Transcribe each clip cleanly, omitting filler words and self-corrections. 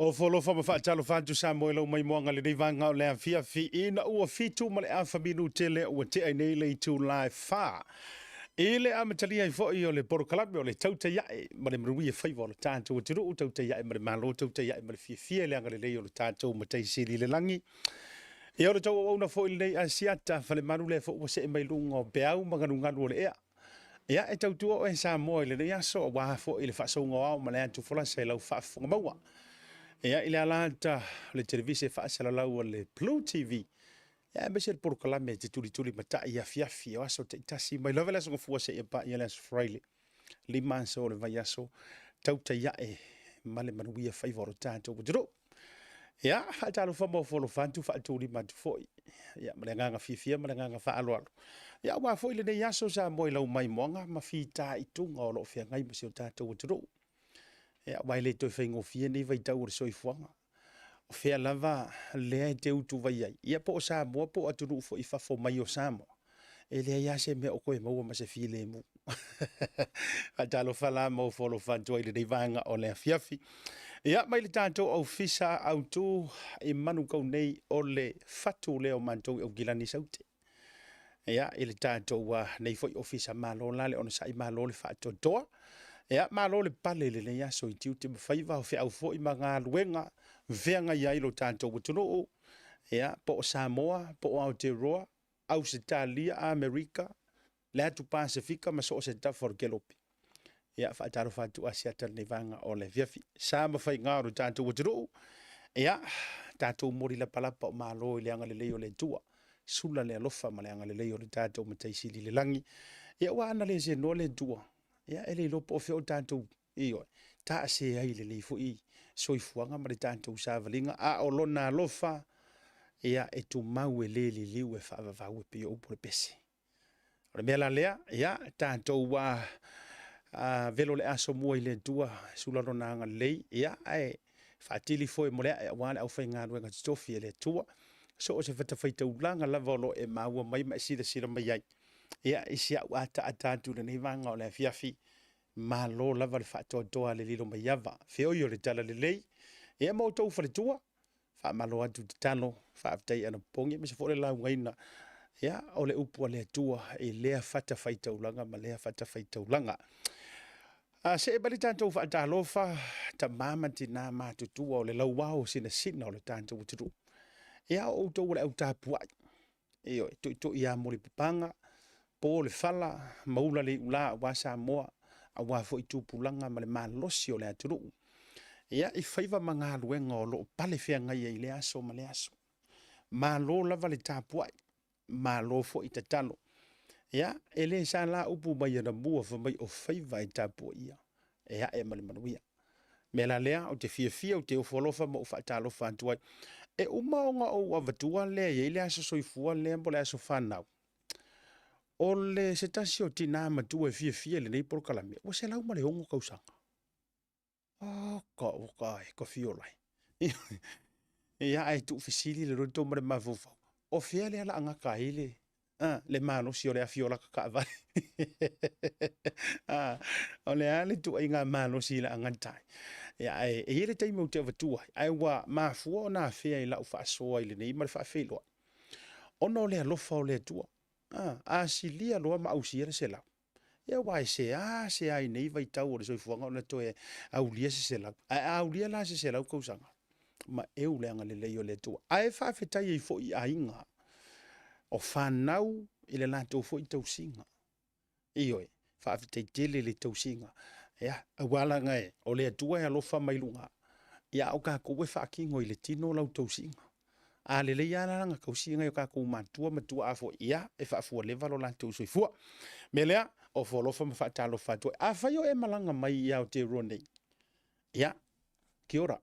O folo fa mafaatalo fantu Samoa lo mai moanga le vanga o le afia fi ina ua fitu ma le afa minu tele ua te ai nei le tu live fa. Ile amatalia i foi o le porokalabi o le Tautai A'e ma le mruia faiva o le tātou o tiru Tautai A'e ma le malo Tautai A'e ma le fia le anga le lei o le tātou ma teisiri le langi. E ora tau au na foi le nei asiata fa le manu le fo se mai lunga o beau manganungalu o le ea. Ia e tautua o e Samoa le nei aso wa fo ile fa so ngao ma le atu fola se lau fa fonga maua. Ia ile alanta le televisi fa sala lau le Blue TV. Ia me se por kalame te tuli mata ia fiafi o aso te tasi mai love la so fu se e pa ia les fraile. Lima so le vai aso Tautai A'e ma le manuia faivoro tanto budro. Ia ha talo fa mo folo fantu fa tuli matu foi. Ia ma le nganga fifia ma le nganga fa alo. Ia wa foi le nei aso sa mo lau mai monga ma fita i tunga o lo fia ngai mo se tanto budro. Ia wai le toi whaingo fia nei vai tau re soifuanga. O fea lava lea te utu vai ai. Ia po o Samoa po atunu ufo i fafo mai o Samoa. E lea ia se mea o koe maua ma se fie le mu. Atalo fala mo folo fantua i le nei vanga o lea fiafi. Ia mai le tātou au fisa au tu i Manukau nei o le fatu leo mantou au gilani saute. Ia i le tātou nei foi ofisa malo lale ona sa i malo le fatu toa. Ia malo le pale le nei aso i tiu te mawhaiva o fea au fo i mga luenga veanga iai lo tātou watuno. Ia po o Samoa, po o Aotearoa, Australia, Amerika, le atu Pasifika ma so o se tafor kelopi. Ia whaataro whatu asiata nei vanga o le viafi. Sa mawhai ngā ro tātou watuno. Ia tātou mori la palapa o malo i le anga le leo le tua. Sula le alofa ma le anga le leo le tātou mataisili le langi. Ia wana le se no le tua. Ia ele lopo o feo tātou iyo. Ta se ai le leifo i soifuanga ma le tātou sāvalinga. A o lona alofa ia e tu mau e le li liu e whaavavau e pio upo le pese. O le mea la lea, ia tātou velo le aso mua i le tua sula lona anga lei. Ia ai whaatili foi mo lea e wale au whai ngā ruenga stofi e le tua. So o se whatawhaita ulanga lava o lo e maua mai ma sira mai ai. Ia isi au ata atatu le nei vanga o le fiafi. Ma lo lava le whaatoa le lilo mai ava. Feo yo le tala le lei. Ia mau tau whare tua. Wha malo atu te talo. Wha aftai ana pongi. Misa fore lau ngaina. Ia o le upua le tua. E lea whata whaita ulanga. Ma lea whata whaita ulanga. Se e bali tātou whaatalofa. Ta mama ti nā mātutua o le lau wao sina o le tātou uturu. Ia o tau le au tāpuai. Eo e to ia mori pipanga. Po le fala. Maula le ula wa Samoa. A wafo i tūpulanga ma le malosi o le aturu. Ia i whaiva mga luenga o lo pale fea ngai i le aso ma le aso. Ma lo lava le tāpuai. Ma lo fo i tatalo. Ia e le sa la upu mai ana mua fa mai o whaiva i tāpua ia. Ia e male manuia. Me la lea o te fia o te ufolofa ma ufa atalofa antuai. E umaonga o avatua lea i le aso soifua lea mo le aso whanau. O le se tasi o tina matua e fia le nei por kalame. O se lau ma le ongo kausanga. O ka fiolai. Ia ai tu fisili le roto ma le mafufau. O fia le ala anga ka ile. Le mano si o le a fiola ka vai. O le ale tu inga mano si la anga tai. Ia e ile taimi o te avatua. Ai wa mafua o na fia i lau fa soa ile nei ma le fa feloa. Ono le alofa o le tua. Asilia loa ma ausia le selau. Ia wai se ai nei vai tau o le soifuanga o na toe aulia se selau. Aulia la se selau kausanga. Ma eu le anga le leo le tua. Ai whawhetai e fo i ainga. O whanau i le lato fo i tausinga. Ioi, whawhetai tele le tausinga. Ia, awalanga e, o le atua e alofa mailunga. Ia au ka koe whakingo i le tino lau tausinga. A le leia langa kausinga yo ka ko matua afo ia e fa fo le valo la tu soifua. Me lea o fo lo fa ma fa talo fa tu. A fa yo e malanga mai ia o te rone. Ia. Kia ora.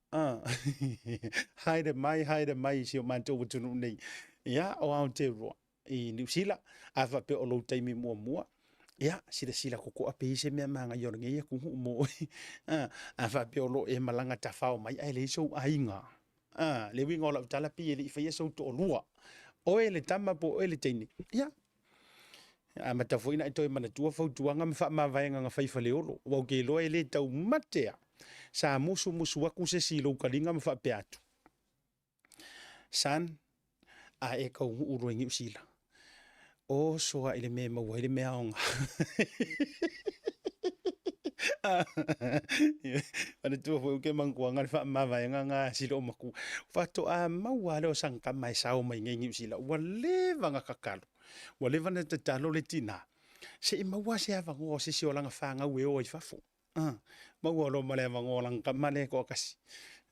Haide mai si o manto tunu nei. Ia o Aotearoa i New Zealand a fa pe o lo taimi mua. Ia sila ko ape se me manga yo ngai ku mo. A fa pe o lo e malanga ta fa mai ai le so ainga. Le winga o la talapi e li whaia sau to o lua. O e le tama po o e le teini. Ia. A matafoina e toi mana tua fau tuanga ma wha ma vaenga nga whaifa le olo. Wau ke loa e le tau matea. sa musu aku se silo kalinga ma fa peatu san a e ka uru ngi sila o soa ile me ma ile me aonga ana tu fo ke mangkuanga fa ma va nga silo maku fa to a ma wale o sang ka mai sao mai ngi sila wale vanga kakalo wale vana te talo le tina se i maua se ava ngo se o langa fa nga we o i fa fo ma lo male va ngo lang ka male ko kasi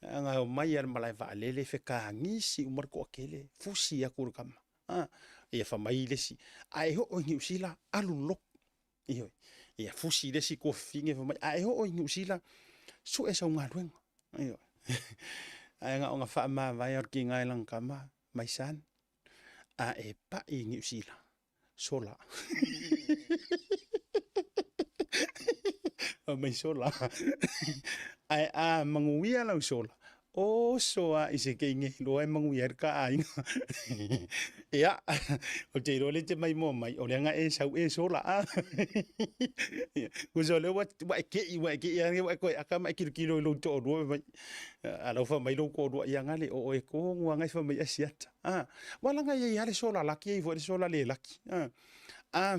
nga mai ar malai va lele fe ka ngisi umar ko kele fusi ya kur kam e fa mai le si ai ho o ngi sila alu lok iyo ia fusi le si ko finge fa mai ai ho o ngi sila su e sa nga rueng iyo ai nga fa ma va yor ki ngai lang kama mai san a e pa i ngi sila sola mai sola ai manguia la sola o soa ise ke nge lo ai manguia ka ai ya o te ro le te mai mo mai o le nga e sau e sola ko zo le wa ke ya ko aka mai kilo lo to do mai ala fa mai lo ko do ya nga le o e ko nga ngai fa mai asiata wala nga ya le sola la ki vo le sola le la ki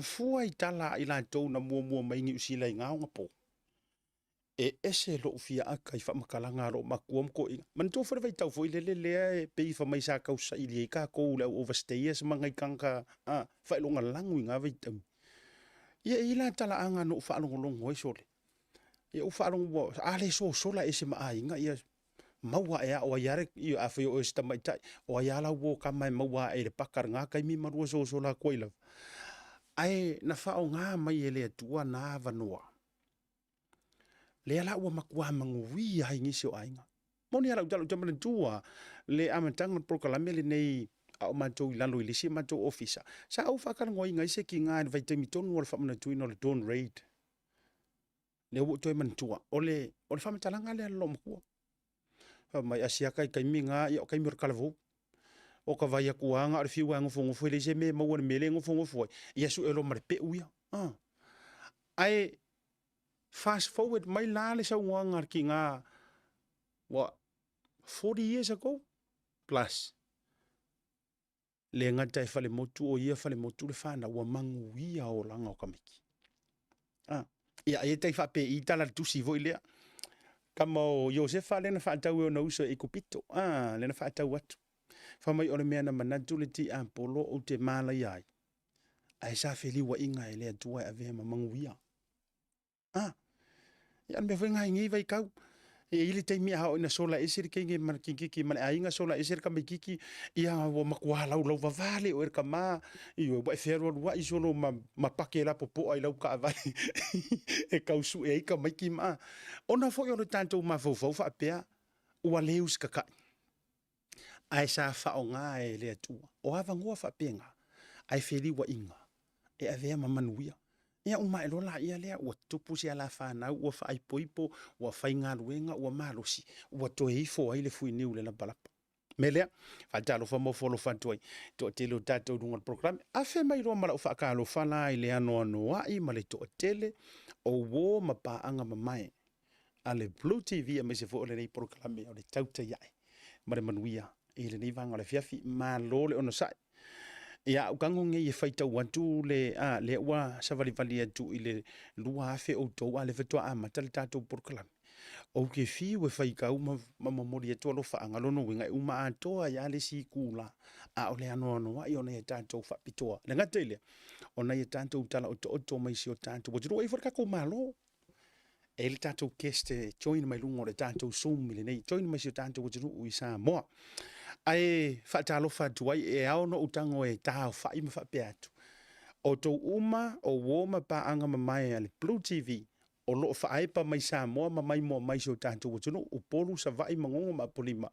fua i tala i la tau na mua mai ngi usila i ngā po. E ese lo fia aka i whamakalanga ro makuam ko inga. Man tō whare vai tau fo i lea e pei whamai sa kausa i lia i ka kou leo overstay as mangai kanka whailonga langu i ngā vai tau. Ia i la tala anga no whaalongolongo i sole. Ia u whaalongo ale so sola ese maa inga ia maua e a o iare i a whai o esta mai tai. O iala uo ka mai maua e le pakar ngā kai mi marua so sola koila. Ai na whao ngā mai e lea tua nā vanoa. Le ala ua makua manguwi ai ngisi o ainga. Moni ala utalo tamana tua le amatanga prokalame le nei au matou lalo ile si matou officer. Sa au whakara ngoi ngai se ki ngā vai temi tonu wala whamana tui no le dawn raid. Le uo toi mantua. Ole whamatalanga le alo makua. Mai asiaka i kaimi ngā i o kaimi orkalavu. O ka vai akuanga ar fiu anga fongo foi le se me maua mele ngo fongo foi. Ia su elo mare pe uia. Ai fast forward mai la le sa wanga ki ngā 40 years ago plus. Le ngata e fale motu o ia fale motu le whana ua mangu ia o langa o kamiki. Ia e tei whape i tala tusi voi lea. Kama o Josefa lena whaatau e o na uso e kupito. Lena whaatau atu. Whamai ore mea na manatu le ti a polo o te mala iai. Ai sa wheli wa inga e lea tua e aveha mamangu ia. Ia me whenga ingi vai kau. E ili te mea hao ina sola esir ke nge mana kiki mana a inga sola esir ka me kiki. Ia wa makua lau vavale o erka maa. Iyo wa e whero rua i solo ma pake la popo ai lau ka avale. E kausu e ika maiki maa. Ona fo i ono tantou ma fau wha apea. Ua leus kakai. Ai sa whao ngā e lea tua. O hawa ngua whapenga. Ai wheri wa inga. E avea mamanuia. Ia uma e lola ia lea. Ua tupu si ala whanau. Ua whaai poipo. Ua whai ngā ruenga. Ua malosi. Ua toe ifo ai le fui niu le la balapa. Me lea. Whatalo wha folo whantuai. Toa tele o tātou runga program. A whe mai roa mara o whaakalo whana i le ano anoa i ma le toa tele. O wō ma paanga mamae. A le Blue TV a me se fo o le nei program o le Tautai A'e. Mare manuia. I le nei vanga le fiafi ma lo le ono sai. Ia ukango nge i whaita watu le ua savali atu i le lua afe o tau a le whatua a mata le tātou porkalame. O ke fiu e whaikau ma mamori atu alo whaangalono winga e uma atoa ia le si kula. A o le ano i ona i tātou whapitoa. Le ngata ilea, ona i tātou tala oto mai si o tātou. Wajuru e wharkako malo. E le tātou keste join mai lungo le tātou Zoom le nei. Join mai si o tātou wajuru i Samoa. Ai whaatalo whatuai e ao no utango e tāo whai ma whape atu. O tau uma o woma paanga mamai ale Blue TV. O loo whaaipa mai Samoa mamai mua mai si o tātou wajuru. O polu sa vai mangongo ma polima.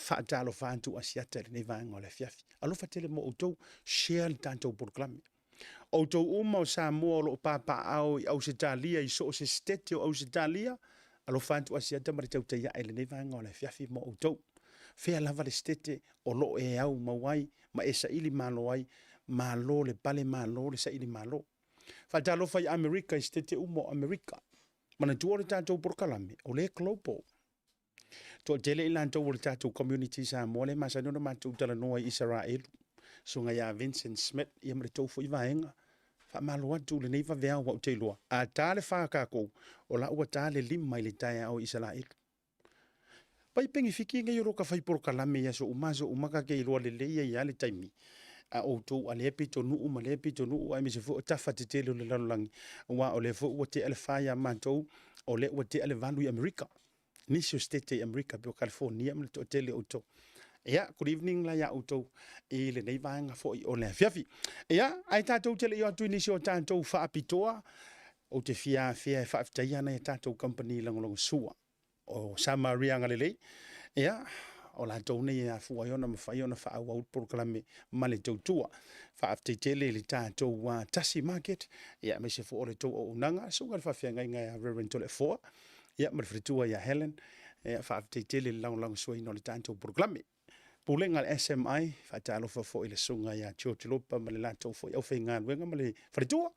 Whaatalo whantu asiata le nei vanga le fiafi. Alo whatele mo o tau share le tātou porklame. O tau uma o Samoa o loo papa au i Ausitalia i so o se stete o Ausitalia. Alo whantu asiata ma le Tautai A'e le nei vanga le fiafi mo o tau. Fea lava le stete o lo e au mawai ma e sa ili malo ai ma lo le pale ma lo le sa ili malo. Whatalo fai Amerika i stete umo Amerika. Mana tua le tātou porkalame, o le klopo. To tele i lantou o le tātou community Samoa le masanona mātou tala noa i Israel. So ngai a Vincent Smith, ia mre tofu i vaenga. Fa malo atu le nei fa vea wa te loa. A tale fa kako o la ua tale lima i le tae au Israel. Pai pengi fiki ngai roka fai porkalame ia so umazo umaka ke loa le leia ia le taimi. A o tou a le pito nuu ma le pito nuu ai me se fu tafa te tele le lalangi. Wa o le fu ua te ale fa ia mātou o le ua te ale valu i Amerika. Nisio state America pe California me to tele o to. Yeah, good evening la ya auto e le nei vanga fo o le fiafi. Yeah, ai tatou tele yo tu nisio tatou fa apitoa o te fia fa aftaia na tatou company long sua. O Samaria ngalele. Yeah, o la tau nei a fu ayona ma fa ayona fa au proclame male tua. Fa aftetele le tatou wa Tasi Market. Yeah, me se fo o le to o nanga so ngal fa fia ngai Reverend Tole 4. Ya ma fritua ya Helen fa aftetele lang so ino le tatou proclame. Pulenga SMI fa talo fa ile sunga ya Chotlopa ma le latou fo au fenga wenga ma le fritua.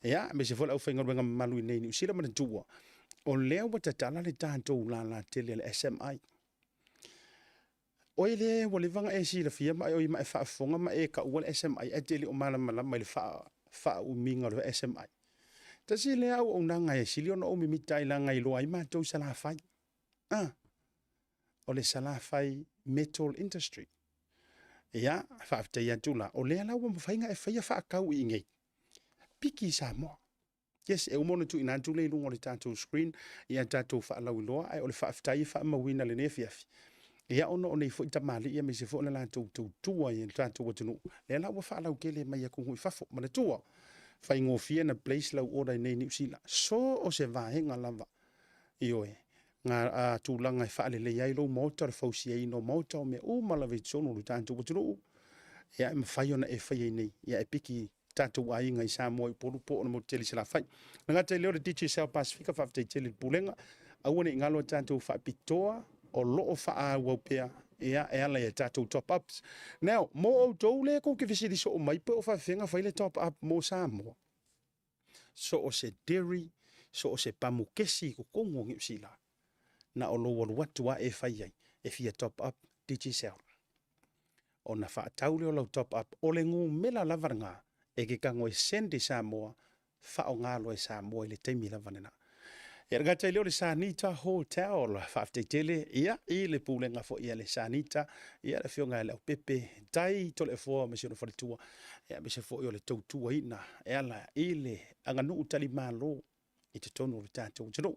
Ya me se fo au fenga wenga malu nei ni usila ma tua. O leo wa tatala le tatou la tele le SMI. O ile wale vanga e si la fia ma o i ma fa fonga ma e ka ua SMI e tele o mala ma le fa u minga le SMI. Tasi le au o nanga e sili ona o mi mitai la ngai loa i mātou sala fai. O le sala fai metal industry. Ia, whaaftai atula. O lea lau wa mawhainga e whaia whaakau i ngei. Piki Samoa. Yes, e umono tu ina tule ilungo le tātou screen. Ia tātou whaalau iloa. Ai o le whaaftai whaamawina le nefiafi. Ia ono o nei fo ita mali ia me se fo na la tau tua i tātou watunu. Lea lau wa whaalau kele mai a kungu i whafo. Mana tua. Whaingofia na place lau ora i nei ni usila. So o se vahenga lava. Ioe. Ngā tūlanga e whaale le iai lo mauta ra fausi e ino mauta o me o malawe tsono lu tātou watunu. Ia e mawhai ona e whai nei. Ia e piki tātou ainga i Samoa i poru po ona mo tele sila whai. Nga te leo le Digicel Pacifica whaftai tele pulenga. Awane i ngalo tātou whaapitoa o loo wha wapea. Ia e ala e tātou top-ups. Now, mo au tau le ko ke visiri so o maipa o whawhenga whaile top-up mo Samoa. So o se dairy, so o se pamukesi ko kongo ngi usila. Na o lo watu wa e whai ai. E fia top-up Digicel. O na wha taule o lau top-up o le ngu mela lavaranga e ke kango e sendi Samoa wha o ngalo e Samoa i le teimi lavanena. E rangata i leo le Sanita Hotel whaafteitele ia i le pūlenga fo ia le Sanita ia le whionga e leo pepe tai tole e fōa me siono wharitua ia me se fo i o le tautua ina e ala i le anganu utali malo i te tonu o le tātou tino.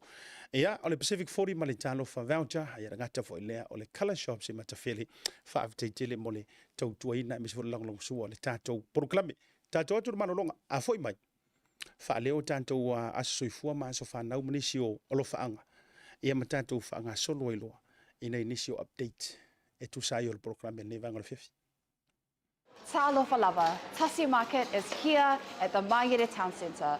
Ia, o le Pacific 40 ma le talo fa voucher, ia rangata fo i lea o le ColourShop se matawhele, whaafteitele mo le tautua ina, me se fo le langolong sua le tātou poruklame. Tātou atu manolonga, a fo i mai. Wha leo tātou asoifua ma aso whanau manisi o olofaanga. Ia ma tātou whaanga solo i loa, ina inisi o update, e tu sai o le poruklame ne vanga le whiwhi. Talofa lava, Tasi Market is here at the Maire Town Centre.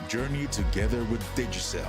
Journey together with Digicel.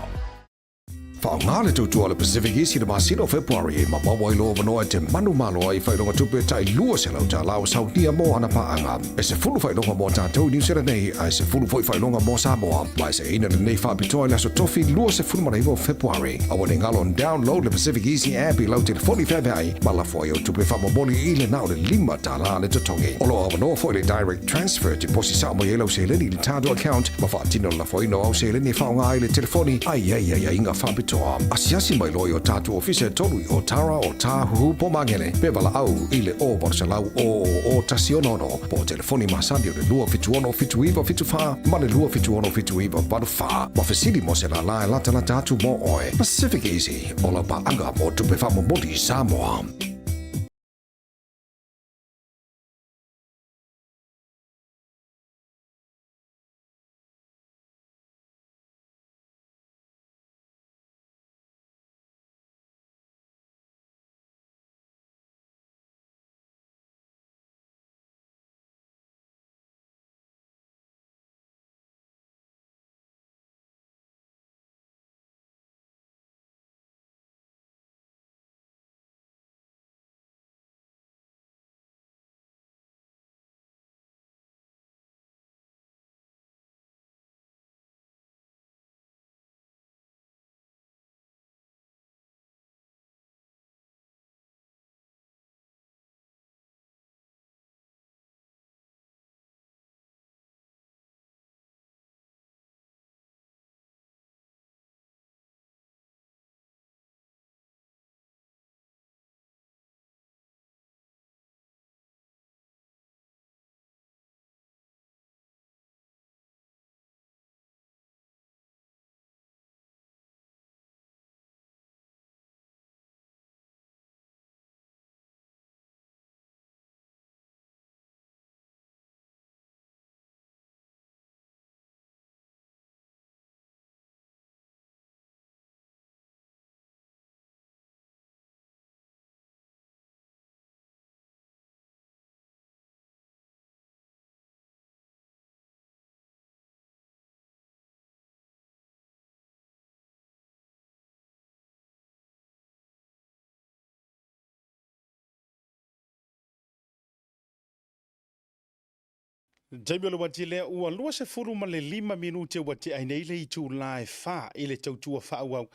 Whaongale tautua le PacificEzy le masino February ma mawailo vanoa te manu malo ai whailonga tupe tai lua se lau ta lau sautia mo ana paanga. E se fulu whailonga mo tātou New Zealand nei, ai se fulu whailonga mo Samoa. Mai se ina le nei whapitoa le so tofi lua se fulu maraivo February. Awa ne ngalon download le PacificEzy app I lau telefoni whape ai, ma la fwai o tupe whamomoli I le nao le lima ta la le totongi. Olo awa no fwai le direct transfer te posi Samoa I lau se leni le tātou account, ma whaatino la fwai no au se leni whaonga ai le telefoni, ai inga whapitoa. Asiasi mai loi o tātou ofise tolu o tara o tāhuhu po mangele. Pevala au I le o barsalau o tasi onono. Po telefoni masandi o le lua fituono fituiva fitufā. Ma le lua fituono fituiva vadufā. Ma fesili mo se la lae lata la tātou mo oe. PacificEzy o la paanga mo tupe whamo modi Samoa. Jaimelo watile ua lua se furu ma le 5 minute wati ai nei le itu live fa I le tautua fa au.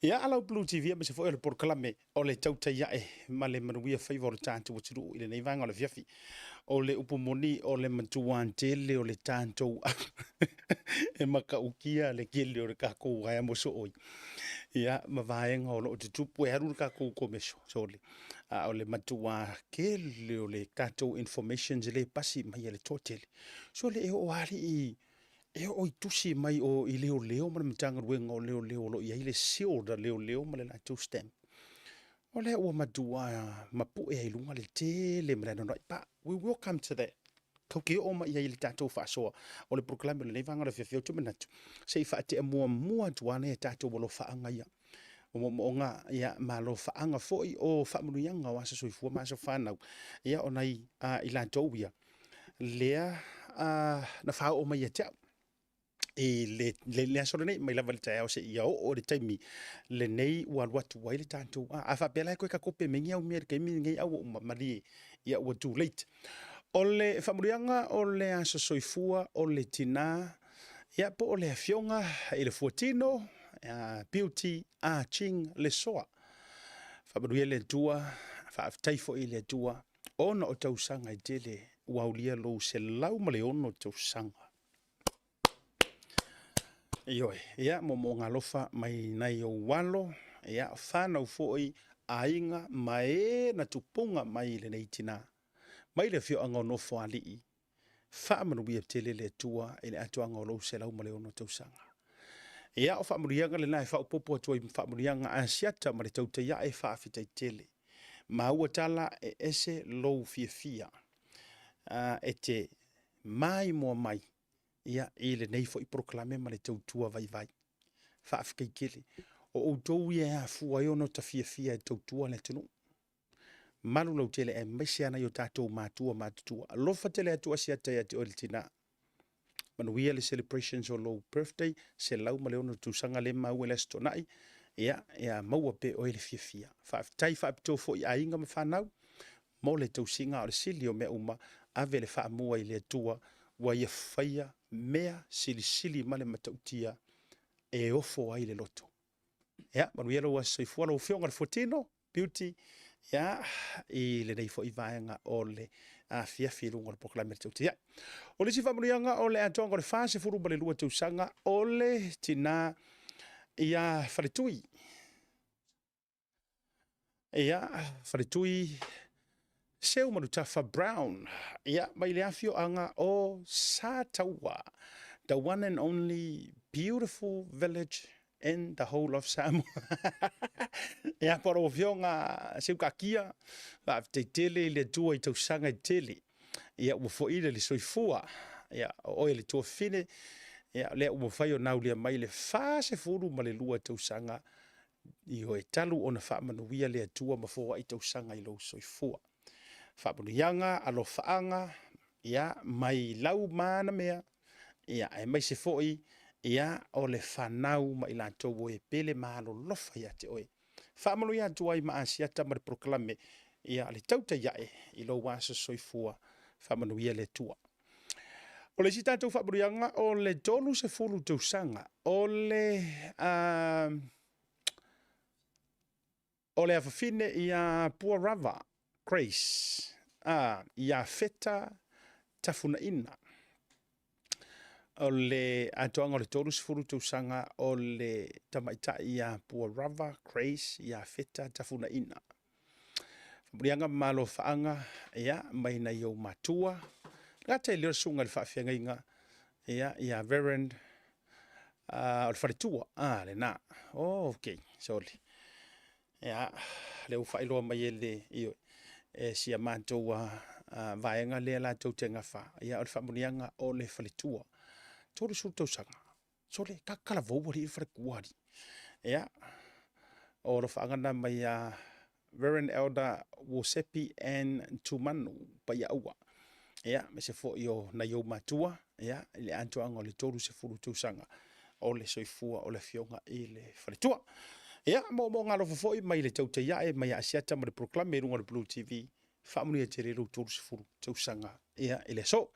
Ia ala Blue TV me se fo le porkalame o le Tautai A'e ma le manuia favor tantu watiru I le nei vanga o le fiafi. O le upumoni o le mantuantele o le tantou e makaukia le kele o le kako gai amoso oi. Ia mavaenga o lo te tupu e haru kako komeso sole. O le matua kele o le kato information le pasi mai le totele. So le e o ari e o tusi mai o I leo ma le matanga ruenga o leo lo ia ile silda leo ma le la tu stamp. O le ua matua mapu e ilunga le tele ma le no pa we will come to that. Kauke o ma ia ile tatou whaasoa o le proclame le nevanga le fiafio tu manatu. Se I whaate a mua tuane e tatou walo whaanga ia. O ngā ia malo whaanga foi o whaamurianga o asa soifua maso whanau. Ia o nei I la tauia. Lea na whao o mai atau. Le asore nei mai lava le tae au se ia o le taimi le nei ua watu wai le tātou. A whapela koe ka kope mengi au mea kai mingi au o marie ia ua too late. O le whamurianga o le asa soifua o le tina ia po o le fionga I le fuatino beauty ching le soa. Whamuria le tua, whaaftaifo I le tua, ona o tausanga I tele waulia lo se lau ma le ono tausanga. Ioi, ia mo ngalofa mai nai o walo, ia whanau foi ainga mai na tupunga mai le neitina. Mai le fio anga no fo alii. Whaamanu bia tele le tua I le atuanga o lo se lau ma le ono tausanga. Ia o whaamurianga le nai whaupopo atua I whaamurianga asiata ma le Tautai A'e whaafitai tele. Ma ua tala e ese lou fia. E te mai mua mai. Ia I le nei fo I proklame ma le tautua vai. Whaafikai kele. O outou ia fua ono ta fia e tautua le tenu. Manu lau tele e maise ana I o tātou mātua. Alofa tele atua asiata ia te oritina. manuia le celebrations o low birthday se lau ma le ona tusanga le mau le stonai ia maua pe o le fiafia faafetai faapito foʻi aiga ma fanau mo le tausiga o le sili o mea uma ave le faamua i le atua ua ia faia mea silisili ma le matautia e ofo ai le loto ia manuia lou asoifua lou feoga le fotino beauty ia i lenei foʻi vaega o le afiafi luga le pokalame le tautiai o le sifamanuiaga o le atoaga o le fasefulu ma le lua tausaga o le tinā ia faletui ia faletui seu manutafa brown ia mai le afioaga o sa taua the one and only beautiful village in the whole of Samoa. Ia paro fionga seu kakia faafeteitele i le atua i tausaga i tele ia ua foʻi le soifua ia o le tuafine ia lea ua fai o naulia mai le fasefulu ma le lua tausaga i o e talu ona faamanuia le atua ma foaʻi tausaga i lou soifua faamanuiaga alofaaga ia mai lau mana mea ia e mai se foʻi ia o le fanau ma i latou oe pele malolofa ia te oe faamanuia atu ai ma asiata ma le proklame ia le Tautai A'e i lou asosoifua faamanuia le atua o le isi tatou faamanuiaga o le 30 tausaga o le afafine ia Puarava Grace ia feta tafunaina o le atoaga o le 30 tausaga o le tamaitaʻi ia Puarava Grace ia feta tafunaina faamanuiaga malofaaga ia mai na iou matua gata i le suga le faafeagaiga ia Reverend o le faletua lenā okay sorry ia le ufailoa mai e sia matou vaega lea latou te gafa ia o le faamanuiaga o le faletua tolu tausaga so le kakalavou ali i le falekua ali ia o lo faagana mai Reverend Elder Wosepi and Tumanu Paiaua ia me se foʻi o na iou matua ia i le atoaga o le 30 tausaga o le soifua o le fioga i le faletua ia mo galofa foʻi mai le Tautai A'e mai asiata ma le proklame i luga le Blue TV faamanuia te le lou 30 tausaga ia i le so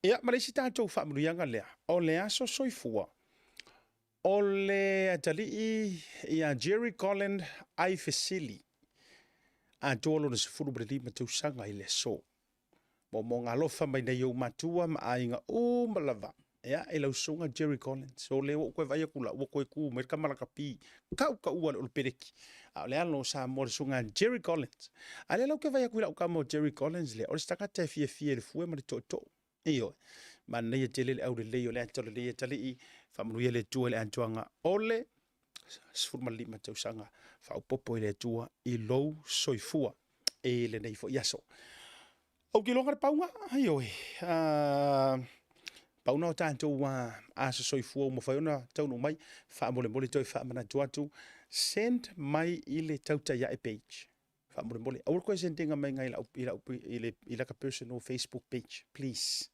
ia ma le isi tatou faamanuiaga lea o le aso soifua o le atalii ia Jerry Collins ai fesili atua lona 15 tausaga i le so mo galofa mai na iou matua ma aiga uma lava ia e lausuga Jerry Collins o le ua koe vai akula ua koe ku mai kamalakapi kaukaua le o le pereki a le alo sa mo le suga Jerry Collins a le lau ke vai aku ila ukamo Jerry Collins le o le stakata e fia le fue ma le toʻotoʻo io ma nei e tele le au le lei o le atole le talii faamanuia le atua le atoaga o le 15 tausaga faaupopo i le atua i lou soifua e lenei foʻi aso au kiloga le pauga aioe pauna o tatou asosoifua uma fai ona taunu mai faamolemole toe faamanatu atu send mai i le Tautai A'e page faamolemole aua koe sendega mai gai i laka personal Facebook page please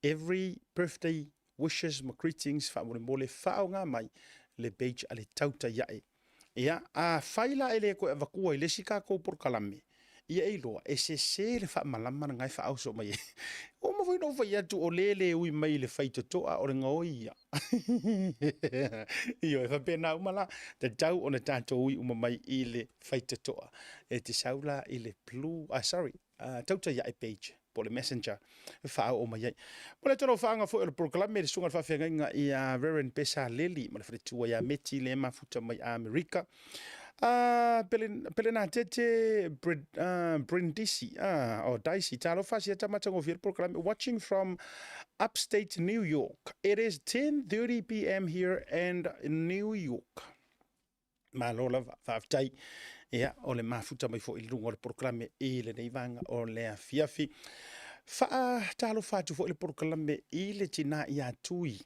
every birthday wishes ma greetings faamolemole faaoga mai le page a le Tautai A'e ia a faila ele koe avakua i le sikakou porokalame ia e loa e se le faamalama na gai faauso mai o mafai no fai atu o lele ui mai le faitotoa o le gaoia io e faapena uma la tatau ona tatou ui uma mai i le faitotoa e te saula i le Tautai A'e page po le messenger faao o mai ai po le tolo faaga foʻi o le proklame le suga le faafeagaiga ia Reverend Pesa Leli ma le faletua ia meti le mafuta mai Amerika pelena tete Brindisi o Daisy talo fasi tamatango vir program watching from upstate New York. It is 10:30 p.m. here in New York. Malola faftai ia o le mafuta mai fo i lungo le proklame i le neivanga o le afiafi talo fatu fo le proklame i le tina ia tui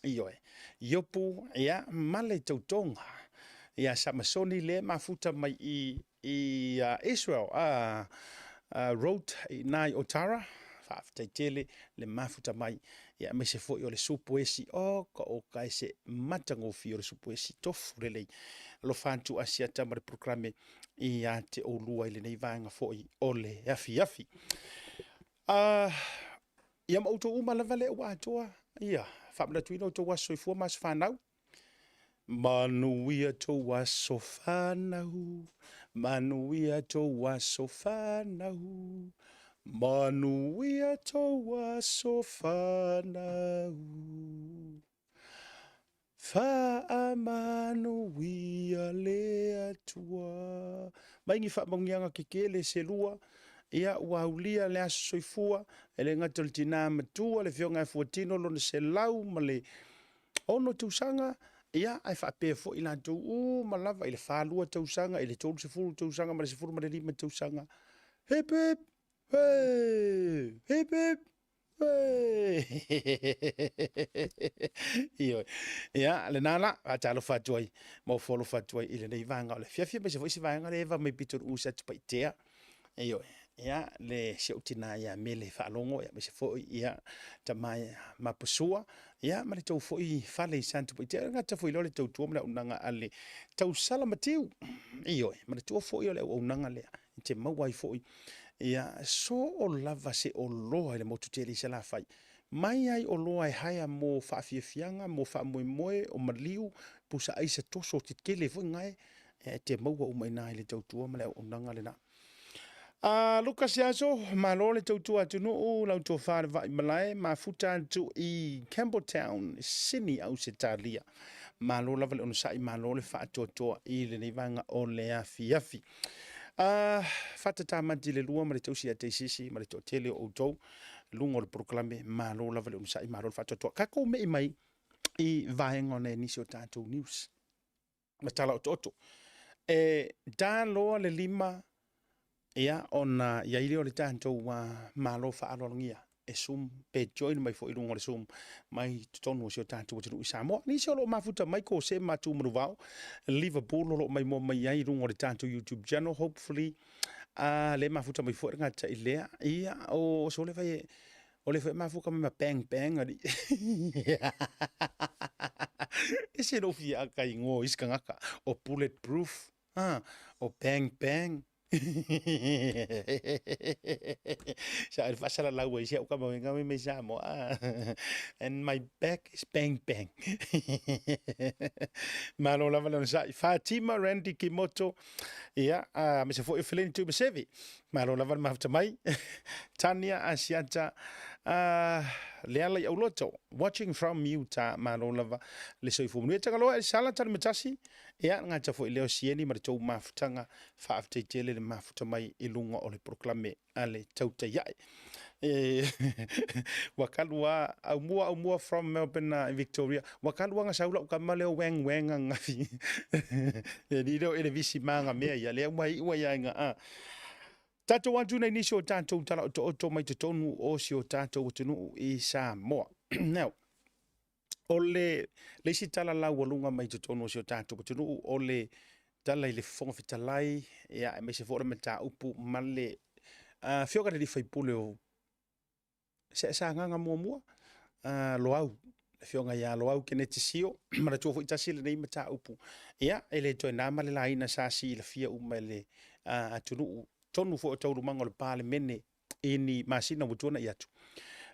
ioe iopu ia male tautonga ia samasoni le mafuta mai i Israel road nai Otara faafetaitele le mafuta mai ia me se foi o le supuesi o kai se matangofi o le supuesi tofu lelei lo fantu asia tama le programe ia te o lua ile nei vanga foi ole afi ia mauto uma lava le ua atoa ia whamna tuino to waso i fua mas whanau manuia to waso whanau manuia to waso whanau manuia to waso whanau manuia le atua maingi whamongianga kekele se lua ia ua ulia le aso soifua ele ngata le tina matua le fionga e fuatino lona se lau ma le ono tausanga ia ai whape fo ila tau malava ile whalua tausanga ile tolu se fulu tausanga ma le se fulu ma le lima tausanga hip hip hey hip hip hey iyo ia le nala atalo fatuai mo folo fatuai ile nei vanga le fia me se foi se vanga le va me pitor usa tpaitea iyo ia le siutina ia mele falongo ia me se foi ia tamai mapusua ia ma le tau foi fale santo paitea ngata foi le tau tuom le unanga ale tau sala matiu iyo ma le tau foi le unanga le te mawai foi ia so o lava se o loa le motuteli se la fai mai ai o loa e haia mo faafiafianga mo faamoemoe o maliu pusa ai se toso te kele foi ngai te maua umai na le tautua ma le unanga le na Lucas Yaso malo le tautua atu no lau to fare vai malai ma futa atu i Campbelltown Sydney au se talia malo lava le ono sai malo le faatotoa i le nei vanga o le afi fatata mati le lua ma le tausi a teisisi ma le totele o tou lungo le proclame malo lava le ono sai malo le faatotoa kako me mai i vaenga ne nisi o tatou news ma tala o toto da loa le lima ia ona ia ile o le tatou malo faalolongia e sum pe join mai fo ilungo le sum mai tonu o tatou tu i Samoa ni se lo mafuta mai ko se matu mruvao Liverpool lo mai mo mai ai lungo le tatou YouTube channel hopefully le mafuta mai fo ngata ile ia o so le vai o le fa mafuka mai bang bang ali ese no fia kai ngo iskangaka o bulletproof o bang bang Sa fasala la way siya ka mga may samo and my back is bang bang malo la malo sa Fatima Randy Kimoto ia me se foi feeling to Masevi malo la ma mai Tania Asiata leala i auloto watching from Utah malo lava le soifo munu Tagaloa sala tan matasi ia ngata foi leo sieni mar tou mafutanga fa aftetele le mafuta mai ilunga o le proclame ale Tautai A'e wakalua au mua from Melbourne Victoria wakalua nga saula ka male weng ngafi ni do ele visi manga me ia le mai wa ia nga Tato wantu na inisio tato tala oto mai te tonu o si o tato tunu i Samoa. Now, ole si tala la walunga mai te tonu o si o tato tunu ole tala i le fonga fitalai ia me se fora mata upu male fioga le fai pule o se sa nganga mua lo au le fionga ia lo au kene te sio mara tuo fo itasi le nei mata upu ia ele to na male la ina sa si le fia umele tunu tonu fo tau mangol pale mene ini masina mutuna yatu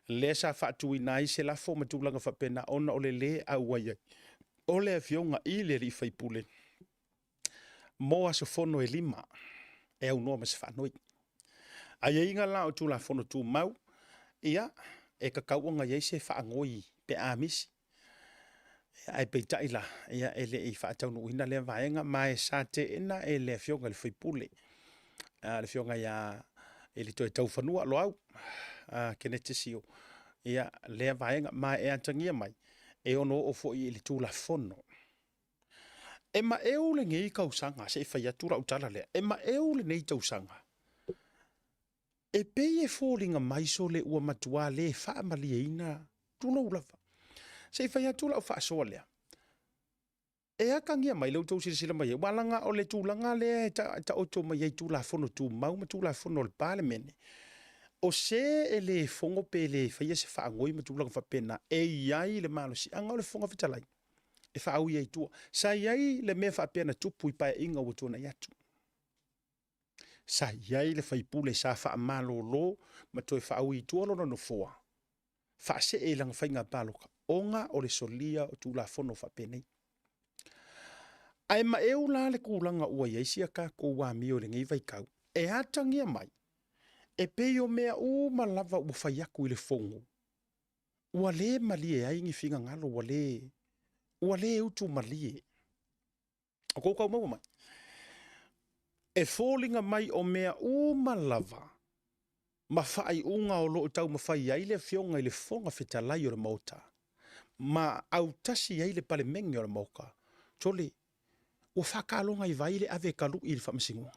lesa fatu inai se la fo matulanga fa pena ona ole le au wai ole fionga ile ri fai pule mo aso fono e lima e au no mas fa noi ai inga la o tu la fono tu mau ia e ka kauanga ye se fa ngoi pe amisi ai pe taila ia ele e fa tau no ina le vaenga mai sa te ina ele fionga le fai pule le fionga ia ele to tau fanua lo au kenete sio ia le vaenga mai e antangia mai e ono o fo i le tula fono e ma e ule ngei kausanga se fa ia tura utala le e ma e ule nei tausanga e pe e fallinga mai so le ua matua le fa malieina tulo ulafa se fa ia tula o fa so le e akangia mai lo tau sila mai walanga o le tulanga le ta o to mai tu la fono tu mau ma tu la fono le parliament o se e le fongo pe le faia se whaangoi ma tūlanga whapena e iai le malo si anga o le fonga vitalai. E whaau iai tua. Sa iai le mea whapena tupu i pae inga o tuana iatu. Sa iai le whaipule sa wha malo lo ma toi whaau i tua lona no foa. Wha se e langa whainga paloka. Onga o le solia o tūla fono whapenei. Ai ma e ula le kūlanga ua iai sia ka ko wā mio le ngei vaikau. E atangia mai. E peo mea o malava ua whaiaku i le fongo. Ua le malie ai ngi finga ngalo ua le utu malie. O kou kau mau mai. E fōlinga mai o mea o malava. Ma whai unga o lo tau ma whai ai le fionga i le fonga whetalai o le mauta. Ma au tasi ai le pale mengi o le mauka. Tole, ua whakalonga i vai le ave kalu i le whamasingunga.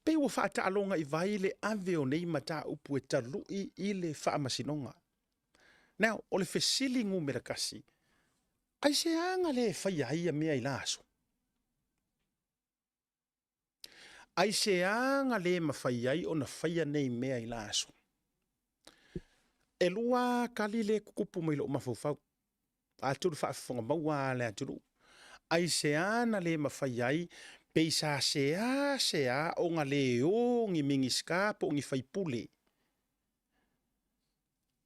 Pe ua whaataalonga i vai le ave o nei mata upu e talui i le whamasinonga. Now, o le whesilingu mera kasi, ai se anga le whai ai a mea i laso. Ai se anga le mawhai ai o na whaia nei mea i laso. E lua kali le kukupu mai lo mawhauwhau. A turu whaafonga maua le aturu. Ai se ana le mawhai ai peisa se a o nga le o ngi mingi skapo ngi whaipule.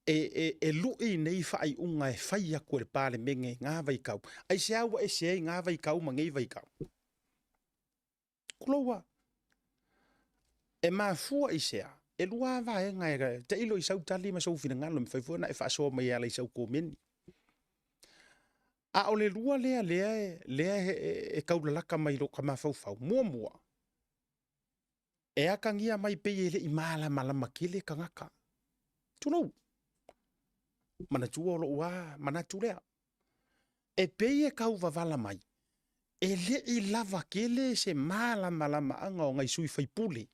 E lui nei whai unga e whaia kua le pāle menge ngā vaikau. Ai se awa e se ai ngā vaikau ma ngei vaikau. Kuloua. E mafua i se a. E lua vae ngai te ilo i sau tali ma sau fina ngalo me whaifua na e whaasoa mai ala i sau kōmeni. A o le lua lea e kaulalaka mai lo ka mawhauwhau. Mua. E akangia mai pei ele i malama kele ka ngaka. Tunou. Mana tua o lo ua, mana tulea. E pei e kau wavala mai. E le i lava kele se malama anga o ngai sui whaipule.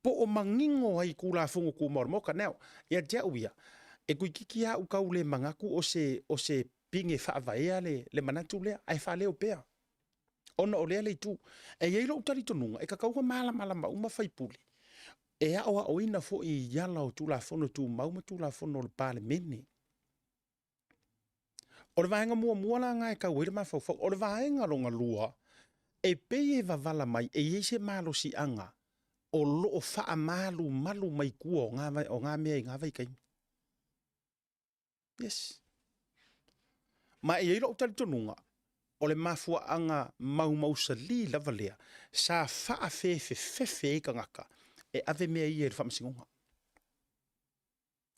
Po o mangingo ai kula fungo ku mormoka. Nao, ia tia uia. E kui kiki a ukau le mangaku o se pinge whaavaea le manatu lea. Ai wha leo pea. Ona o lea le tu. E yeilo utari tonunga. E kakauha malama uma whaipule. E a oa oina fo i yala o tula fono tu mauma tula fono le pale mene. O le vaenga mua la ngai ka wera mawhauwhau. O le vaenga ronga lua. E peye wavala mai. E yeise malo si anga. O loo wha malu mai kua o ngā mea i ngā vai kaimi. Yes. Ma e eiro utari tonunga. O le mafua anga mau sa li lava lea. Sa wha fefe i ka ngaka. E ave mea i e whamasingonga.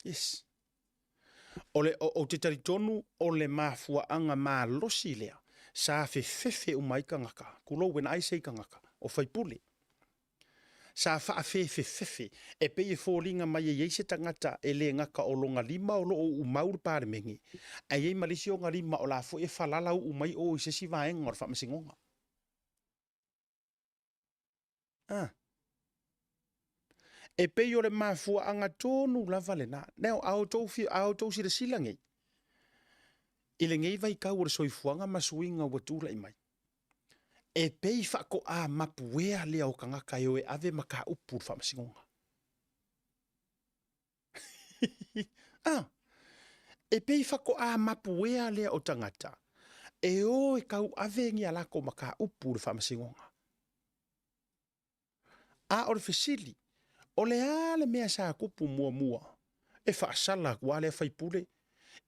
Yes. O te taritonu o le mafua anga ma losi lea. Sa fefe umai ka ngaka. Kulo wena aise i ka ngaka. O whaipule. Sa wha fefe. E pe e fōringa mai e yeise tangata e le ngaka o longa lima o loo umaur pāre mengi. A yei malisi o ngā lima o la fo e whalalau umai o i se si vaenga o whamasingonga. E pe o le mafua anga tonu lava le na. Neo, ao tau sira silangei. I le ngei vai kau o le soifuanga masuinga ua tūla i mai. E pei whako a mapuea lea o kangaka eo e ave maka upu whamasingonga. E pei whako a mapuea lea o tangata. E o e kau ave ngi alako maka upu whamasingonga. A o le fesili. O le ale mea sa kupu mua. E whaasala kua lea whaipule.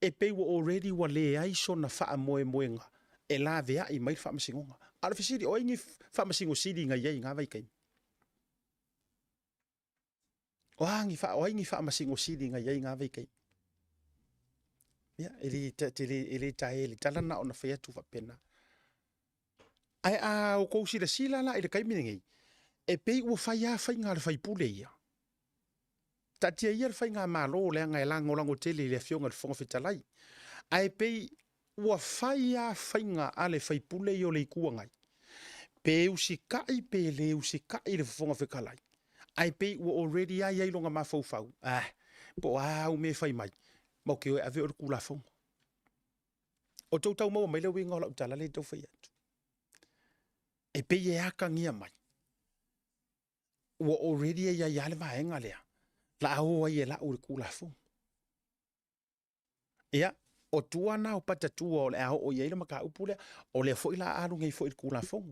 E pei wa already wa le aiso na wha moenga. E la vea i mai whamasingonga. Ala fisiri o ingi whamasingo siri ngai ei ngā vai kai. O ingi whamasingo siri ngai ei ngā vai kai. Ia, ele tae, talana o na whaiatu whapena. Ai o kousira silala ele kai minengei. E pei ua whaia whai ngā le whaipule ia. Tatia ia le whai ngā malo lea ngai lango tele le fionga le whonga whitalai. Ai pei ua whaia whai ngā ale whaipule i o le ikua ngai. Pe usikai pe le usikai le whonga whikalai. Ai pei ua already ai longa mawhauwhau. Po au me whai mai. Mau ke oe ave o le kula whonga. O tau maua mai le winga o la utala le tau whai atu. E pei e aka ngia mai. ua already ia le vaenga lea. La au ai la u kula fu. Ia, o tua na o pata tua o le ao o ia le maka upule o le fo ila alu ngai fo i kula fu.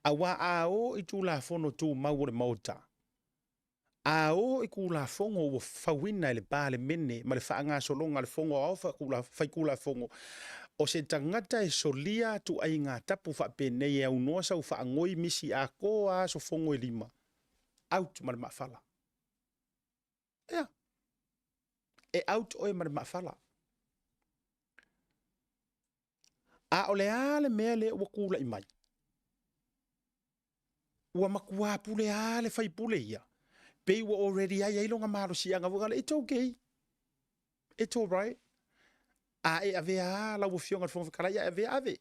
Awa ao i tu la fono tu mau le mauta. Ao i kula fongo o fawina le ba le mene ma le faanga solonga le fongo au fa kula fongo. O se tangata e solia tu ai ngā tapu fa pene e au noa sau fa ngoi misi a koa so fongo e lima. Out ma le mafala. Ea. E out oe ma le mafala. A ole ale mea le ua kula i mai. Ua makua pule ale fai pule ia. Pei ua already ai ailonga maro si anga wangale. It's okay. It's all right. A e ave a la ua fionga fonga kala ia ave ave.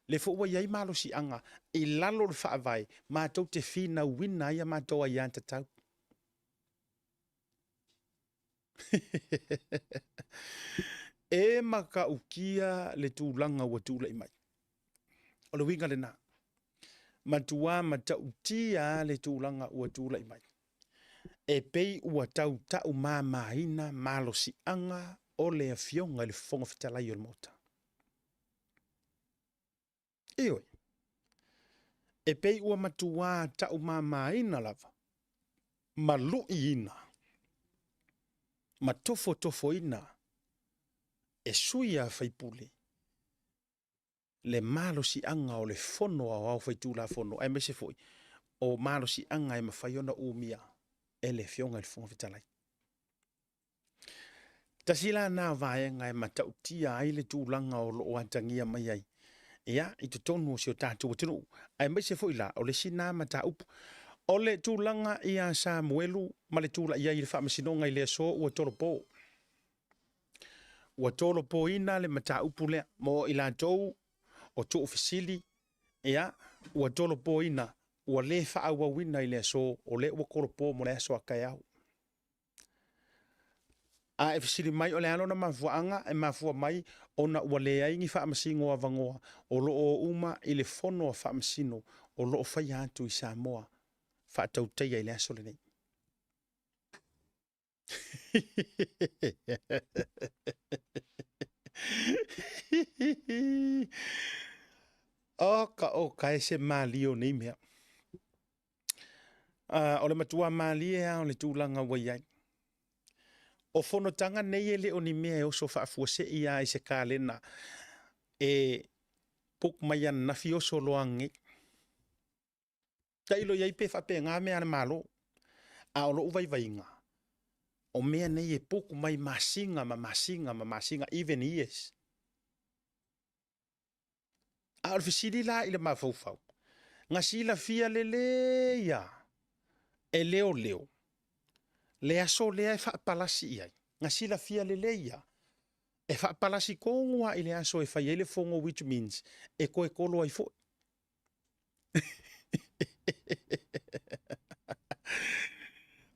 Le fo ua iai malo si anga. I lalo le faa vai. Ma tau te fina wina ia ma toa i anta tau. E maka ukia le tūlanga ua tūla i mai. O le winga le nā. Matua mata utia le tūlanga ua tūla i mai. E pei ua tau tau māmaina malo si anga o le fionga le fonga fitalai o le mota. Ioi. E pei ua matua tau māmaina lava. Malu ina. Matofo ina. E suia faipule. Le malo si anga o le fono au faitula fono. Ai mese foi. O malo si anga e mawhaiona umia. E le fionga le fonga fitalai. Tasila nā vaenga e matautia ai le tūlanga o lo atangia mai ai. Ia, i tu tonu o si o tātou tinu. Ai mese foi la, o le sina mata upu. O le tūlanga i a Samuelu, ma le tūla ia i le whaamasinonga i le so ua tolopo. Ua tolopo ina le mata upu lea, mo i la tou, o tō ofisili, ia, ua tolopo ina, ua le whaawawina i le so, o le ua kolopo mo le aso a kai au. A e fisiri mai o le anona mafuanga, e mafua mai, ona ua le aingi whaamasingo a vangoa, o lo o uma i le fono a whaamasino, o lo o whai atu i Samoa. Tautai A'E S4 le nei. O ka e se malio nei mea. O le matua malie a o le tūlanga waiai. O whanotanga nei e le o ni mea e oso whaafua i a i se kālena e puk mai an nafi oso loange. Tailo iai pe whape ngā mea na malo. A o lo uvai vainga. O mea nei e puku mai masinga, even years. A o fisiri la i le mafaufau. Nga sila fia le ia. E leo. Le aso lea e whaapalasi iai. Nga sila fia le ia. E whaapalasi kongua i le aso e whaiele fongo, which means e koe kolo ai fo.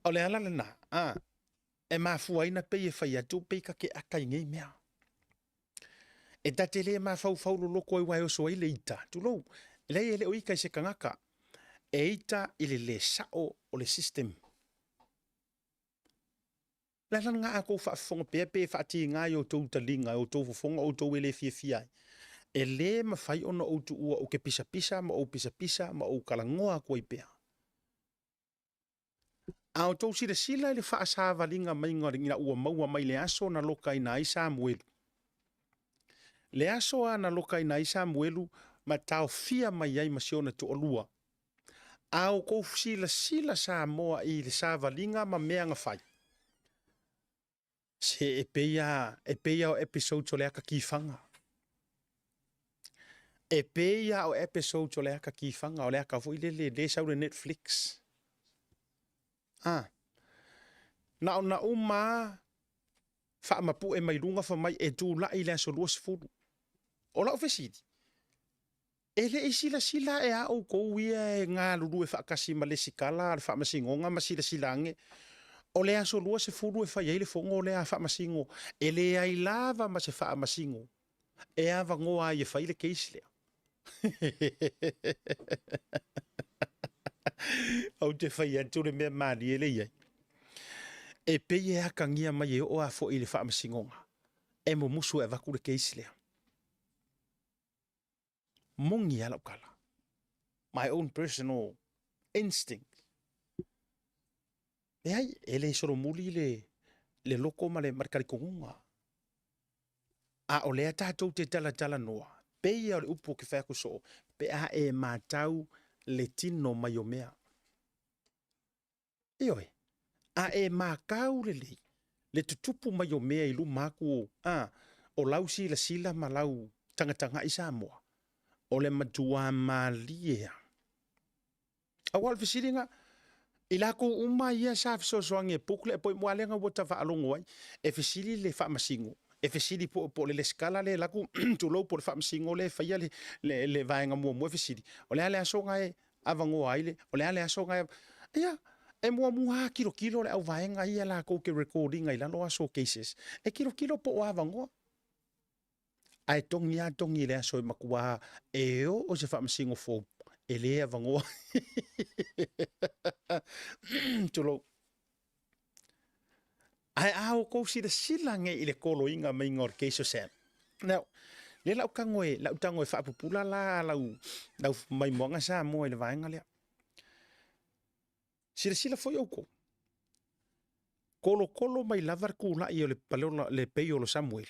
O le ala na, e mafuaina pe e whai atu pe ka ke akai ngei mea. E tate le mafau loko i wai oso i le ita. Tulo, le e le o ika i se kangaka. E ita i le sao o le system. La lan ngā ako whaafonga pe whaati ngā i o tau talinga, o tau fufonga, o tau ele fia. E le mawhai ono o tu ua o ke pisa, ma o pisa, ma o kalangoa koi pea. A o tau sila i le whaasava linga mai ngā ua maua mai le aso na loka i nā i Samuelu. Le aso a na loka i nā i Samuelu ma tau fia mai ai masiona tu olua. A o kou sila Samoa i le savalinga ma mea ngā whai. Se e peia o episode o le aka kifanga. E peia o episode o le aka kifanga o le aka fo i le sau le Netflix. Na uma whaamapu e mai runga wha mai e tū la i le aso lua sifuru. O la ofesidi. E le i sila e a o kou ia e ngā lulu e whaakasi ma le sikala, le whaamasingonga ma sila ange. O le aso lua sifuru e whai le fongo o le a whaamasingo. E le ai lava ma se whaamasingo. E ava ngoa i e whai le keisi lea. Au te whai atu le mea maari e leia. E pei e haka ngia mai e o a fo i le wha masingonga. E mo musu e waku le keisi lea. Mungi ala ukala. My own personal instinct. E ai, e le soro muli le loko ma le marikari kongunga. A o lea tātou te tala noa. Pei a le upo ke whaku so. Pe a e mātau le tino mai o mea. Ioi. A e mākau le lei. Le tutupu mai o mea ilu māku o lau sila ma lau tangatanga i Samoa. O le matua malia. Awal fisiringa, i lako uma ia sa fisosoange pukle e poi moalenga wata whaalongo ai. E fisiri le whaamasingo. E fisiri po le skala le laku tulau po le whaamasingo le whaia le vaenga mua fisiri. O le ale asonga e avango aile. O le ale asonga e... Ia, e mua kilo le au vaenga ia la ko ke recording ai lalo aso cases. E kilo po o avango. Ai tongi le aso e makua e o se whaamasingo fo. E le avango. Tulo. Ai au ko sila nge i le kolo inga mai ngor keiso sem. Now, le lau kangoe, lau tangoe whaapupula la lau mai moanga sa mo e le vaenga lea. Sila foi auko. Kolo mai lavar kula i o le pei o lo Samuel.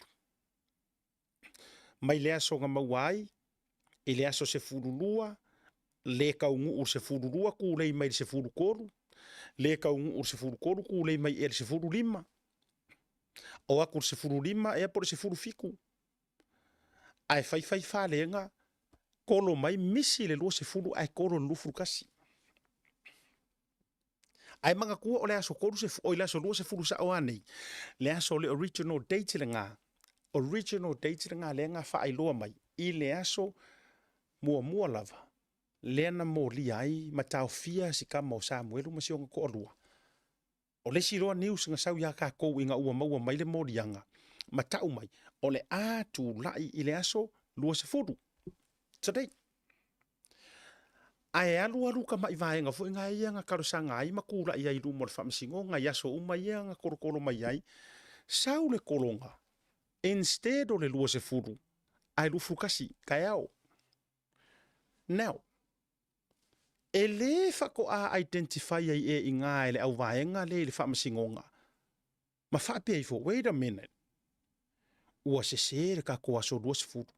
Mai le aso nga mawai, i le aso se furulua, le kaungu ur se furulua kulei mai se furukoru, le kaungu ur se furukoru kulei mai e se furulima. O akur se furulima e por se furufiku. Ai fai falenga, kolo mai misi le lua se furu ai kolo lufurukasi. Ai manga kua o le aso koru se o le aso lua se furu sa o anei. Le aso le original date le ngā. Original date le ngā le ngā wha ai loa mai. I le aso mua lava. Le ana mo li ai matau fia si kama o Samuelu ma si o ngako alua. O le si loa news nga sau ya ka kou inga ua maua mai le mo lianga. Matau mai. O le atu lai i le aso lua se furu. Today. Ai alu ka mai vaenga fo nga ia nga karosanga ai makula ia i lumo le whamsingo nga yaso uma ia nga korokoro mai ai sau le kolonga instead o le lua se furu ai lufu kasi kai au. Now e le whako a identify ai e inga e le au vaenga le whamsingo nga ma whape ai fo wait a minute ua se le ka koa so lua se furu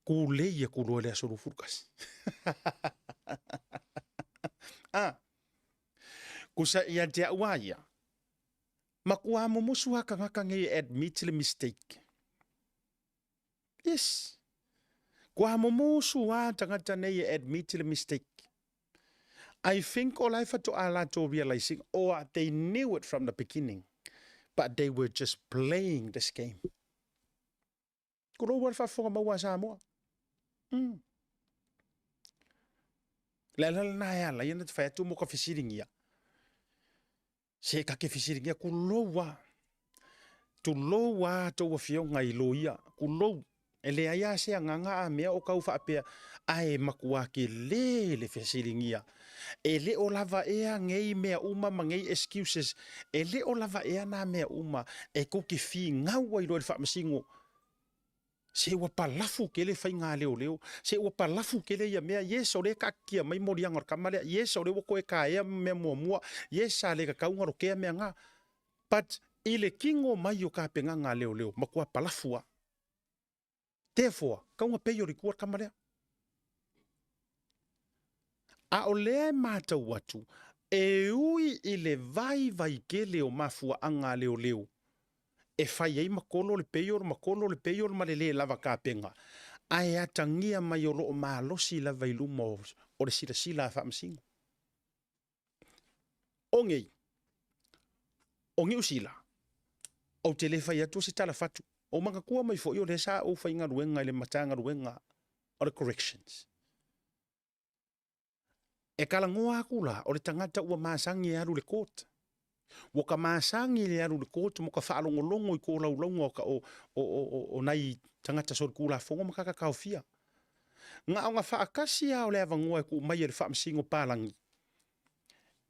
ku le ia ku loe le aso lufu kasi. Kusa ia te awaia. Makua mo musu haka ngaka nge admit le mistake. Yes. Kua mo musu wa tangata ne admit le mistake. I think all I to ala to realizing they knew it from the beginning. But they were just playing this game. Kulo wa fa fonga mawa Samoa. La na ya la yana fa tu mo ka fisiringia. Se ka ke fisiringia ku lowa. Tu lowa to wa fio ngai loia. Ku lo ele aya se nganga a me o ka ufa pe ai makua ke le fisiringia. Ele o lava ea ngei mea uma ngei excuses. Ele o lava ea na mea uma e ko ke fi ngau ai lo fa masingo. Se ua palafu ke le whainga leo. Se ua palafu ke le ia mea. Yes, o le ka kia mai mori angar kamale. Yes, o le wako e ka ea mea mua. Yes, a le ka kaunga ro kea mea ngā. But i le kingo mai o ka penga ngā leo. Makua palafua. Therefore, kaunga peyo rikuar kamale. A o lea mātau watu. E ui i le vai ke leo mafua anga leo. E fai ei makolo le peyor ma le lava ka penga. Ai atangia mai o loo malosi lava i luma o le sila fa msingo. Ongi usila. O te le fai atu se tala fatu. O manga kua mai fo i o le sa o fai ngā ruenga i le matanga ruenga o le corrections. E kalangoa akula o le tangata ua masangi aru le kota. Waka masangi le aru le kota mo ka whaalongolongo i ko laulongo o nai tangata sori kula fongo makaka kaofia. Nga o nga whaakasi au le avangoa e ku mai e le whaamsingo pālangi.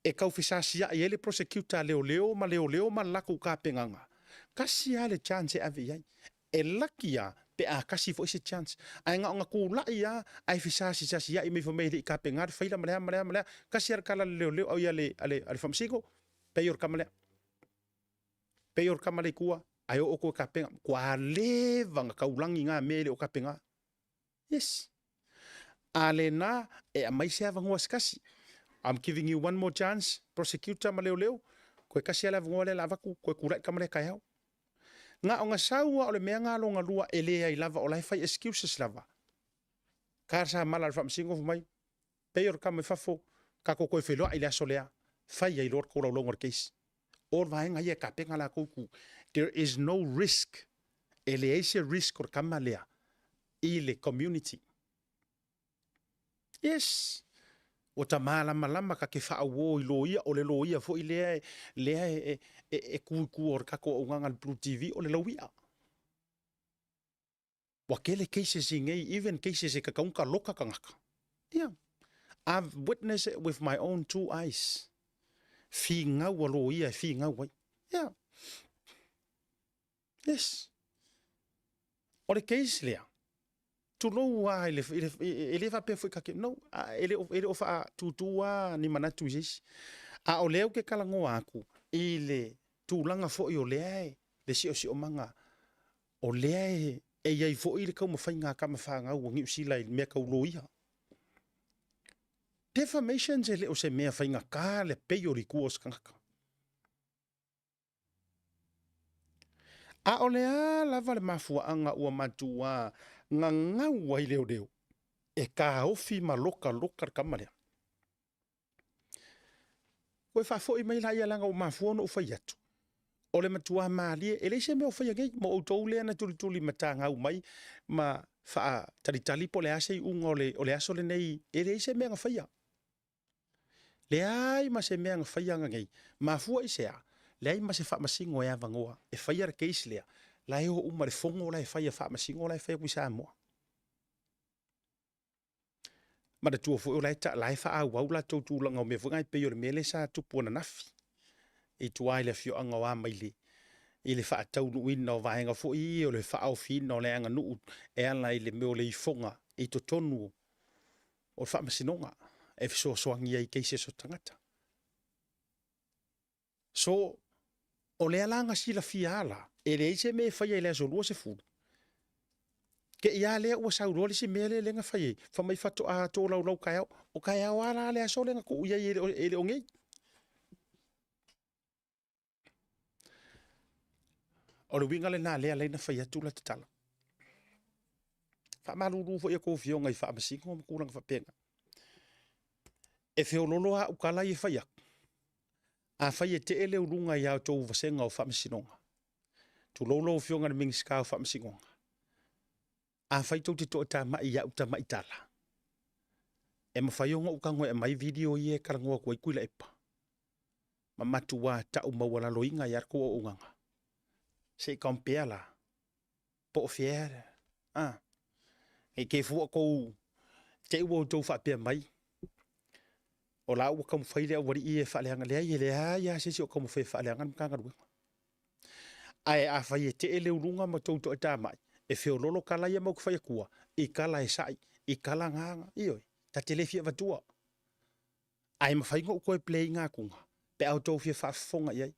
e kau fisasia i ele prosecutor leo ma laku ka penganga. Kasi ale chance avi ai. E lakia pe a kasi fo ese chance. Ai nga ku la ia ai fisasi ia i me fo me ka pengar faila malea kasi ar kala leo au ale famsigo peyor kamale. Peyor kamale kua ai o ko ka penga kwa levanga kaulangi nga mele o ka penga. Yes. Ale na e a mai se avangoa skasi. I'm giving you one more chance, prosecutor maleo. Koe kasi ala avangoa le lavaku, koe kurai kamale kai hau. Nga o nga saua o le mea ngā longa lua e lea I lava o lai fai excuses lava. Kāra sa mala alfa msingo fu mai. Peyor ka me fafo, ka ko koe wheloa I le aso lea. Fai ai lor kora longa case. Or vaenga ia ka penga la kouku. There is no risk. E le eise risk or kama lea. I le community. Yes. O ta malama ka ke whaau I lo ia, o le lo ia fo I lea e ku or kako o nganga Blue TV o le lo ia. Wa kele cases I ngei, even cases e ka kaunka loka ka ngaka. Yeah. I've witnessed it with my own 2 eyes. Fi ngau o lo ia, fi ngau wai. Yeah. Yes. O le case lea. Tu lo wa ele va pe foi kake no ele o fa tutua ni manatu jis a o leo ke kala ngo aku ile tu langa fo I o le si o manga o le e ia fo ile ka mo fa nga ka ma fa nga o ngi usila me ka lo ia defamation ele o se me fa nga ka le pe yo riku os kanga a o le la vale mafua anga o matua nga ngau wai leo. E ka ofi ma loka kamalea. Koe whafo I mai la ia langa o mafua no whai atu. O le matua maalie, e leise me o whai agei, mo outou lea na tuli mata ngau mai, ma wha taritali po le ase I unga o le aso le nei, e leise mea nga whaia. Le ai ma se mea nga whaia nga ngei, mafua I sea, le ai ma se wha masingo e avangoa, e whaia ra keis lea, la e o umare fongo la e whaia wha masingo la e whaia kuisa moa. Mada tua fo la ta la fa au la tu langa o me funga pe yo le mele sa tu pona nafi e tu ai le fio anga wa mai le ile fa tau no win no vaenga fo I o le fa au fi no le anga nu e ala ile me o le fonga e to tonu o fa masinonga e so soangi ai keise so tangata so o le alanga si la fiala e le ise me fa ile so lo se fu ke ia le o sa uroli si mele le nga fai fa mai fato a to lau kai o kai ala le so le nga ku ia ele o ngi o le winga le na le na fai atu la tala fa malu fo ia ko fio ngai fa masingo mo kurang fa penga e feo lolo a ukala I fai a fai te ele urunga ia to vasenga o fa masinonga tu lolo fio nga mingi ska fa masinonga a fai tau te to ta mai ia uta mai tala e ma fai onga ukango e mai video ie karangoa ko ikuila epa ma matua ta uma wala loinga ia ko o nganga se compare la po fier e ke fu ko te wo to fa pe mai o la u kam fai le wari ie fa le anga le ia se o kam fai fa le anga kanga ru ai a fai te ele urunga ma to ta mai e feo lolo kala ia mau kwhai kua, I kala e sai, I kala nganga, ioi, ta telefia vatua. Ai ma whaingo koe play ngā kunga, pe au tau fia whaafonga iai.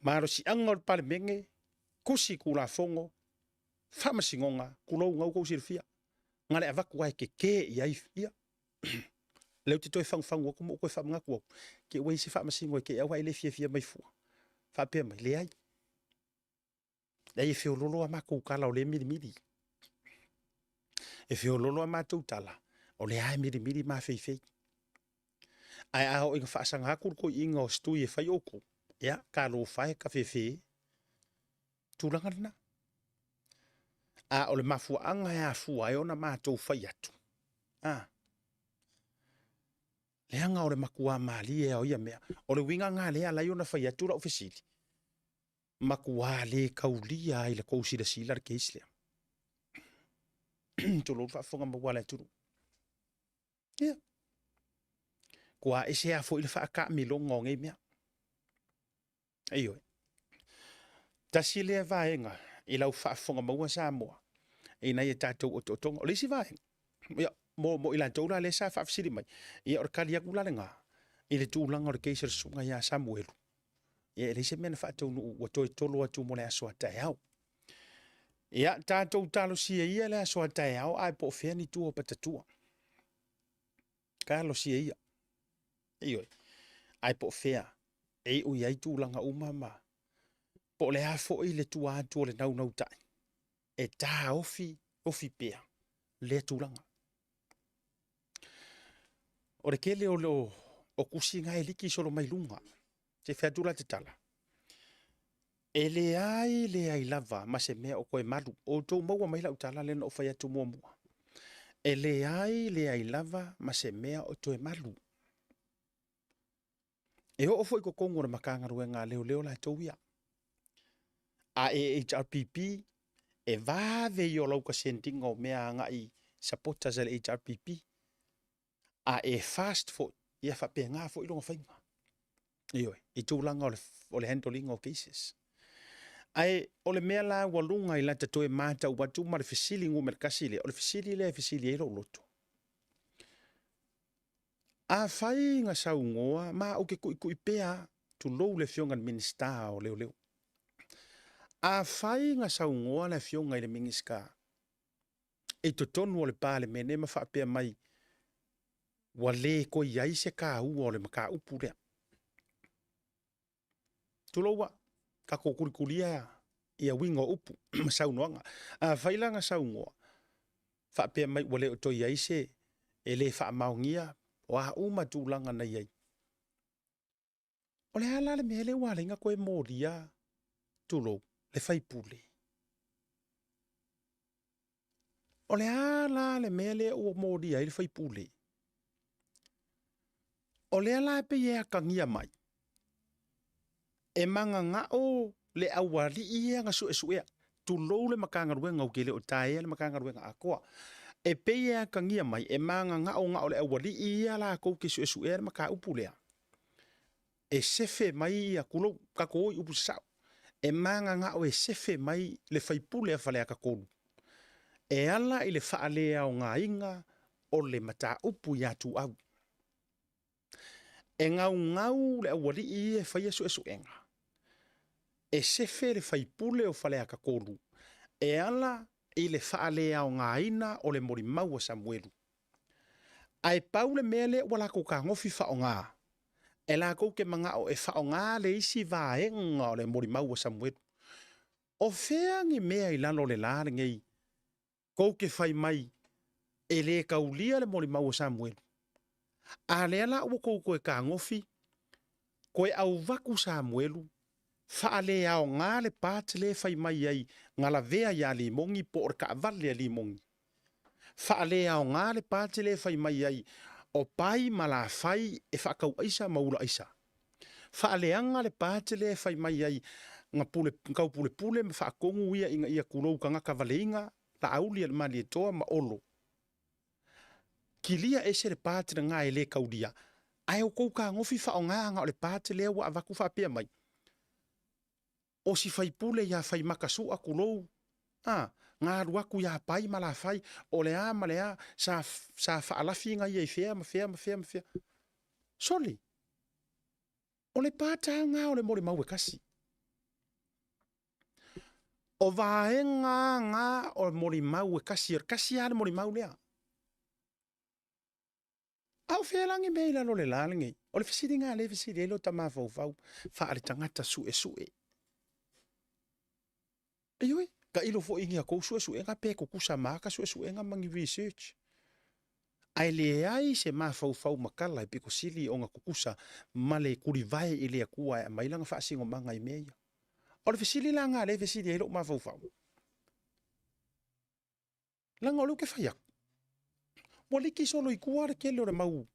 Maro si angor pale menge, kusi kula fongo, whamasingonga, kulau ngau kou sirfia. Ngale avaku ai ke iai ia. Leu te toi whangwhangu ako mo koe whamangaku au, ke wei si whamasingo ke au ai le fia mai fua. Whapea mai, le ai. Dai feo lolo a mako kala o le miri. E feo lolo a matou tala. O le ai miri ma fei. Ai ao inga whaasanga akur ko inga o stui e whai oko. Ia, ka lo whae ka fefe. Tūranga rina. A o le mafua anga e a fua e ona matou whai atu. Le anga o le makua mali e o ia mea. O le winga ngā lea lai ona whai atu ra ofisili. Makua le kaulia I le kousira sila ke islea. Tolo fa fonga mawala turu. Ia. Kua ese a fo ile fa ka milongo ngai mea. Aioi. Tasi le vaenga i lau whaafonga maua Samoa. E nei e tātou o totonga. O lisi vaenga. Ia, mo ila taura le sa whaafisiri mai. Ia or kali aku lale ngā. I le tūlanga o le keisar sunga ia Samuelu. Ia e lise mena whaatou nu ua toi tolo atu mo le asoa tae au. Ia tātou talo sia ia le asoa tae au ai po whea ni tua patatua. Kalo sia ia. Ioi. Ai po whea. E ui ai tūlanga umama. Po le hafo i le tua atu o le nau tai. E tā ofi pea. Le tūlanga. O le kele o kusi ngai liki solo mai lunga. Te wheatula te tala. E le ai lava ma se mea o koe malu. O tō maua mai lau tala lena o whai atu mua mua. E le ai lava ma se mea o toe malu. E o foi ko kongo na makangaru e ngā leo la tauia. A HRPP e vāve i o lauka sentinga o mea ngai supporters al HRPP. A e fast fo ia whapea ngā fo i longa whainga. Ioi, i tūlanga o le handling o cases. Ai, o le mea la walunga i lata toe mata watu ma le fisili ngu merkasile. O le fisili le fisili e lo loto. A whai ngā saungoa, ma o ke kui pea tu lou le fionga minister o leo. A whai ngā saungoa le fionga i le minister. E to tonu o le pāle mene ma whapea mai. Wa le ko iai se ka ua o le maka upu rea. Tuloua, ka kukurikulia ia wingo upu, saunoanga. A whailanga saungoa. Whapea mai wale o to iai se, e le wha maungia, o a uma tūlanga na iai. O le ala le mele wale inga koe mōria, tulou, le whaipule. O le ala le mele o mōria i le whaipule. O le ala pe ia kangia mai. E manga nga o le awali ia nga su ea. Tu lou le makangaruenga o ke le o tae le makangaruenga a koa. E pe ia kangia mai. E manga nga o le awali ia la kou ke su ea le maka upulea. E sefe mai ia kulou kako oi upu sao. E manga nga o e sefe mai le whaipule a whalea kakolu. E ala i le whaalea o ngā inga o le mata upu ia tu au. E ngau le awali i e whaia su enga. E sefe le whaipule o whalea kakolu. E ala i le whaalea o ngā ina o le mori maua Samuelu. Ai pau le mele wala ko ka ngofi whao ngā. E la kou ke mga o e whao ngā le isi vaenga o le mori maua Samuelu. O wheangi mea i lano le lāre ngei. Kou ke whai mai e le kaulia le mori maua Samuelu. A le ala ua kou koe ka ngofi. Koe au vaku Samuelu. Whaale au ngā le pāti le whai mai ai ngala vea ia li mongi po or ka vale li mongi. Whaale au ngā le pāti le whai mai ai o pai mala whai e whakau aisa maula aisa. Whaale anga le pāti le whai mai ai ngā kau pule ma whakongu ia kurou ka ngaka vale inga la auli al mali e toa ma olo. Kilia ese le pāti na ngā e le kaudia. Ai o kou ka ngofi whao ngā o le pāti le wa avaku whapea mai. O si whaipule ia whai makasu a kulou. Ngā ruaku ia pai mala whai. O le a male a sa whaalafi nga ia i whea. Soli. O le pāta ngā o le mori mau e kasi. O vaenga ngā o le mori mau e kasi. Kasi a le mori mau lea. Au whea langi meila lo le lalingi. O le fisiri ngā le fisiri elo ta mawhau whau. Whaare tangata sue. Ioi, ka ilo fo ingi a kou sue nga pe kukusa maka sue nga mangi research. Ai le ai se mawhau makala e piko sili o nga kukusa male kuri vai i le akua e mailanga whaasingo manga i meia. O le fisili la ngā le fisili elo mawhau. Langa o leu ke whaiak. Waliki solo i kuare kele o le mau.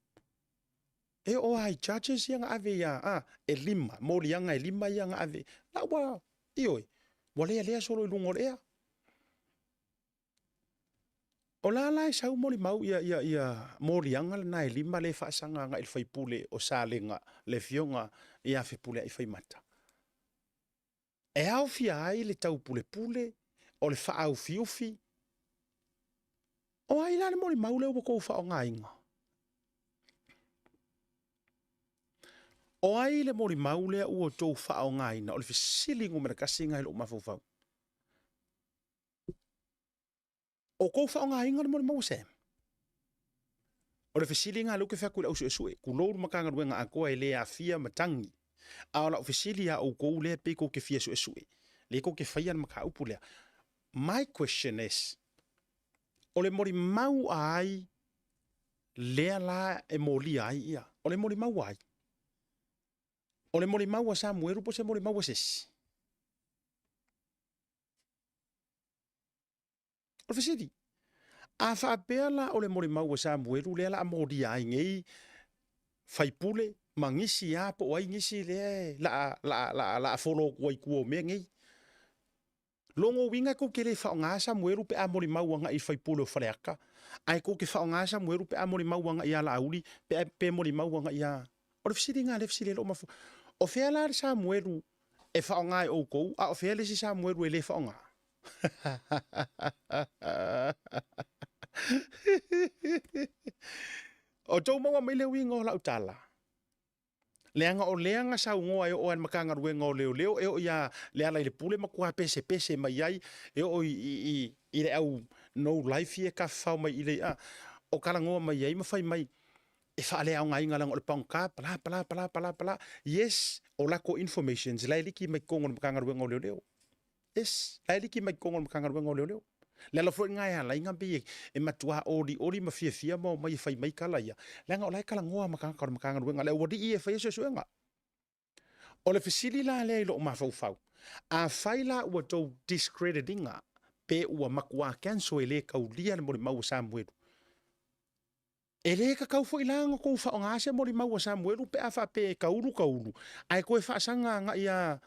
E o ai charges ia nga ave ia. E lima, mori anga e lima ia nga ave. La ua, ioi. Walea lea solo i lungo lea. O la sau moli mau ia morianga na e lima le whaasanga nga il whaipule o salenga le fionga ia whipule i whaimata. E au fia ai le tau pule o le whaau fiufi. O ai la le moli mau le uko whao ngā inga. O ai le moli mau le ua tau whao ngā ina o le fisilingu mera kasinga ilo mafufau. O kou whao ngā inga le moli mau sem. O le fesili ngā luke whaku le ausu esue. Ku louru makanga ruenga a koa e le a fia matangi. A la o fesili a o kou le pe kou ke fia su esue. Le kou ke whaian maka upu lea. My question is, o le mori mau ai, lea la e moli ai ia. O le mori mau ai. O le mori mau a sa mueru po se mori mau a sesi. O le fesili. A whaapea la o le mori mau a sa mueru lea la a mori ai ngei whaipule mangisi a po ai ngisi le la folo kua kuo mea ngei. Longo winga ko kele whaonga sa mueru pe a mori mau anga i whaipule o whareaka. Ai ko ke whaonga sa mueru pe a mori mau anga i a la auli pe mori mau anga i a. O le fisiri ngā le fisiri lo mafu. O fea la sa mueru e whaonga e o kou, a o fea le si sa mueru e le whaonga. O tau maua mai leo winga o lau tala. Leanga o leanga sa ungoa e o an makanga ruenga o leo e o ia leala i le pule makua pese mai ai e o i le au no life e ka whao mai i le a o karangoa mai ai mawhai mai e whaale au ngai ngalang o le paungka pala yes o lako informations lai liki mai kongon makanga ruenga o leo yes lai liki mai kongon makanga ruenga o leo le la fo ngai ala inga bi e matua ori ma fia mo mai fai mai kala ia lenga o lai kala ngoa makanga ruenga le odi e fai so suenga o le fisili la le lo ma fau a fai la o to discreditinga pe o makua cancel ele ka ulia le mo mau samuel ele ka kau fo ilanga ko fa nga se mo mau samuel pe afa pe ka uru ai ko fa sanga nga ia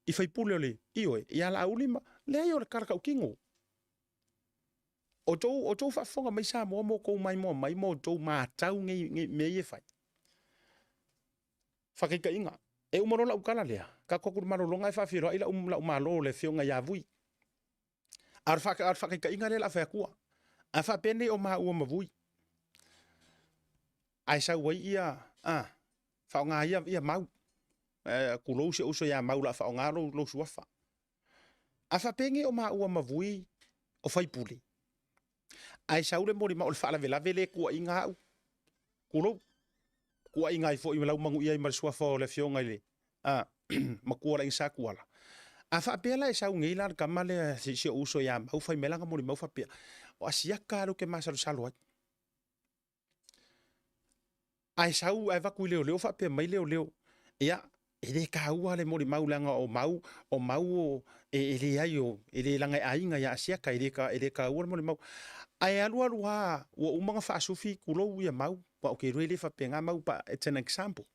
i fai pule le io ia la ulima le io le karka kingo o tau whafonga mai sa mo kou mai mo tau mātau ngai me e whai. Whakaika inga. E umaro la ukala lea. Ka kokuru maro longa e whawhiro ila la umalo le whionga ia vui. Ar whakaika inga le la whakua. A whapene o maa ua mavui. Ai sa wai ia, whaonga ia mau. Kulou se uso ia mau la whaonga lo suafa. A whapenge o maa ua mavui o whaipuli. Ai saule mori ma o fala vela vele ko inga kulo ko inga i fo i lau mangu ia i mar suafo le fionga ile makua insa kuala a fa pela e sau ngeila ka male si uso ya au fai melanga mori mau fa pe o asia karo ke masalu salwa ai sau ai va ku leo fa pe mai leo ia ele ka ua le mori mau langa o mau e le ayo ele langa ainga ya asia ka ele ka ua mori mau ai alua o umanga fa sufi kulo ia mau pa o ke really fa penga mau pa it's an example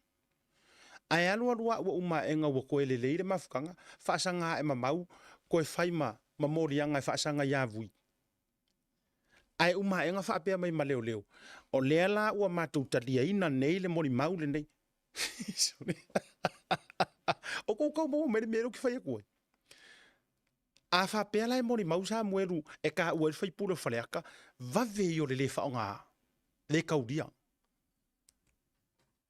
ai alua o uma enga o ko ele leire mafukanga fa sanga e mau ko e faima mamori anga fa sanga ya vui ai uma enga fa pe mai maleo o lela o matu talia ina nei le mori mau le nei o ko mo me ki fa ko a fa pela e mori mausa mueru e ka ua fai pula faleaka va ve yo le faonga le kaudia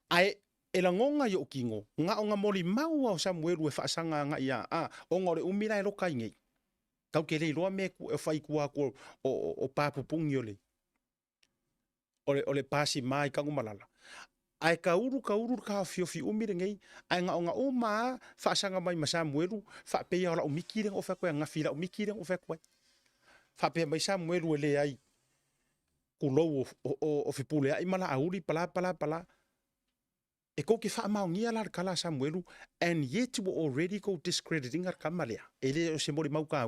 ai e la ngonga yo kingo nga onga mori mau o sa mueru e fa sanga nga ia o ngore umira e lo kainge kau ke le lo me ku e fai ku ko o papu pungiole ole pasi mai kangu malala ai ka uru ka fiofi umire ngei ai nga onga uma fa sanga mai masa mueru fa pe ya la o mikire o fa ko nga fila o mikire o fa ko fa pe mai sa mueru le ai ku lo o fi pule ai mala auri pala e ko ke fa ma ngia la kala sa mueru and yet we already go discrediting ar kamalia ele o se mori mau ka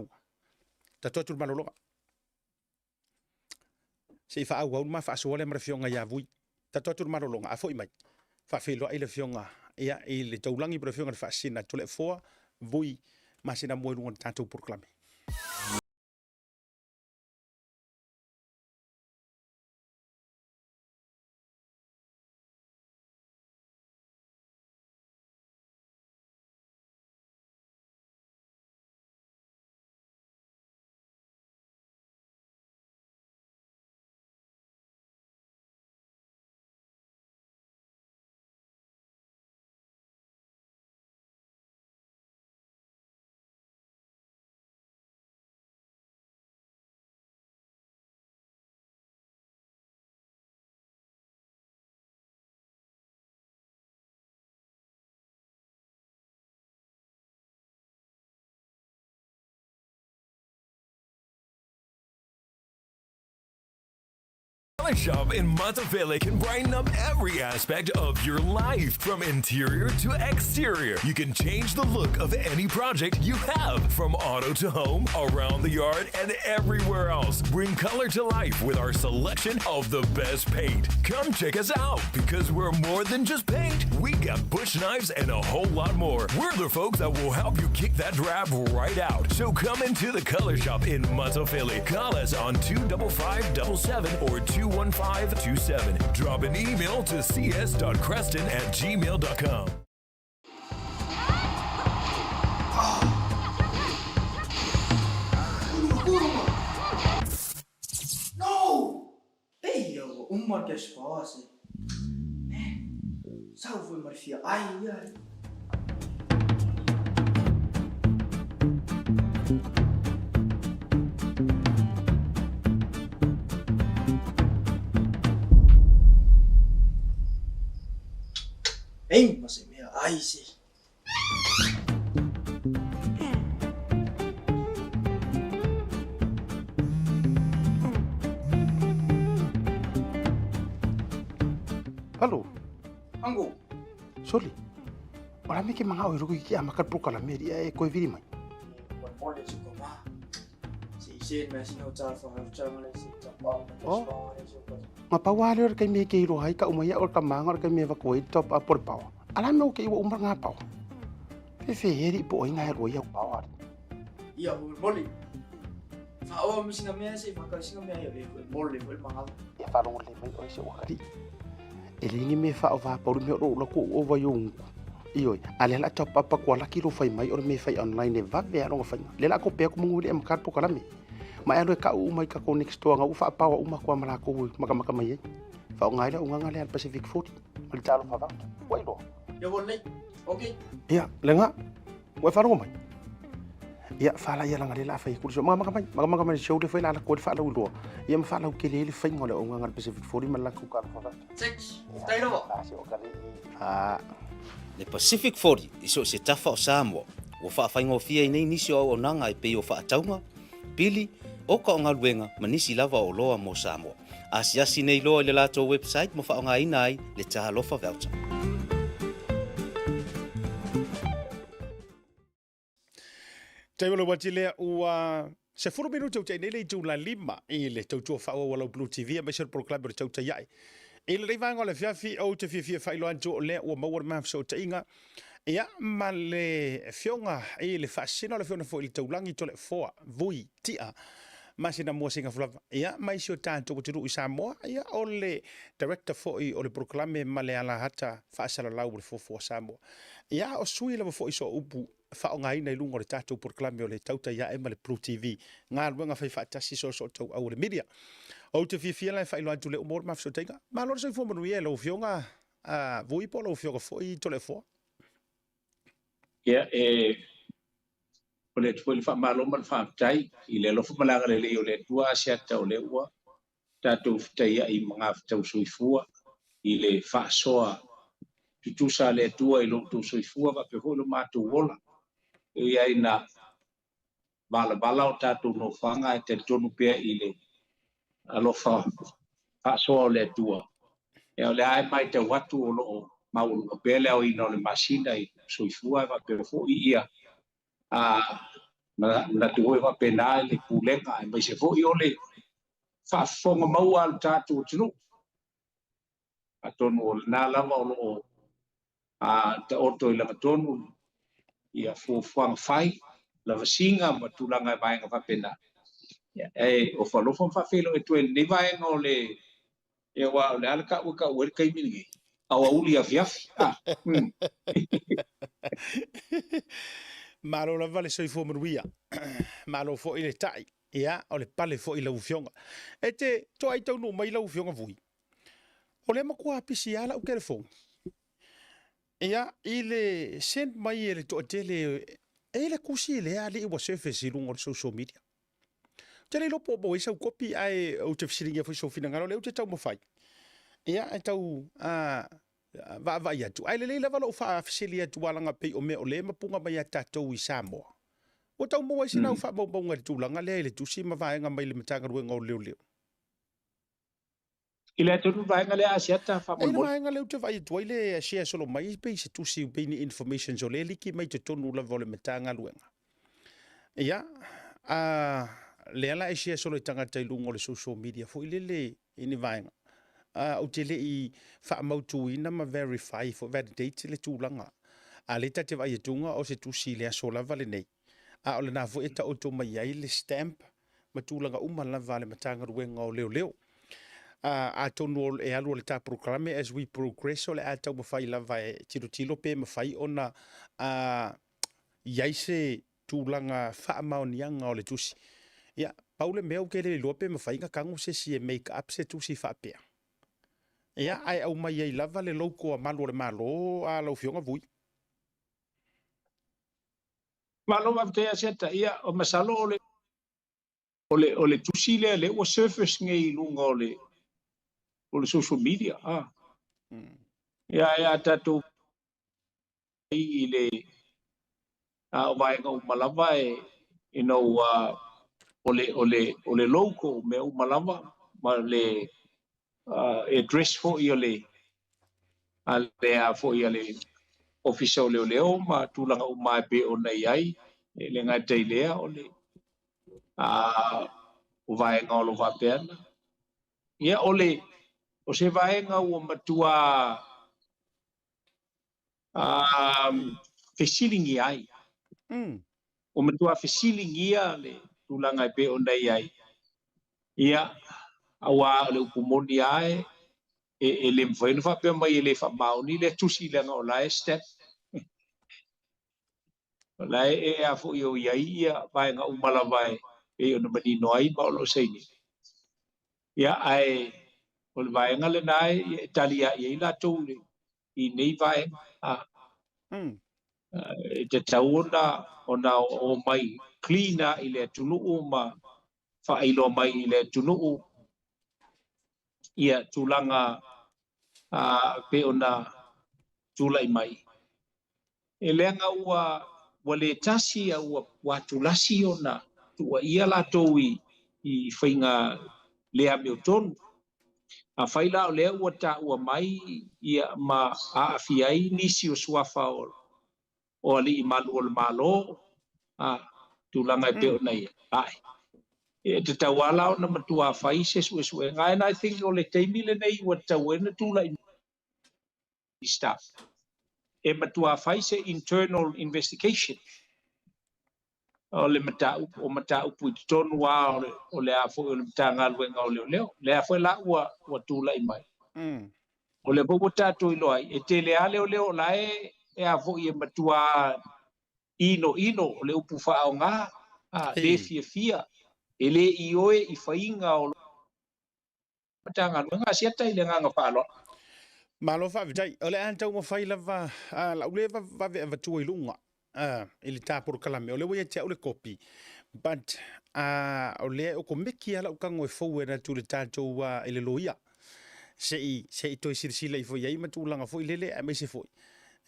ta totu malolo se fa au ma fa so le mar fionga ya vui ta totu marolonga a foi mai fa filo ile fionga ia ile taulangi pro fionga fa sina tole fo vui masina mo ngon tanto proclame ColourShop in Matavele can brighten up every aspect of your life, from interior to exterior. You can change the look of any project you have, from auto to home, around the yard, and everywhere else. Bring color to life with our selection of the best paint. Come check us out, because we're more than just paint. We got bush knives and a whole lot more. We're the folks that will help you kick that drab right out. So come into the ColourShop in Matavele. Call us on 25577 or 21527. Drop an email to cs.creston@gmail.com. No! Ei, uma que esposa. Salve, Marfia. Ai, ai. Ei, mas é minha. Ai, sim. Halo, Anggo. Soli. Ora me ke manga o ruku ki ama ka proka la meri e ko viri mai. Olha, chico, vá. Se mas não tá falando, já não sei, tá bom. Ma pa wale or kai me ke ro hai ka umaya or ka manga or kai me va ko i top up por pau. Ala me o ke umar nga pau. Fe fe heri po ina ro ya pau. Ia, o mole. Fa o mi singa me se fa ka singa me ia o mole, o manga. E fa ro le mai o se o kari. Elingi me fa o va por me ro lo ko o va yung. Iyo, ale la top up ko la ki ro fai mai or me fai online e va ve ro fai. Le la ko pe ko munguli am kar po kala me. Ma alo ka u mai ka ko next to nga u fa pa wa uma ko mala ko maka mai. Fa o ngai la unga ngale al Pacific 40. Mal talo fa va. Wai lo. Ya boleh. Okay. Iya, lenga. Wai fa ro mai. Iya, fa la ya la ngale la fai ku so maka mai show de fai la ko fa la u lo. Ia ma fa la ke le fai ngole unga ngal Pacific 40 mala ku ka fa va. Six. Stay over. Le Pacific 40 iso se tafa o Samoa o whaawhaingofia i nei nisi o nanga i pei o whaataunga, pili o ka o ngā ruenga manisi lava o loa mo Samoa. Asiasi nei loa le lato website mo whaonga ina ai le taha lofa voucher. Taiwala wati lea ua se furu minuto au nei le tū la lima i le tautua whaua wala Blue TV a meisar proklabe o tauta iai. I le reivanga o le fiafi au te fiafia whailo anjo o lea ua mawar mahafsa o tainga. Ia ma le fionga i le whaasina o le fiona fo i le taulangi to le foa vui tia. Masina mua singa fulava. Ia mai si o tātou ko tiru i Samoa. Ia o le director fo i o le proklame ma le ala hata whaasala lau le fofo Samoa. Ia o sui lava fo i so upu whaonga ina i lungo le tātou proklame o le Tautai A'e ma le Blue TV. Ngā ruenga whai whaatasi so tau au le media. O te fia lai whailo antu le umor mafso teiga. Ma lor sai fomanu ia lau fionga vui po lau fionga fo i tole fo. Ia o le tupu le whamalo man whamtai i le lofu malanga le leo le tua asiata o le ua tātou whitai i mga whitau soifua i le whaasoa tutusa le tua i lotu soifua wa pe holo mātou wola i ai na bala o tātou no whanga e te tonu pia i le alofa whaasoa o le tua e o le ai mai te watu o loo maulu o pele o ina o le masina i soifua wa pe holo ia na tuwe wa pena le kulenga e mai se fo i ole fa fonga mau al tatu tunu atonu o na lava o lo ta orto i lava tonu ia fo fang fai lava singa ma tulanga vai nga fa pena e o fa lo fa felo e tuen ni vai ngo le e wa le al ka u kai mingi awa uli a fiafi Malo la vale soi fo manuia. Malo fo i le tai. Ia, o le pale fo i lau fionga. E te, to ai tau no mai lau fionga vui. O le makua apisi ala u telefon. Ia, i le send mai e le to tele e le kusi le ali i wa surface i lungo social media. Tele lo po bo i sau kopi ai o te fisiringa fo so fina ngalo le o te tau mawhai. Ia, e tau va ia tu ai le lava lo fa fisilia tu alanga pe o me o le mapunga mai tatou i Samoa o tau mo isi na fa bo nga tu langa le tu si ma va nga mai le matanga ruenga o leo I le tonu vaenga le asiata fa Ai le mon. vaenga leu te vai tuai le share solo mai pe se tusi pe ni information so le liki mai te tonu la vole metanga luenga. Ia, le ala e share solo i tangata i lungo le social media fo ile le ini vaenga. O te le i wha mautu ina ma verify fo validate le tūlanga. A le te vai e tunga o se tusi le aso lava le nei. A o le na vo e ta oto mai ai le stamp ma tūlanga uma lava le matanga ruenga o leo leo. A tonu e alu le ta programe as we progress o le a tau mawhai lava e tilo pe mawhai ona iaise tūlanga wha maonianga o le tusi. Ia, paule mea uke le lope mawhai nga kangu se si e make up se tusi wha pea. Ia, ai au mai ai lava le loko a malo le malo a lau fionga vui. Malo va te asiata ia o masalo ole tusi le o surface ngai lunga ole social media. Ia tatu i le o vaenga umalava e no ole local me umalava ma le address fo i ole a fo i ole official leo ma tulanga umai pe o nei ai le ngai te lea ole o vaenga o lo vapeana ia ole o se vaenga o matua fesilingi ai o matua fesilingi le tulanga pe o nei ai ia awa le upumoni ai e le mfainu fa pe mai le fa mauni le tusi le ngo la step la a fo yo ia vai nga umala vai e ona mani noi ba lo sei ia ai o le vai nga le nai italia ia la tu i nei vai te tauna ona o mai cleaner i le tunu ma fa ilo mai i le tunu ia tulanga pe ona tulai mai e lenga ua wale tasi a ua watulasi ona tua ia la toui i whainga lea meo tonu a whaila o lea ua ta ua mai ia ma a awhiai nisi o suafa o ali i malu o le malo tulanga i pe ona ia ai e te tawala o na matua whai se sue sue ngai and I think o le teimi le nei ua tawena tula i staff e matua whai se internal investigation o le mata upu i tonu wa o le afo o le mata ngaluenga o leo le afo la ua tula i mai o le bobo tato i loai e te le ale o leo la e afo i matua ino o le upu wha o ngā le fia e le i oe i whainga o mata ngaluenga siata i le nganga whaalo Malo fa vitai, ole an tau mo fai lava la ule va va tu i lunga. Ili ta por kalame ole we te ole kopi. But ole o ko meki ala o kango e fou na tu le tato wa ile loia. Se to sirsila i foi ai matu langa foi lele a me se foi.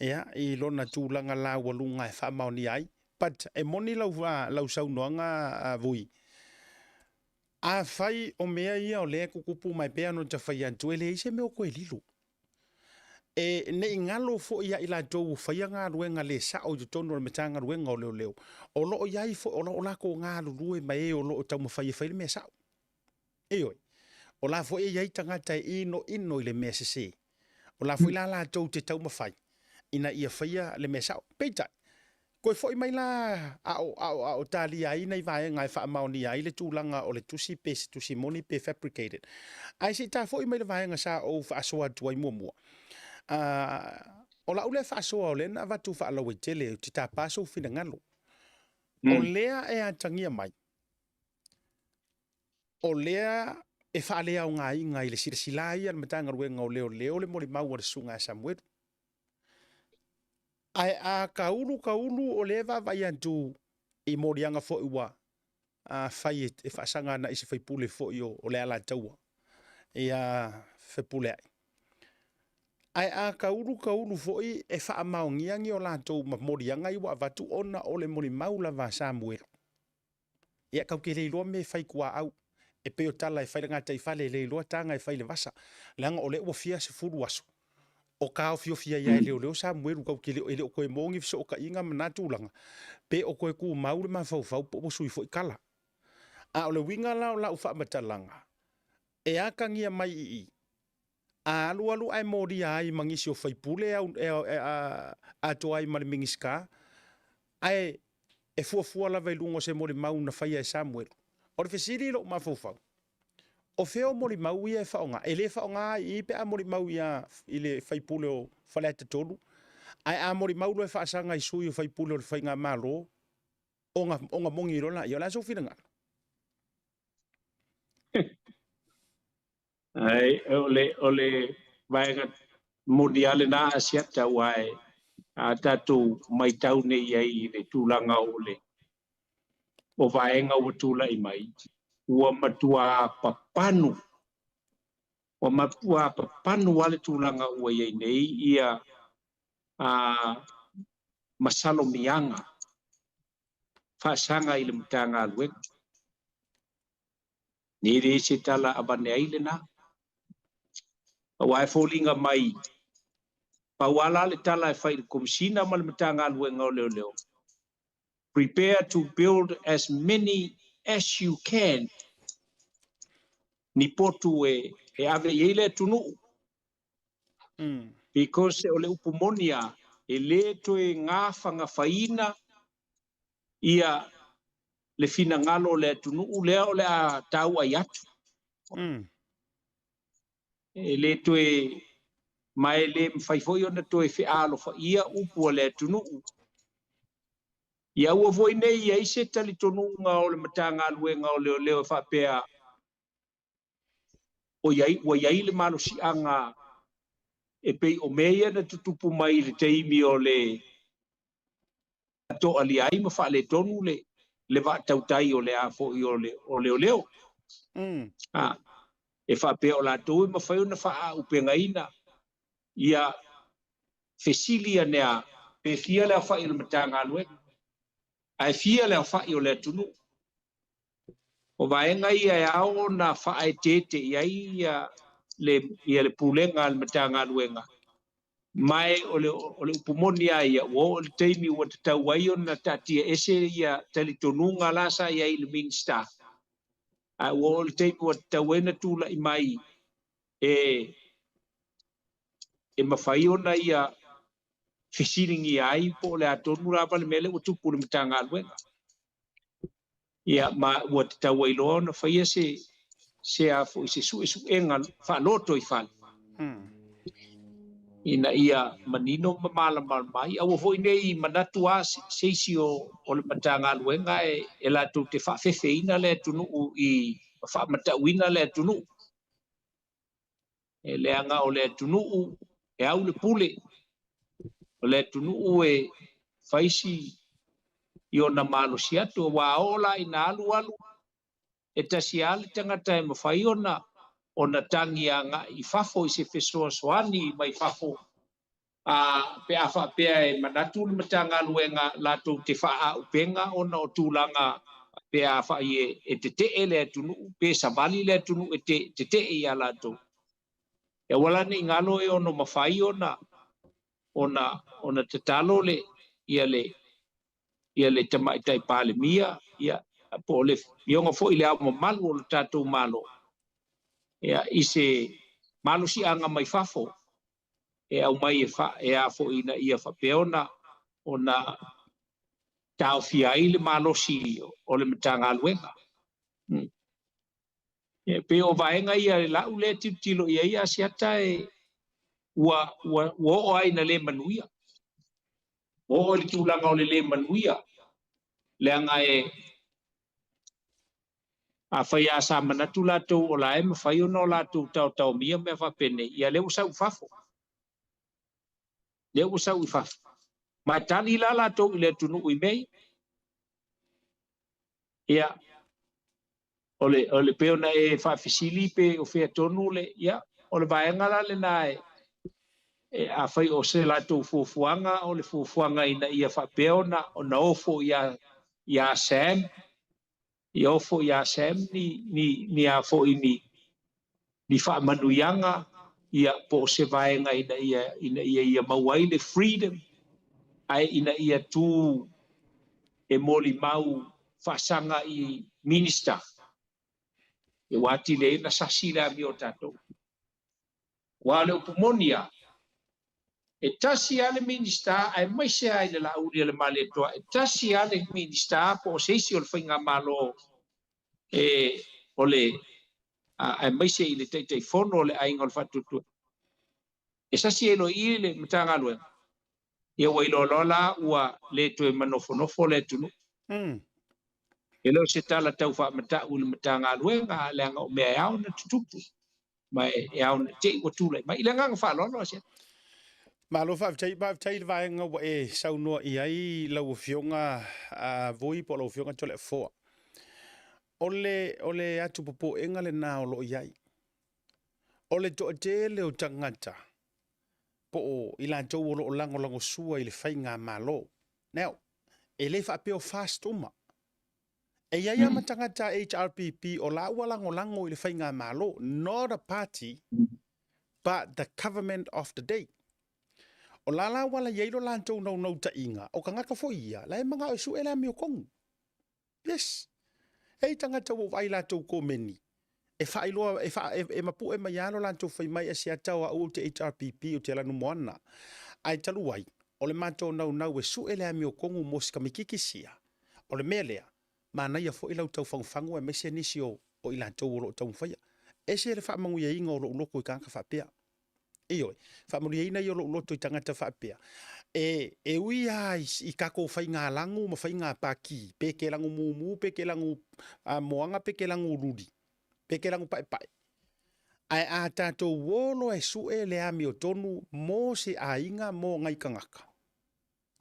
Ya, i lona tu langa la wa lunga e fa mauni ai. But e moni lau sau noanga vui. A fai o mea ia ole kukupu mai pe no ta fai antu ele se me o ko lilu. E ne ingalo fo ia ila tou faia ngā ruenga le sa o tonu le metanga ruenga o leo leo. O lo o iai fo o la ko ngā rue mai e o lo o tau mawhaia whaile me sa. E oi. O la fo iai tangata ino i le me se. O la fo ila la tou te tau mawhai. Ina ia whaia le me sa. Peita. Koe fo i mai la o tali ai nei vai ngai wha maoni ai le tūlanga o le tusi pe se tusi moni pe fabricated. Ai si ta fo i mai le vai sa o wha asoa tuai mua. O la ule whaasoa o lena watu whaalau i tele ti tā paso whina ngalo. O lea e atangia mai. O lea e whaalea o ngā inga i le sila ia na matanga ruenga o leo le mori mau o le sunga Samuel. Ai a kaulu o lea vai antu i morianga fo iwa whai e whaasanga na isi whaipule fo i o lea la taua. E a whaipule ai. Ai a kaulu foi e wha maongiangi o lātou ma morianga i wa vatu ona o le mori maula va Samuel. Ia kau ke leilua me whai kua au. e pe o tala e whaile ngata i whale le loa tanga e whaile vasa. Langa o le ua fia se furu aso. O ka o fio fia ia leo leo sa mweru kau ke leo ele o koe mongi fiso o ka inga manatu ulanga. Pe o koe ku maule ma fau fau po sui fo i kala. A o le winga lao lau wha matalanga. E akangia mai i. A alu ai mori ai mangisi o whaipule a to ai male mingiska. Ai e fua lava i lungo se mori mau na whaia e Samuel. O le fesiri lo ma fau fau. O feo mori mau ia e whaonga. E le whaonga i pe a mori mau ia i le whaipule o whaleata tolu. Ai a mori mau lo e whaasanga i sui o whaipule o le whainga malo. Onga mongi rona. Ia la so whiranga. Ai, ole vaenga mundiale na asia tawai a tatu mai tau nei ai i le tūlanga ole. O vaenga ua tūla i mai. Ua matua papanu. Ua matua papanu wale tūlanga ua iei nei ia masalo mianga. Whaasanga i le mtanga aluenga. Nere se tala abane aile na. Wa folinga mai pa wala le tala e fai komisina mal matanga luenga leo. Prepare to build as many as you can. Ni potu e ave yele tunu. Because ole upumonia e le to e ngafanga faina ia le fina ngalo le tunu le ole a tau ayatu. E le to e mai le mfaifoi ona to e fealo fa ia upu le tunu. Ia ua voi nei ia ise tali tonu nga o le matanga luenga o leo fa pea. O iai le malo si anga e pei o meia na tutupu mai le teimi o le to ali ai ma fa le tonu le va tautai o le afo i o leo. E fa pea o la to ma fa una fa upenga ina. Ia fesilia nea pe fia le fa il matanga luenga. Ai fia le fa i o le tunu. O vaenga ia e ao na wha e tete ia le pulenga al matanga luenga. Mai o le upumoni ia o le teimi o te tauai o na tatia ese ia talitonunga lasa ia i le minsta. O le teimi o te tauai na tula i mai e mawhai o na ia fisiringi ai po le atonu rapa le mele o tupu le matanga luenga. Ia ma ua te tauai loa na whaia se afo i se su enga whaloto i whale. Ina ia manino mamala mai. Awa hoi nei manatu a seisi o le matanga luenga e la tu te whawhewheina le tunu i whamatauina le tunu. E leanga o le tunu e au le pule. O le tunu e whaisi i o na malo si atu wa ola i na alu e tasi ale tangata e mawhai o na tangi anga i fafo i se fesoa soani mai fafo pe afa pea e manatu le matanga luenga lato te faa upenga o na o tūlanga pe afa i e te te le tunu pe sabali le tunu e te te i a lato e wala ni ngalo e ono mawhai ona te talo le ia le tamaitai pale mia ia po le yonga fo ile amo malu o tatou malo ia ise malu si anga mai fafo e au mai e a fo ina ia fa peona ona tau fia ile malo si o le matanga luenga e pe o vaenga ia la ule tilo ia siata e wa ai na le manuia o le tūlanga o le manuia le anga a whai a sa manatu lātou o la e ma whai ono lātou tau mia me whapene ia leo sau fafo leo sau i fafo ma tani la lātou i le tunu i mei ia o le peona e whawhisili pe o whea tonu le ia o le vaenga la le nae a whai o se lātou fuafuanga o le fuafuanga ina ia whapeona o na ofo ia Sam I ofo ia sem ni a fo ni whaamanuianga ia po se vaenga ina ia mauaile freedom ai ina ia tu e moli mau whasanga i minister e wati le na sasila mi o tatou. Wale upumonia e tasi ale minister ai mai se ai le lauri le male toa e tasi ale minister po se isi o le whainga malo e ole ai mai se i le teitei fono le ainga o le whatutua. E sasi e lo i le matanga lue. Ia wailo lola ua le tue manofo le tunu. E leo se tala tau wha mata ule matanga lue ngā leanga o mea au na tutupu. Mai e au na te ua tūlei. Mai ilenga ngā wha lono se. Malo fa tai le vaenga wa e saunoa i ai lau fionga voi po lau fionga tole foa. Ole atu popo enga le na o lo i ai. Ole to te le o tangata. Po o ila tau o lo lango sua i le whainga malo. Now, e le wha peo fast uma. E ia ama tangata HRPP o la ua lango i le whainga malo. Not a party, but the government of the day. O la wala yeiro lantou no ta inga. O ka ngaka fo ia. La e mga o su ele mi o kongu. Yes. Hei tangata wo vai lantou ko meni. E fa iloa e mapu e maiano lantou fai mai e sia tau au te HRPP o te lanu moana. Ai talu wai. O le matou nau e su ele mi o kongu mosika mikiki sia. O le melea. Mana ia fo ilau tau fangu e mesia nisi o ilantou o lo tau fai. E se le fa mangu ye inga o lo loko i kanka fa pea. Iyo, whamuri ina i olo loto i tangata whapea. E ui ai i kako whai ngā langu, ma whai ngā paki, peke langu mumu, peke langu moanga, peke langu rudi, peke langu pai. Ai a tātou wolo e sue le ami o tonu, mō se a inga mō ngai kangaka.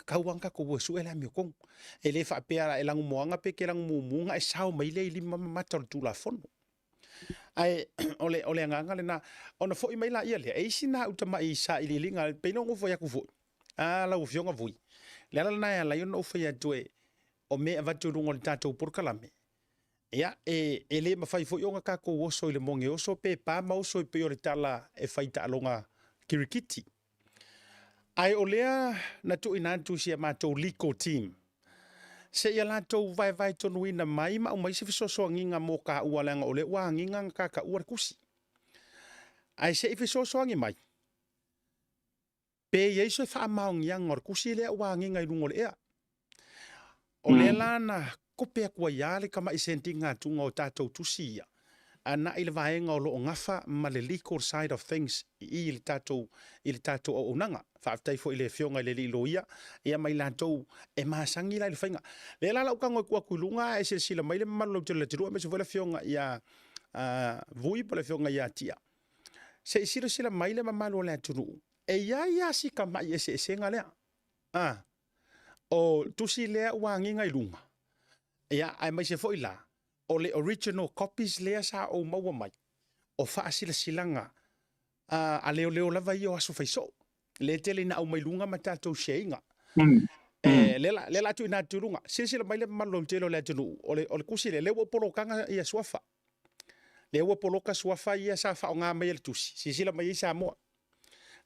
Kauanga ko wo sue le ami o kongu. E le whapea e langu moanga, peke langu mumu, ngā e sao maile i lima mamatar tūla fono. Ai ole nganga le na ona foi mai la ia le e sina uta mai sa ili linga pe no ngofo ya ku fo la u fionga vui le la na la yo no fo ya toe o me va tu ngol tato por kalame ya e le ma fai fo yo nga ka ko wo so le monge o so pe pa ma o so pe yo tala e fai ta longa kirikiti ai olea na tu ina tu sia ma to liko team se ia latou vai tonu ina mai ma mai se fisoso nginga mo ka ua langa ole ua nginga ka ua kusi. Ai se fisoso ngi mai. Pe ye so fa maung yang or kusi le ua nginga i lungo le ea. Ole lana kope kua yale kama isenti ngā tunga o tātou tusia. Ana ile vaenga o lo ngafa ma le legal side of things i le tātou o unanga. Whaaftai fo ile fionga ile li loia, ia mai lantou e maasangi la ile whainga. Le la lau kangoi kua kulunga e se sila mai le malu te le tirua me se fo le fionga ia vui po le fionga ia tia. Se sila mai le mamalu le tunu. E ia si ka mai e se senga lea. O tusi lea uanginga i lunga. Ia ai mai se fo ila. O le original copies lea sa o maua mai. O faa silanga a leo lava i o aso faiso. Le tele na au mai lunga ma tātou sheinga. Le tu ina turunga. Sila mai le malo telo le tunu. O le kusi le lewa polokanga ia suafa. Lewa poloka suafa ia sa fa o ngā mai le tusi. Sila mai i Samoa.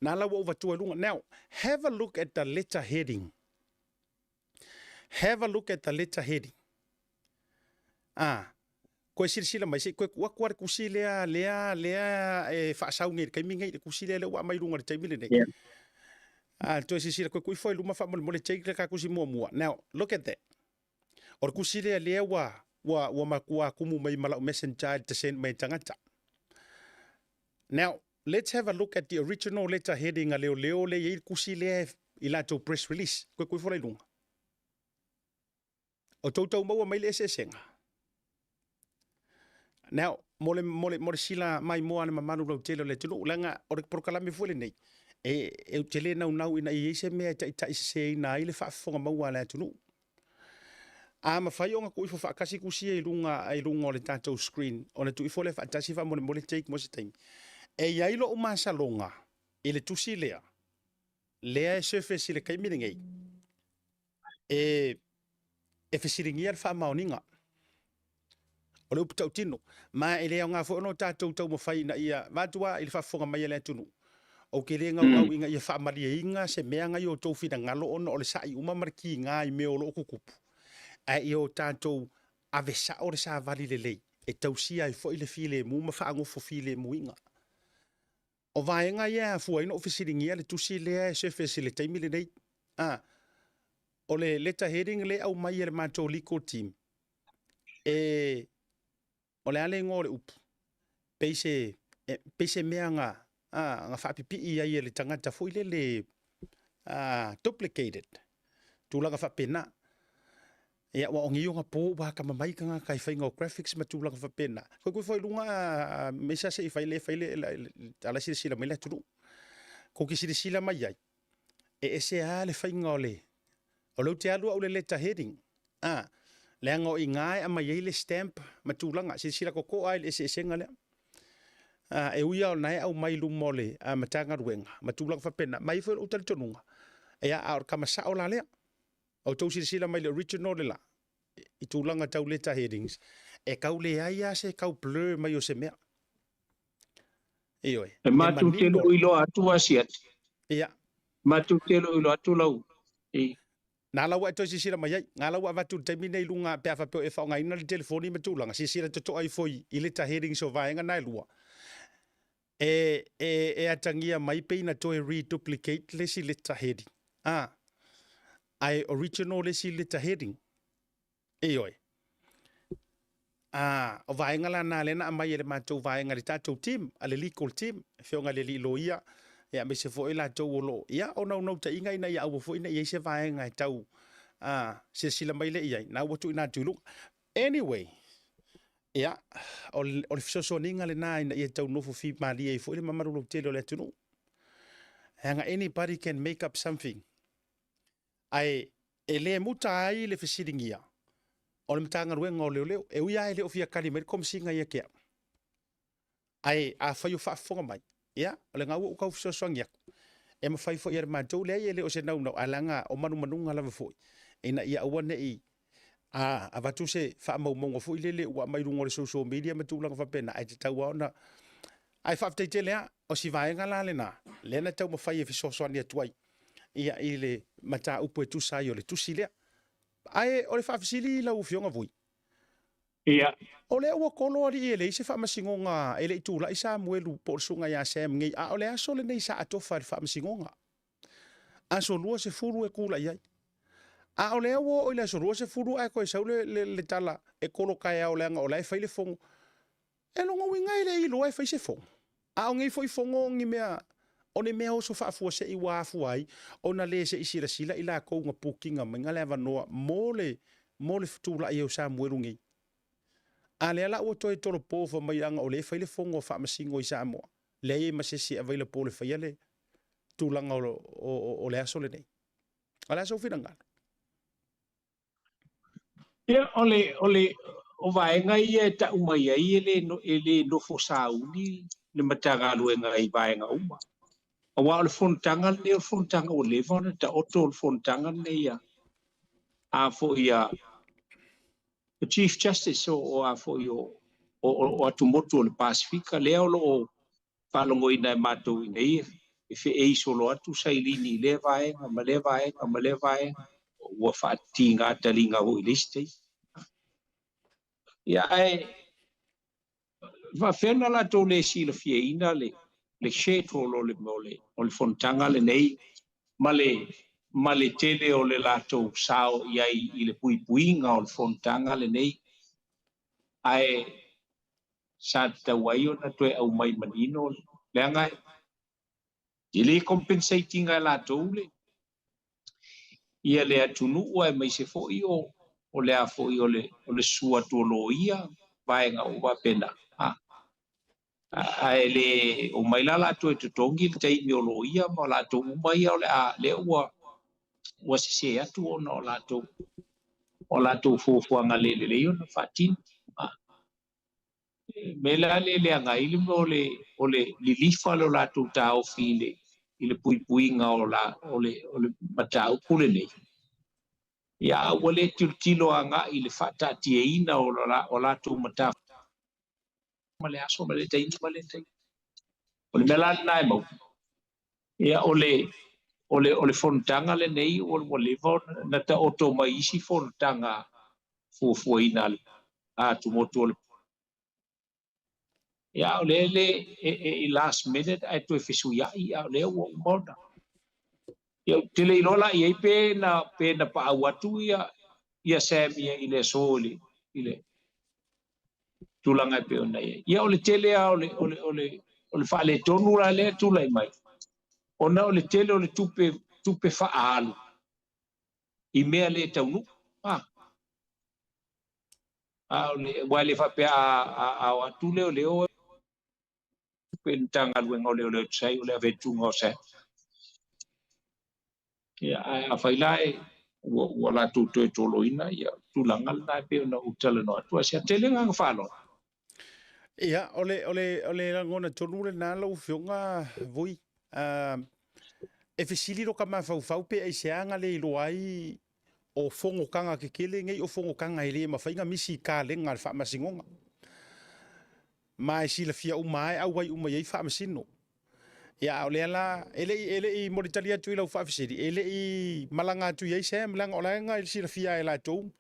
Nā lawa uva tua lunga. Now, have a look at the letter heading. Have a look at the letter heading. Koe sila mai se koe kua kusi lea e whaasau ngei kai mingai le kusi lea ua mai runga le taimile nei. Toi sila koe kui foi luma wha mole teik le ka kusi mua. Now, look at that. Or kusi lea ua makua kumu mai malau messenger te send mai tangata. Now, let's have a look at the original letter heading a leo le i kusi lea i lato press release. Koe kui foi lunga. O tautau maua mai le esenga. Now, mole sila mai moa na mamanu lau telo le tunu ulanga o por kalame fole nei. E tele nau ina i se mea ta se ina ile fa fonga maua le tunu. Ma fai onga ko ifo fa kasi kusi e lunga o le tatou screen. Ona tu ifo le fa tasi fa mole take mo se ting. E yailo o masa longa ile tusi lea. Lea e sefe sile kai miringei. E fesiringia fa maoninga. o le upu tautino ma e lea ngā fo ono tātou tau mawhai na ia mātua i le whafonga mai le tunu o ke le ngau inga ia whaamaria inga se mea ngai o tau whina ngalo ono o le sai uma mariki ngā i meo lo kukupu a i o tātou ave sa o le sa vali le lei e tau sia i fo i le file mu ma whaangofo file mu inga o vaenga ia fua ino ofisiringia le tusi lea e sefe le taimi le nei o le letter heading le au mai le mātou legal team o le ale ngō le upu peise mea ngā whapipi i ai le tangata fo i le duplicated tūlanga whapena ia wa ongi nga po wa ka mamai ka nga kai whainga o graphics ma tūlanga whapena koe whai lunga mesa se i whaile ala sila mai le turu ko ki sila mai ai ese a le whainga o le o lau te alua o le letter heading le anga o i ngai a mai le stamp ma tūlanga sila koko ai le ese nga le e uia o nai au mai lumo le matanga ruenga ma tūlanga whapena mai whai o tali tonunga ia a or kamasa o la lea o tau sila mai le original le la i tūlanga tau letter headings e kau le aia se kau blur mai o se mea e matu telo ilo atu asiat ia matu telo ilo atu lau na lawa to sila mai ai nga lawa vatu taimi nei lunga pe fa pe fa nga ina le telefoni ma tūlanga sila to ai foi i letter headings o vaenga nai lua e atangia mai pe na to reduplicate le si letter heading ai original le si letter heading o vaenga la na lena mai le matou vaenga le tatou team ale legal team feonga le loia ia me se foi la tou lo ia ona no ta inga ina ia au foi ina ia se vaenga tau se sila mai le ia na watu ina tulu anyway ia o so ninga le na ina ia tau no fi mali e foi le mamaru lo tele le tunu hanga anybody can make up something ai ele muta ai le fesiringia o le matanga ruenga o leo e uia ele o fia kali mai kom singa ia ke ai a faio fa fonga mai ia o le ngau o kau so songia e ma fai fo ia ma tou le ele o se nau alanga o manu lava foi ina ia wana i a vatu se fa mo foi le wa mai rungo le social media ma tu langa fa pena ai te tau ona ai fa te tele o si vaenga la le na tau ma fai e so so ni tuai ia ile mata upu tu sai o le tu silia ai o le fa fisili la u fionga vui ia o le o kolo ali ele se fa masingonga ele tu la isa muelu por sunga ya sem ngi a o le aso le nei sa ato fa masingonga aso lua se furu e kula ia a o le o ile aso lua se furu ai ko sa le tala e kolo kai o le nga o le fa ile fongo e lo ngo winga ile i lo ai fa se fongo a o ngi foi fongo ngi mea o ne mea o so fa fu se i wa fu ai ona le se isira sila ila ko nga pukinga menga le va no mole futu la i o sa muelu ngi ale ala o toi tolo pofa mai anga o le faile fongo fa masingo i Samoa le e masesi available le faile tulanga o le aso le nei ala so finanga ia ole o vaenga ia ta umai ai ele no fosauli le mataga luenga i vaenga uma o wa le fontanga o le vona ta oto le fontanga nei ia a fo ia the Chief Justice o a fo o atu motu o le Pasifika lea o lo whalongo ina e mātou ina ia e fe e solo atu sailini le vaenga ma le vaenga ua whaati ngā talinga ho i liste ia e whawhena la tō le sila fia ina le sheto lo le o le fontanga le nei ma le tele o le lato sao iai i le puipuinga o le fontanga le nei ai sa tawai o na toe au mai manino le angai i le compensating a lato le ia le atunu ua e mai se foi o le a foi o le sua tolo ia vaenga o wapena ai le o mai la lato e tutongi le taimi o lo ia ma lato umai o le ua se atu ona o lato fuafuanga le ona fatin me la le angai le o le lilifa lo lato tau file i le puipuinga o le matau kule nei Ia ua le tilo anga i le faatatiaina o latou mata ma le aso ma le taimi ma le taimi. O le mea lanā e mau. Ia o le fonutaga lenei ua leva na taoto mai isi fonutaga fuafuaina atumotu o le ia o le i last minute ai toe fesuiaʻi ia o lea ua umona. Ia tele ilola i ai pe na paau atu ia semia i le so i le tulaga pe ona ia o le tele a o le faaletonu la lea tulai mai. Ona o le tele o le tupe faaalu i mea le taunu. O le ua le faapea ao atu leo pe tagaluega o leo tasai o le avetuga o se. Ia a faila ua latou toe toloina ia tulaga lanā pe ona u talanoa atu a se tele gaga faaloa. Ia, ole lagona tonu lenā lou fioga vui. E fesili lo ka mafaufau pe ai seaga le iloa ai o fogokaga kekele gai o fogokaga i lē mafaiga misi kalega le faamasigoga. Ma e silafia uma ai au ai uma iai faamasino. Ia o lea la ele'i mo le tali atu i lau faafesili ele'i malaga atu iai se malaga o laega i silafia e latou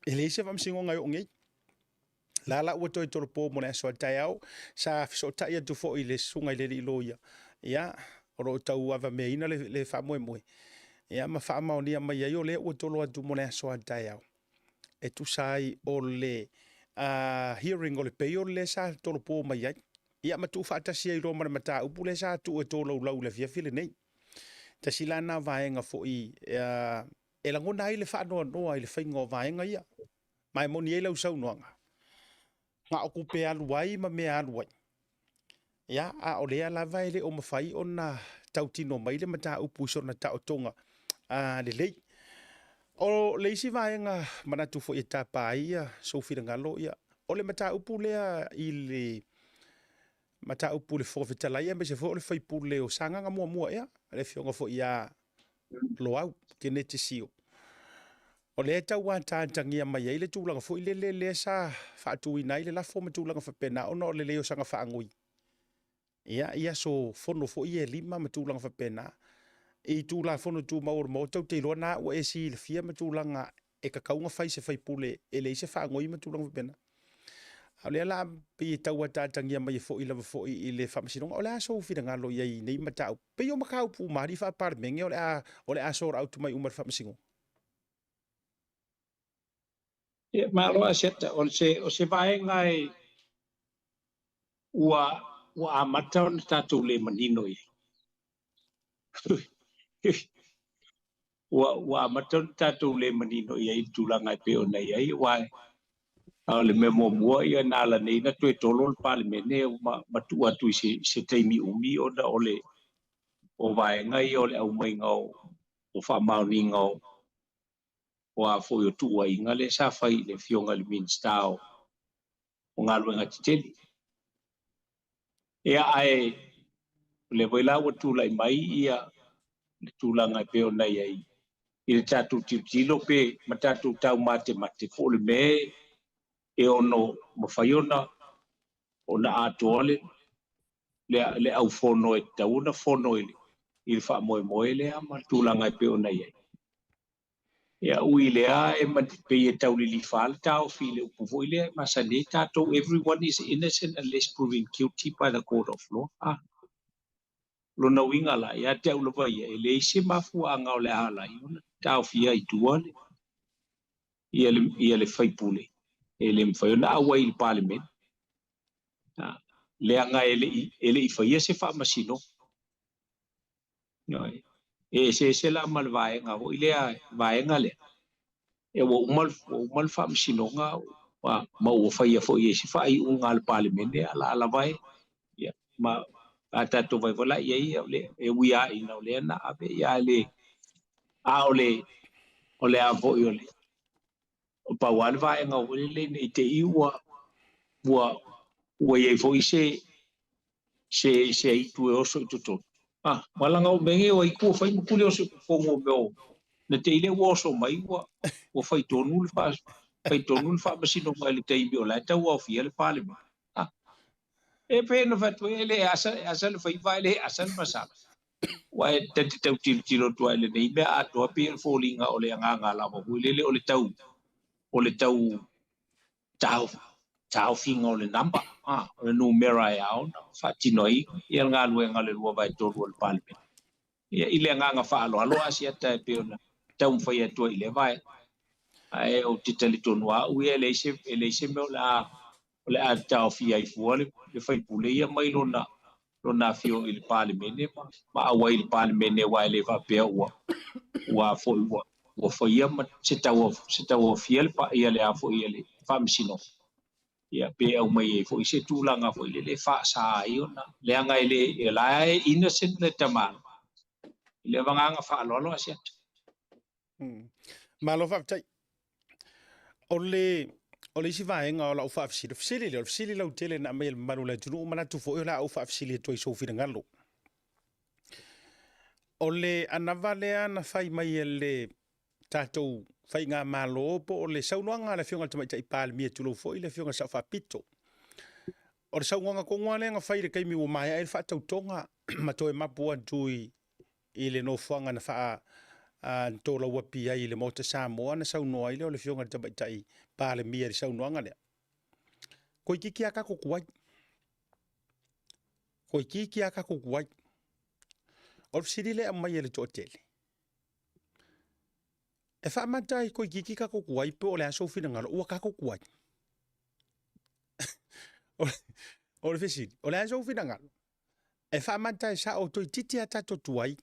e lē se faamasigoga e o'ogi ai. La ua toe tolopō mo le aso ataeao sa fesootaʻi atu foʻi i le susuga i le liʻilo ia. Ia o loo tau avameaina le faamoemoe. Ia ma faamaonia mai ai o lea ua tolo atu mo le aso ataeao. E tusa ai o le hearing o le pei o le sa tolopō mai ai. Ia ma tuu faatasi ai loa ma le mataupu le sa tuu e tolaulau le afiafi lenei. Tasi lana vaenga foʻi e lagona ai le faanoanoa i le faiga o vaenga ia. Ma e moni ai lau saunoaga. Nga o kupe alu ai ma mea alu ai. Ia a o lea lava ele o mawhai o na tautino mai le mata upu iso na taotonga le lei. O leisi vaenga manatu fo i tapa ia so whirangalo ia. O le mata upu lea i le mata upu le fofitala ia me se fo le whaipu le o sanganga mua ia. Le fionga fo ia loau kene te sio. O le tau wa tātangia mai ai le tūlanga fo i le sa whaatu i nai le la fo ma tūlanga whapena o no le leo sanga whaangui. Ia so fono fo i e lima ma tūlanga whapena. I tūlanga fono tū maur mo tau te loa nā ua e si le fia ma tūlanga e kakaunga whai se whaipule e le se whaangui ma tūlanga whapena. O le ala pe tau wa tātangia mai fo i lava fo i le whamasinonga. O le aso whira ngalo iai nei matau. Pe o makau pu mari wha parmenge o le aso ora autu mai umar whamasinonga. Malo seta o se vaenga ua amata ona tatou le manino ia. Ua amata ona tatou le manino ia i tulaga pe ona iai ua o le mea muamua ia na ala nei na toe tolo le palemene ma tuu atu i se taimi umi ona o vaenga ia o le aumaiga o faamaoniga o a foi o tuuaiga le sa fai le fioga le minista o galuega titeli. Ia ae le waila ua tulaʻi mai ia le tulaga pe ona iai i le tatou tilotilo pe ma tatou tau matemate fo le mea e ono mafai ona atoa le ʻaufono e tauna fono i le faamoemoe lea ma le tulaga pe ona iai. Ia ui lea e pe e taulilifa le taofi le upu foʻi lea masane tatou everyone is innocent unless proven guilty by the court of law. Lona uiga la ia te aulava ia e leai se mafuaaga o le alai ona taofia i tua ia le faipule e le mafai ona aua i le palemene. Leaga e leʻi faia se faamasino. E se la ma le vaenga hoʻi lea vaenga lea. E ua uma le faamasinoga ma ua faia foʻi e se faaiʻuga le palemene ala vai. Ia ma a tatou vaivalaʻi ai e ui aʻina o lea na ave ia le o le a foʻi o paua le vaenga o le nei te i ua iai foʻi se aitu e oso i totonu. Malaga o mege o ai kua fai mukule o se fofogo me o na te ile wo so mai wo fai tonu fa masino mai le te bio la tau o fia le pale e pe no fa tu ele asal fai vai le asal masal wa te tau tiro tu ele nei be a to pe falling o le nga la mo le o le tau tau finga o le number o le numero ai au fa tinoi ia nga luenga le lua vai tolu le pale ia ile nga fa alo asia te pe ona tau fai to ile vai ai o te tele tonua u ele se me le a tau fi ai fuole le fai pule ia mai lona fio il parliamento ma a il parliamento wa le va pe wa fo wa fo ia ma se tau fiel pa ia le a fo ia le famsino ia pe au mai fo se tulanga fo le fa sa iona le anga ile la innocent le tamal le vanga fa lo asia Malo whaptai. Ole si vaenga o la ufa fisili lau tele na mail maru la tunu mana tu fo la ufa fisili to iso fi ngalo. Ole anavale ana fai mai ele tatou fai nga malo po ole saunoanga la fionga tama tai pal mi tu lo fo ile fionga sa fa pito. Ole saunoanga ko ngale nga fai kai mi o mai ai fa tau tonga matoe mapua tui ile no fanga na fa tola wapi ai le mota Samoa na saunoa ile ole fionga tama tai pale mi ari saunoanga le. Ko kiki aka ko kuai. Ko kiki aka ko kuai. Ole sidile mai ele to tele. E wha matai ko kiki ka ko kuai pe ole aso fina ngalo ua ka ko kuai. Ole fesi, ole aso fina ngalo. E wha matai sa o toi titi ata to tuai.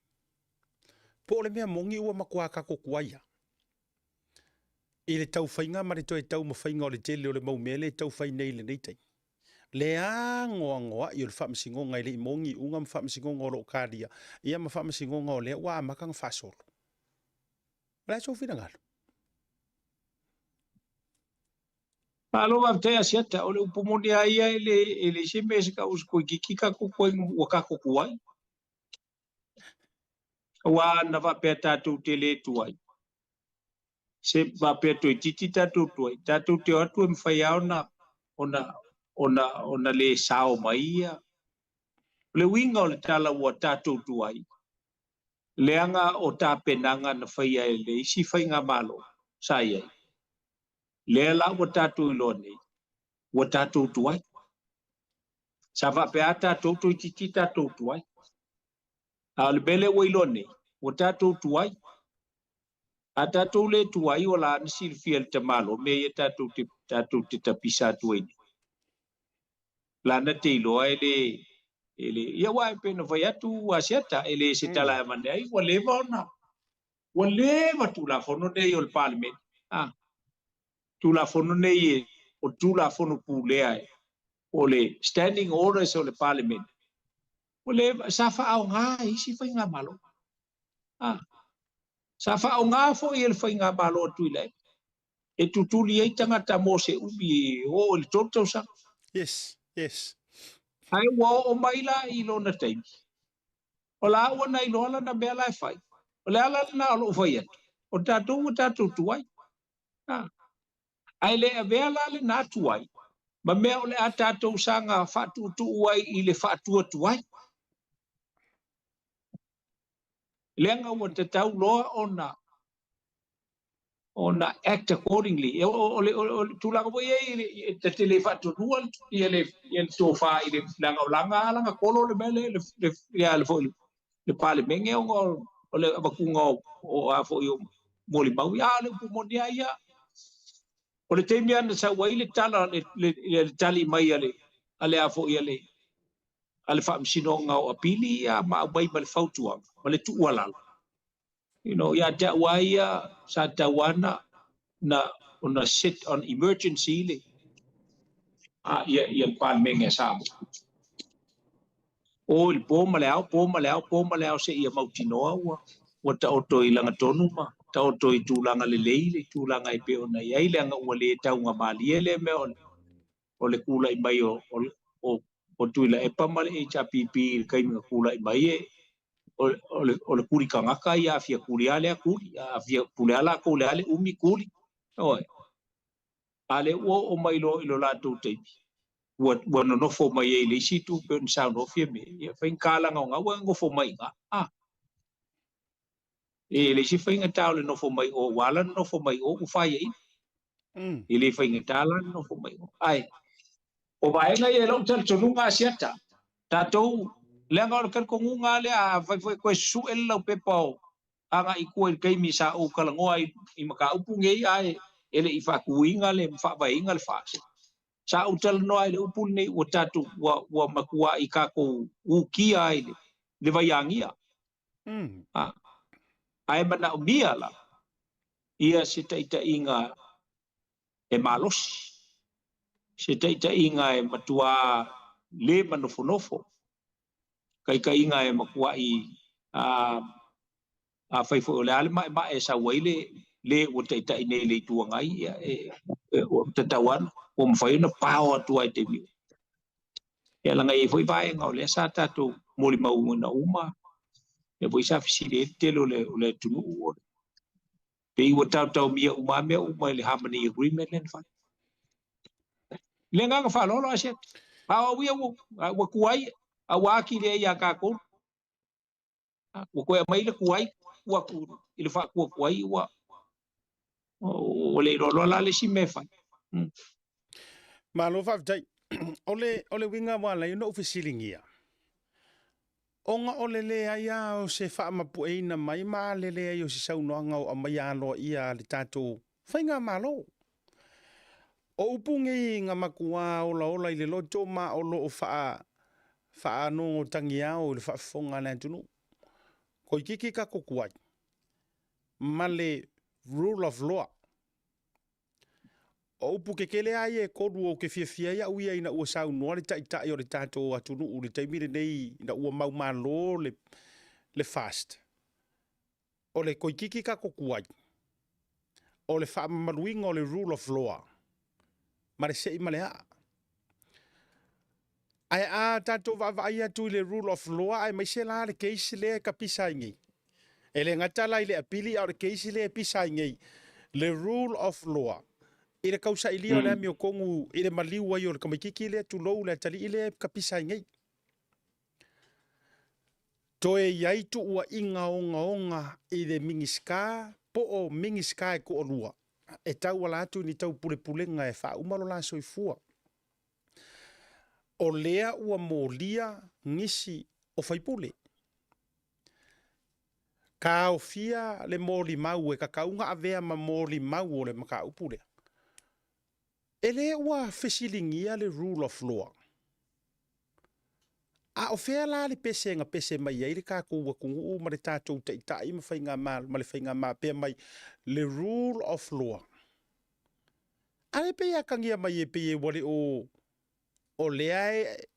Po ole mea mongi ua makua ka ko kuai ya. Ile tau whainga mare toi tau ma whainga ole tele ole mau mele tau whai nei le neitai. Le ngoa i ole whamsingonga ile i mongi unga ma whamsingonga o lo karia. Ia ma whamsingonga o le ua makanga whasolo. Ole aso fina ngalo. Alo va te asiata ole upomoni ai ele se mes ka usko kika ko waka ko kuai. Wa na va peta tu tele tuai. Se va peto titi tatu tuai. Tatu te atu mfaiao na ona le sao maia. Le winga ole tala wa tatu tuai. Leanga o ta penanga na faia ele isi fainga malo. Sai le la wa tatu ilone wa tatu tuai sa va pe ata tatu titi tatu tuai al bele wa ilone wa tatu tuai ata tu le tuai ola nsil fiel te malo me tatu te tapisa tuai la na te lo ele ya wa pe no vai atu wa seta ele se tala mane ai wa leva tu la fono de ol palme tu la fono nei o tu la fono pulea ole standing orders ole parliament ole safa au nga isi fa nga malo safa au nga fo il fa nga malo tu ile e tutuli ai tangata mo se ubi o le toto sa Yes. ai wo o maila i lo na tai ola o na i lo na bela fai ole ala na lo fai o tatu tuai ai le bela le na tuai ma me ole atatou sanga fatu tu ai ile fatu tuai lenga o te tau loa ona act accordingly ole tula ko ye te tele fatu dual ile to fa ile langa kolo le mele le ya le fo le pale menge ole abakunga o afo yo moli mau ya le pumonia ya ole te mia na sa waile tala le tali mai ale afo ile ale fa msinonga o apili ya ma bai bal fautua ole tu wala ya ta waia sa tawana na on sit on emergency le ya pan menge sa o il po malao se ia mautinoa wa ta oto ilanga tonu ma ta oto i tulanga le leile tulanga i pe ona ia ile anga ua le taunga mali ele me o le kula i mai o tuila e pamale HRPP kai mga kula i mai o le kuri kangaka ia afia kuri ale kuri afia kuri ala ko le ale umi kuri oi ale o mai lo la tu te wa no fo mai e le situ pe sound of me ia fa kala nga wa ngo fo mai nga e le si fa nga tau no fo mai o wala no fo mai o fa ye e le fa nga tala no fo mai ai o vai nga ye lo tel tonu nga siata tatou le nga o kan ko nga le a fa ko su el lo pe pau anga i ko kai mi sa o kala ngoi i maka upu nge ai ele i fa kuinga le fa vai nga le fa sa utal no ai le upu nei o tatu wa makua i ka ko u ki ai le vai angia ai mana o bia la ia se taita inga e malos se taita inga e matua le manofo kai inga e makua i a fai fo le ale ma e sa waile le o taita ine le tuanga ia o tatawan o mfai na power to ai te mi ia langa e foi vai nga le sa tatu moli mau na uma e voi sa fisile te le tunu o pe i tau mia uma le harmony agreement len fa le nga fa lo aset pa o wi o kuai a wa ki le ya ka ko o ko mai le kuai wa ku ile fa ku kuai wa o le lo la le si me fa Malo fa tai ole winga wala you know fisilingia onga ole le ia o se fa mapu ina mai ma le yo se sau no nga o mai alo ia le tato fainga malo o upungi nga makua o la ile loto ma o lo fa no tangia o le fa fonga na tunu ko kiki ka ko kuai male rule of law o upu ke kele ai e kodu o ke fia ia uia ina ua sau noa le tai o le tato atunu u le taimire nei ina ua mau malo le fast. O le koikiki ka kokuai. O le wha maruinga o le rule of law. Ma le sei ma le a. Ai a tato vai atu le rule of law ai mai se la le keisi le ka pisa ingi. E le ngatala i le apili au le keisi le pisa ingi. Le rule of law. Ire kausa ilia o le ami o kongu, ire maliu ai o le kamakiki le tu lou le tali ile kapisa ngai. Toe iaitu ua inga onga ire mingiska, po o mingiska e ko olua. E tau wala atu ni tau pulenga e wha umalo la soifua. O lea ua molia ngisi o faipule. Ka o fia le moli mau e kakaunga avea ma moli mau o le maka upule. Ele ua fesilingia le rule of law. A o fea la le pese mai ai le kako ua kungu ma le tātou taitai ma whainga ma le whainga ma pea mai le rule of law. Ale pe ia kangia mai e pe e wale o lea e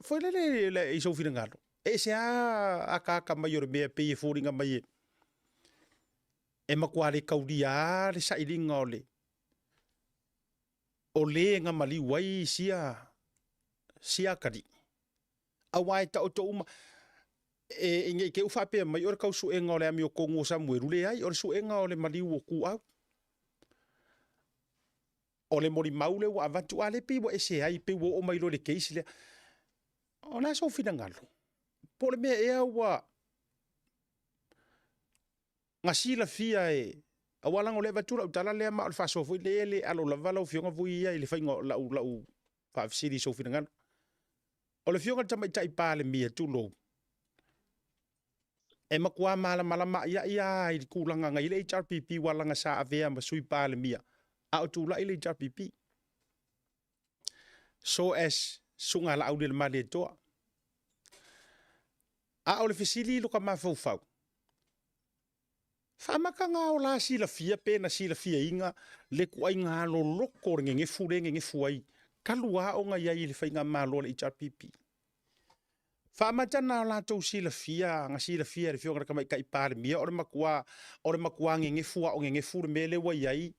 foi le iso fina ngalo. E se a kaka mai o le mea pe e fōringa mai e. E makua le kaudia le sailinga o le. O le nga mali wai sia kari. A wai ta o to uma e nge ke ufa pe mai or kau su enga o le ami o kongo Samuel le ai or su enga o le mali o ku au. O le mori maule wa avatu ale pe wo ese ai pe wo o mai lo le keisi le. Ona so fina ngalo. Po le me e wa ngasila fia e awala ngole vatura utala le ma fa so foi le alo la vala o fionga vui ia le fainga la u fa fsiri so fina ngalo. O le fionga tama tai pa le mia tu lo. E makua mala ma ia i kulanga ngai le HRPP wala nga sa avea ma sui pa le mia. A o tu la ile HRPP. So as sunga la au le ma le toa. A o le fisili lo ka ma fau. Whamaka ngā o la sila fia pēna sila fia inga le kuai ngā lo loko nge nge fuai kalua o ngā iai le whainga mālo le HRPP. Whamatana o la tau sila fia ngā sila fia le whionga kamai kai pāre mia o le makua nge fua o nge fure mele wa iai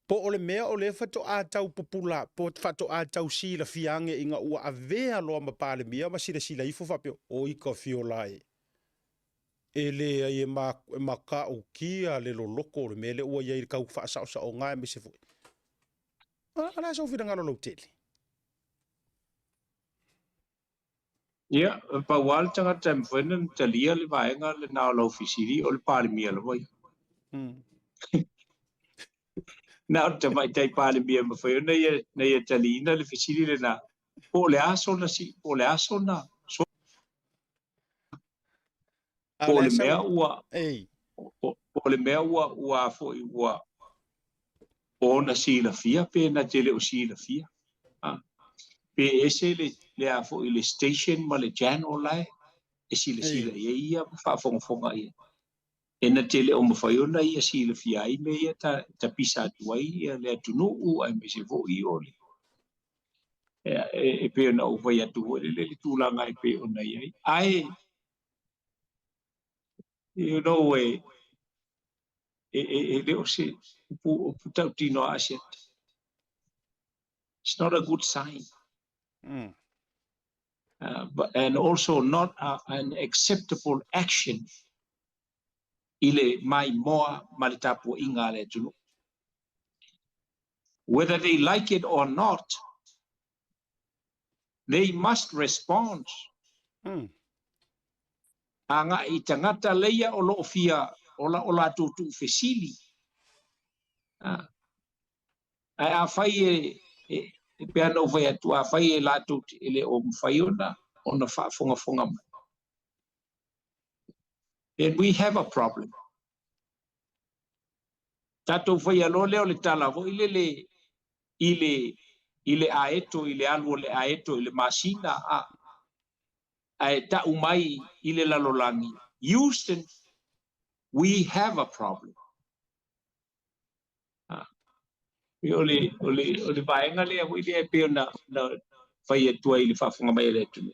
Po ole mea ole fato a tau popula, po fato a tau sila fiange inga ua avea loa ma pale mia, ma sila ifo fapio, o ika fiolai. Ele ai ma ka o kia le lo loko le mele ua iai kau fa sa o ngai me se foi. Ala so fina ngalo lo tele. Ia, pa wal tanga tem whenen te lia le vaenga le nao lau fisiri o le pāle mia le wai. Nao te mai tai pāle mia ma whaio na ia te liina le fisiri le na. Po le aso na si, po le aso na. So, po le mea ua, po le mea ua fo i ua o na si la fia pe na te le o si la fia. Pe ese le a fo i le station ma le channel lai. E sila ia whaafonga ia. E na tele o mawhaiona ia sila fia ai me ia ta pisa atuai ia le atunu u ai me se vo i ole. E pe ona uvai atu le tūlanga e pe ona iai. Ai, you know, e leo se putau tino asiat. It's not a good sign. And also not an acceptable action ile mai moa malitapu inga le tunu. Whether they like it or not, they must respond. Anga i tangata leia o loo fia o la tutu fesili. Ai a fai e peana o vai atu a fai e la tutu ele o mwhaiona o na whaafonga mai. Then we have a problem. Tato fai alo leo le talavo ile aeto, ile alu le aeto, ile masina ai ta umai ile lalolangi. Houston, we have a problem. Ole vaenga le ile pe na fai atua ile whaafonga mai le tunu.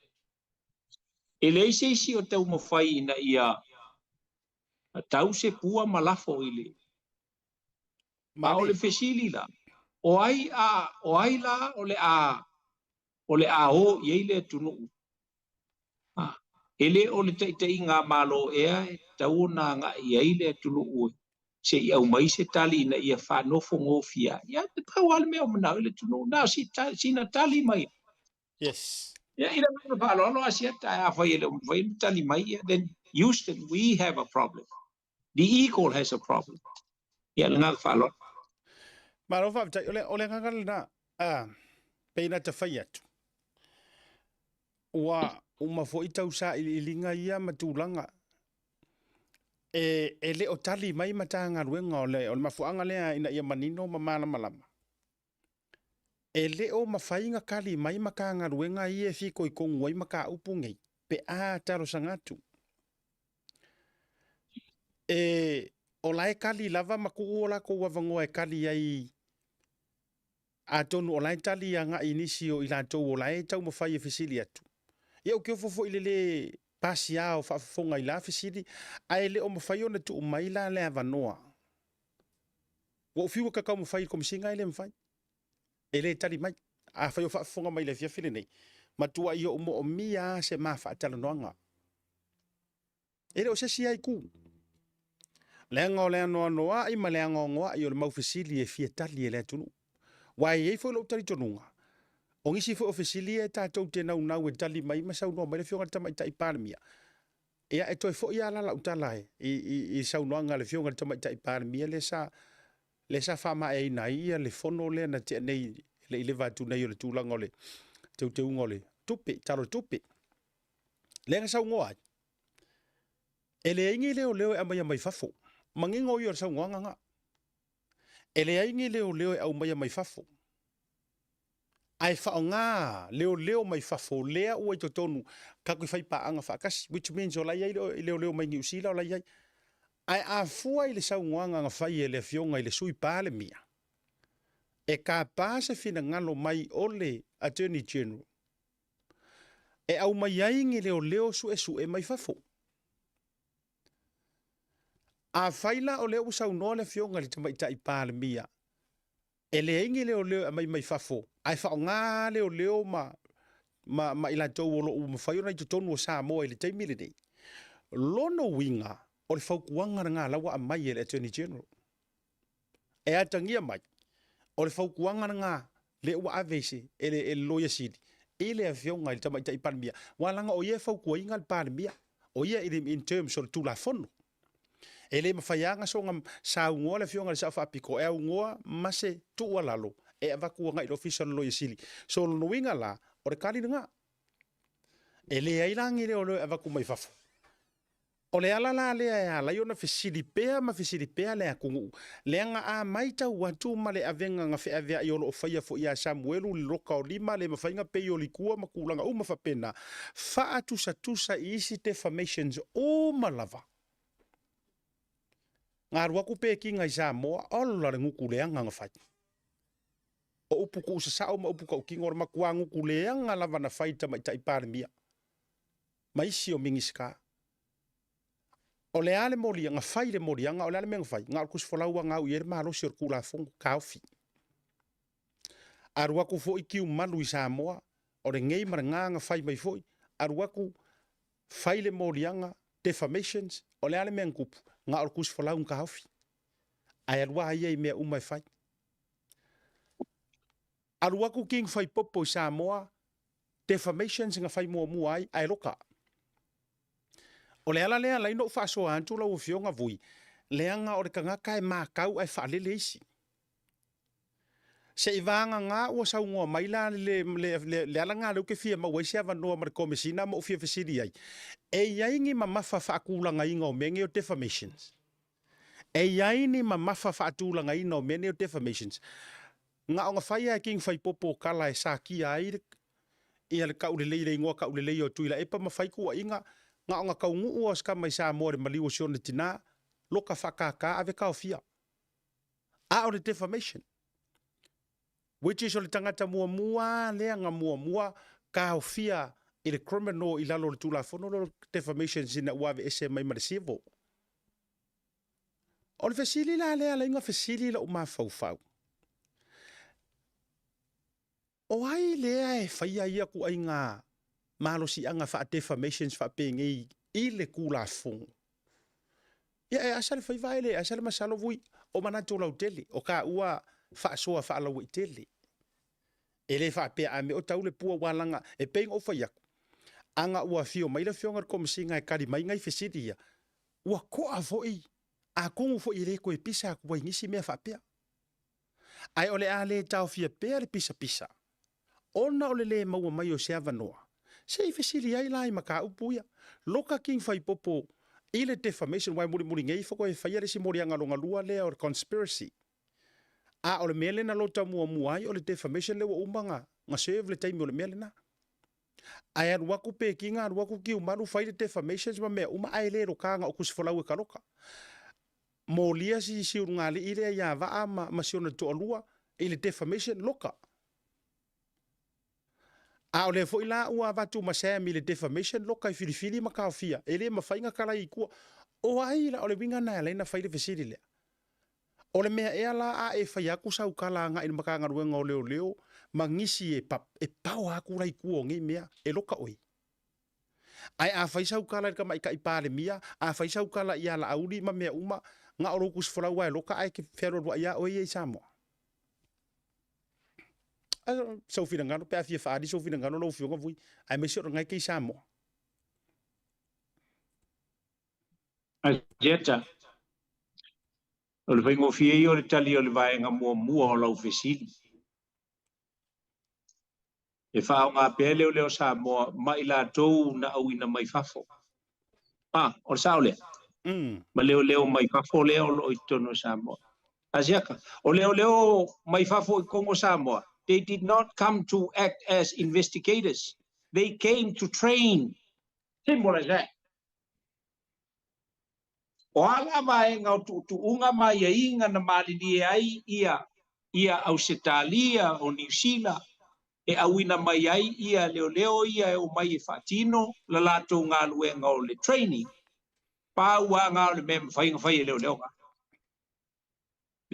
Ele isi o tau mawhai na ia tau se pua malafo ile. Ma ole fesili la. O ai la ole a o yeile tunu. Ele ole te inga malo ea tau na nga yeile tunu ue. Se ia umai se tali na ia whanofo ngofia. Ia te pawale mea mana ile tunu. Na si na tali mai. Yes. Ia ina mana palo asia ta awhai ele umwai tali mai. Then Houston, we have a problem. The Eagle has a problem. Ia ngak whalo. Maro whaafitai, ole ngangale na, peina te whai atu. Ua, umafo i tau sa ilinga ia matulanga. E le o tali mai matanga ruenga ole mafuanga lea ina ia manino mamana malama. E le o mawhainga kali mai makanga ruenga ia fiko i kongu ai maka upungei. Pe a taro sangatu. O lai kali lava makuola ko wavangoa e kali ai a tonu o lai tali anga inisi o ilatou o lai tau mawhai e fisili atu. Ia o keo fofo ilele pasi ao whaafonga ila fisili a ele o mawhai o na tu umaila lea vanoa. Wa ufiwa kakao mawhai komisinga ele mawhai. Ele tali mai. A whai o whaafonga mai le fiafile nei. Matua i o umo o mia se mafa atala noanga. Ele o sesi ai ku. Lenga o lea noa noa i ma leanga o ngoa i o le maufisili e fia tali e lea tunu. Wai ei fo lo tari tonunga. O ngisi fo ofisili e tātou te nau e tali mai masau noa mai le fionga tama i tai pārmia. Ea e toi fo i ala la utalae i sau noanga le fionga tama i tai pārmia le sa whama e ina ia le fono le na te nei le ile vatu nei o le tūlanga o le te unga o le tupe, taro tupe. Lenga sau ngoa. E le ingi leo e amai mai fafo. Mangingo i o sau ngoanga nga. E le aingi leo e au mai fafo. Ai whao ngā leo mai fafo lea ua i to tonu kakui whai paanga whakasi, which means o lai ai leo mai ni usila o lai ai. Ai a fua i le sau ngoanga nga whai e le fionga i le sui pāle mia. E ka pāse fina ngalo mai o le Attorney General. E au mai aingi leo su e mai fafo. A whaila o leo sau noa le fionga li tama i tai pāle mia. E le ingi leo mai fafo. Ai fa ngā leo ma ila tau o lo mawhai ona i te tonu o Samoa i le taimi le nei. Lono winga o le faukuanga ngā lawa a mai e le Attorney General. E atangia mai. O le faukuanga ngā le ua avese e le lawyer sidi. E le awhionga i le tamaita i panemia. Walanga o ia faukua inga le panemia. O ia in terms o le tula fono. E le mawhaianga so ngam sa ungoa le fionga le sa whapiko. E ungoa mase tua lalo. E avakuanga i le official lawyer sili. So lono winga la o le kari nga. E le ailangi le o le avaku mai fafu. O le ala la lea e ala iona fesilipea ma fesilipea lea kungu. Lea nga a maita watu ma le avenga nga fe avea i olo o faya fo ia Samuelu li roka o lima le mawhainga pe i o likua ma kulanga o mawhapena. Faa tusa isi defamations o malava. Ngā ruaku pe ki ngai Samoa olo la nguku lea nga ngawhai. O upuku usasao ma upuka ukingo o makua nguku lea nga lava na faita ma itai parimia. Ma isi o mingisika. O le ale moria, nga fai le moria, nga o le ale menga fai. Nga alkus folaua nga uiere maa rosi or kula fongu kaufi. Aruaku fo ikiu malu i Samoa, o le ngei mara nga fai mai foi. Aruaku fai le moria nga defamations, o le ale menga kupu. Nga alkus folaua kaufi. Ai arua ia i mea umai fai. Aruaku king fai popo i Samoa, defamations nga fai mua ai loka. O le ala lea lai no whaasoa antu lau fionga vui. Leanga o le kangaka e mākau ai whaalele isi. Se i vanga ngā ua sau ngoa maila le ala ngā leuke fia ma waisi awa noa ma komesina ma ufia fesiri ai. E iaingi ma mafa whaakūlanga inga o menge o defamations. E iaini ma mafa whaatūlanga inga o menge o defamations. Ngā o ngā whaia e king whai popo kala e sākia ai ia le kaulelei le ingoa kaulelei o tuila epa ma whaikua inga nga nga kaungu ua ska mai Samoa le maliwa sione tina loka whakaka ave kaofia. A o le defamation. Which is o le tangata mua lea nga mua kaofia i le criminal i lalo le tula fono lo defamation sina uave SMI ma le civil. O le fesili la lea la inga fesili la umafau. O ai lea e whaia ia ku ai ngā malo si anga fa defamations fa pengei i le kula fongo. Ia e asale fai vaile, asale masalo vui o manato lau tele, o ka ua fa soa fa lau i tele. E le fa pe ame o taule pua walanga e peng o fai aku. Anga ua fio, maila fio ngar komisinga e kari mai ngai fesiria. Ua koa foi, a kongu foi i le koe pisa aku wai nisi mea fa pea. Ai ole a le tau fia pea le pisa. Ona ole le maua mai o se avanoa. Se i fesili ai lai maka upuia. Loka king fai popo i le defamation wai muri ngei foko e fai aresi mori anga longa lua lea o le conspiracy. A o le mele na lota mua ai o le defamation lewa umanga nga serve le taimi o le mele na. Ai aruaku pe kinga aruaku ki umaru fai le defamations ma mea uma ai le roka nga o kusifolau e karoka. Molia si urungali i le ia vaa ma siona to alua i le defamation loka. A o le fo ila ua watu masea mi le defamation loka i filifili ma kaofia. E le mawhainga kala i kua. O ai la o le winga na leina whaile fesiri lea. O le mea ea la a e whai aku sau kala nga ina makanga ruenga o leo. Ma ngisi e pao aku rai kua o ngi mea. E loka oi. Ai a whai sau kala i kama i ka i pāle mia. A whai sau kala i ala auri ma mea uma. Nga o rokus whalau ai loka ai ke wherorua ia oi e Samoa. Sau fina ngano pe afia faadi sau fina ngano lo fionga vui ai me sio ngai ke Samoa. Jeta. O le vengo fie o le tali o le vaenga mua o lau fesili. E whao ngā pele o leo Samoa mai la tou na au ina mai fafo. O sao lea. Ma leo mai fafo leo lo i tono Samoa. Asiaka. O leo mai fafo i Kongo Samoa. They did not come to act as investigators. They came to train. Simple as that. O ala mai ngau tu unga mai inga na malini ai ia Australia o New Zealand e awina mai ai ia leo ia e o mai e fatino la lato ngā luenga o le training pa ua ngā le mem fai leo.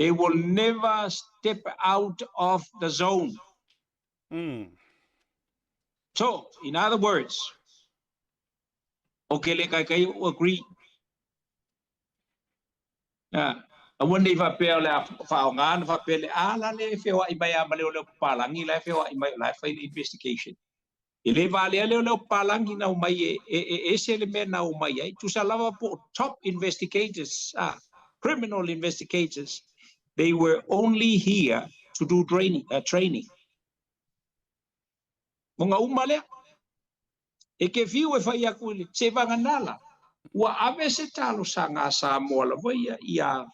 They will never step out of the zone. So, in other words, okay, like I agree. When they va pe la faongan va pe ala le fe wa ibaya male le palangi la fe wa ibaya la fa investigation. Ele vale le palangi na umai ese le me na umai tu salava po top investigators, criminal investigators. They were only here to do training. Mga umale e ke viu e fa ia kuli se vanganala wa ave se talo sanga Samoa la voia ia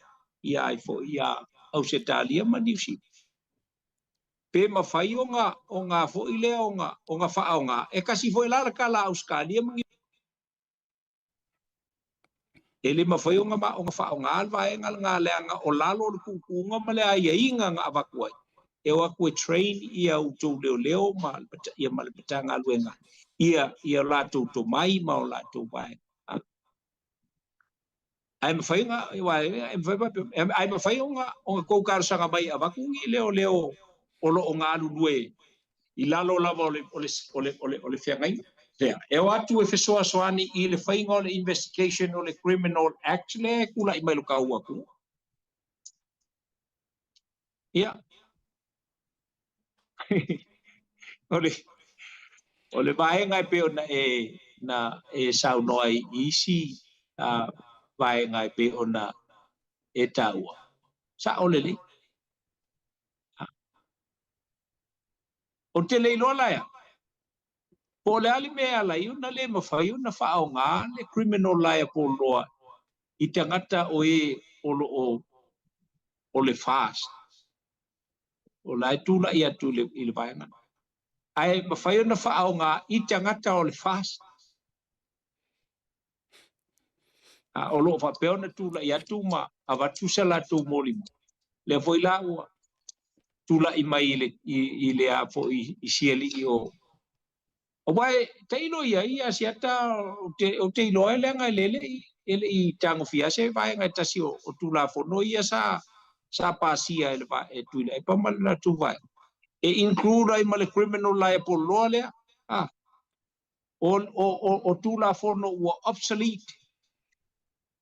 ifo ia au se talia maniusi pe mafai o nga fo ile o nga faonga e kasi foi la kala Australia mangi ele mafai o nga faonga alva e nga leanga o lalo ku nga male ai inga nga avakuai e wa ku train ia u to leo mal ia mal betanga luenga ia la to mai ma la to vai I'm afraid I'm afraid on ko kar sanga mai avaku leo olo nga lue ilalo la ole fiangai e watu e fesoa soani I le fainga o le investigation o le criminal act le kula I mai luka aku ia ole vaenga pe na sau noi isi vaenga pe ona e taua sa ole le o te leilo la ya po le ali me ala na le mafai na faonga le criminal law po loa I tangata o le fast o la tula ia tule I le vaenga ai mafai na faonga I tangata o le fast o lo fa peona tula ia tuma ava tusala tu molimo le foi la tula I mai I le a fo I sieli o vai teilo ia siata o teilo ele nga lele ele I tango fia se vai nga tasi o tula fo no ia sa pasia ele va e tuila e pamal na tu vai e include ai male criminal law po lole o tula fo no obsolete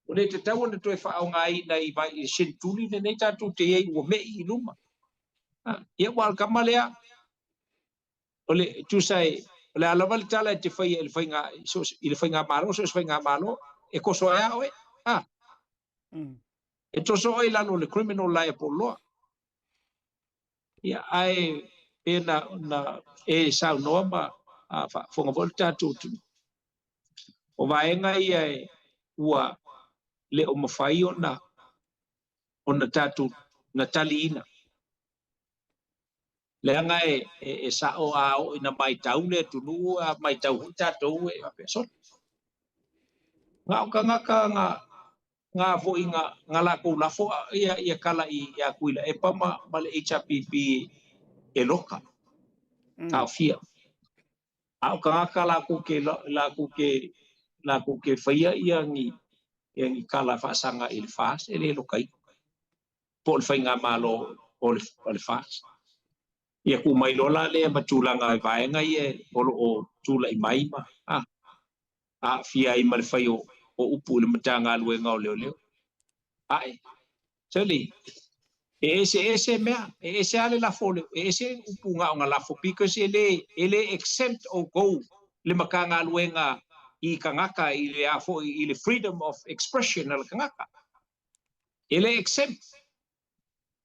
o le te tau na toe wha ngai na I vai I sentuli ne tatu te ei ua mei I luma. Ia wal kamalea o le tu sai o le alawa le tala te whai I le whainga malo so whainga malo e koso ea oe. E toso oi lalo le criminal law po loa. Ia ai e na e sau noa ma whonga vol tatu tu. O vaenga ia ua le o mawhai o na tatu na taliina. Le anga e sao ao ina mai tau le tunu mai tau tatu e apeso. Nga o ka nga fo nga la ko la fo ia kala ia kuila e pama male HPP e loka. Tau fia. Au ka la ko ke faia ia ngi kala fa sanga il fas ele lokai pol fainga malo ol fas ia ku mai lola le matulanga vai nga ie o tula I mai ma fia I mal faio o upu le matanga luenga o leo ai seli ese mea ese ale la fole ese upu nga la fo because ele exempt o go le makanga luenga I kangaka I le freedom of expression al kangaka ele exempt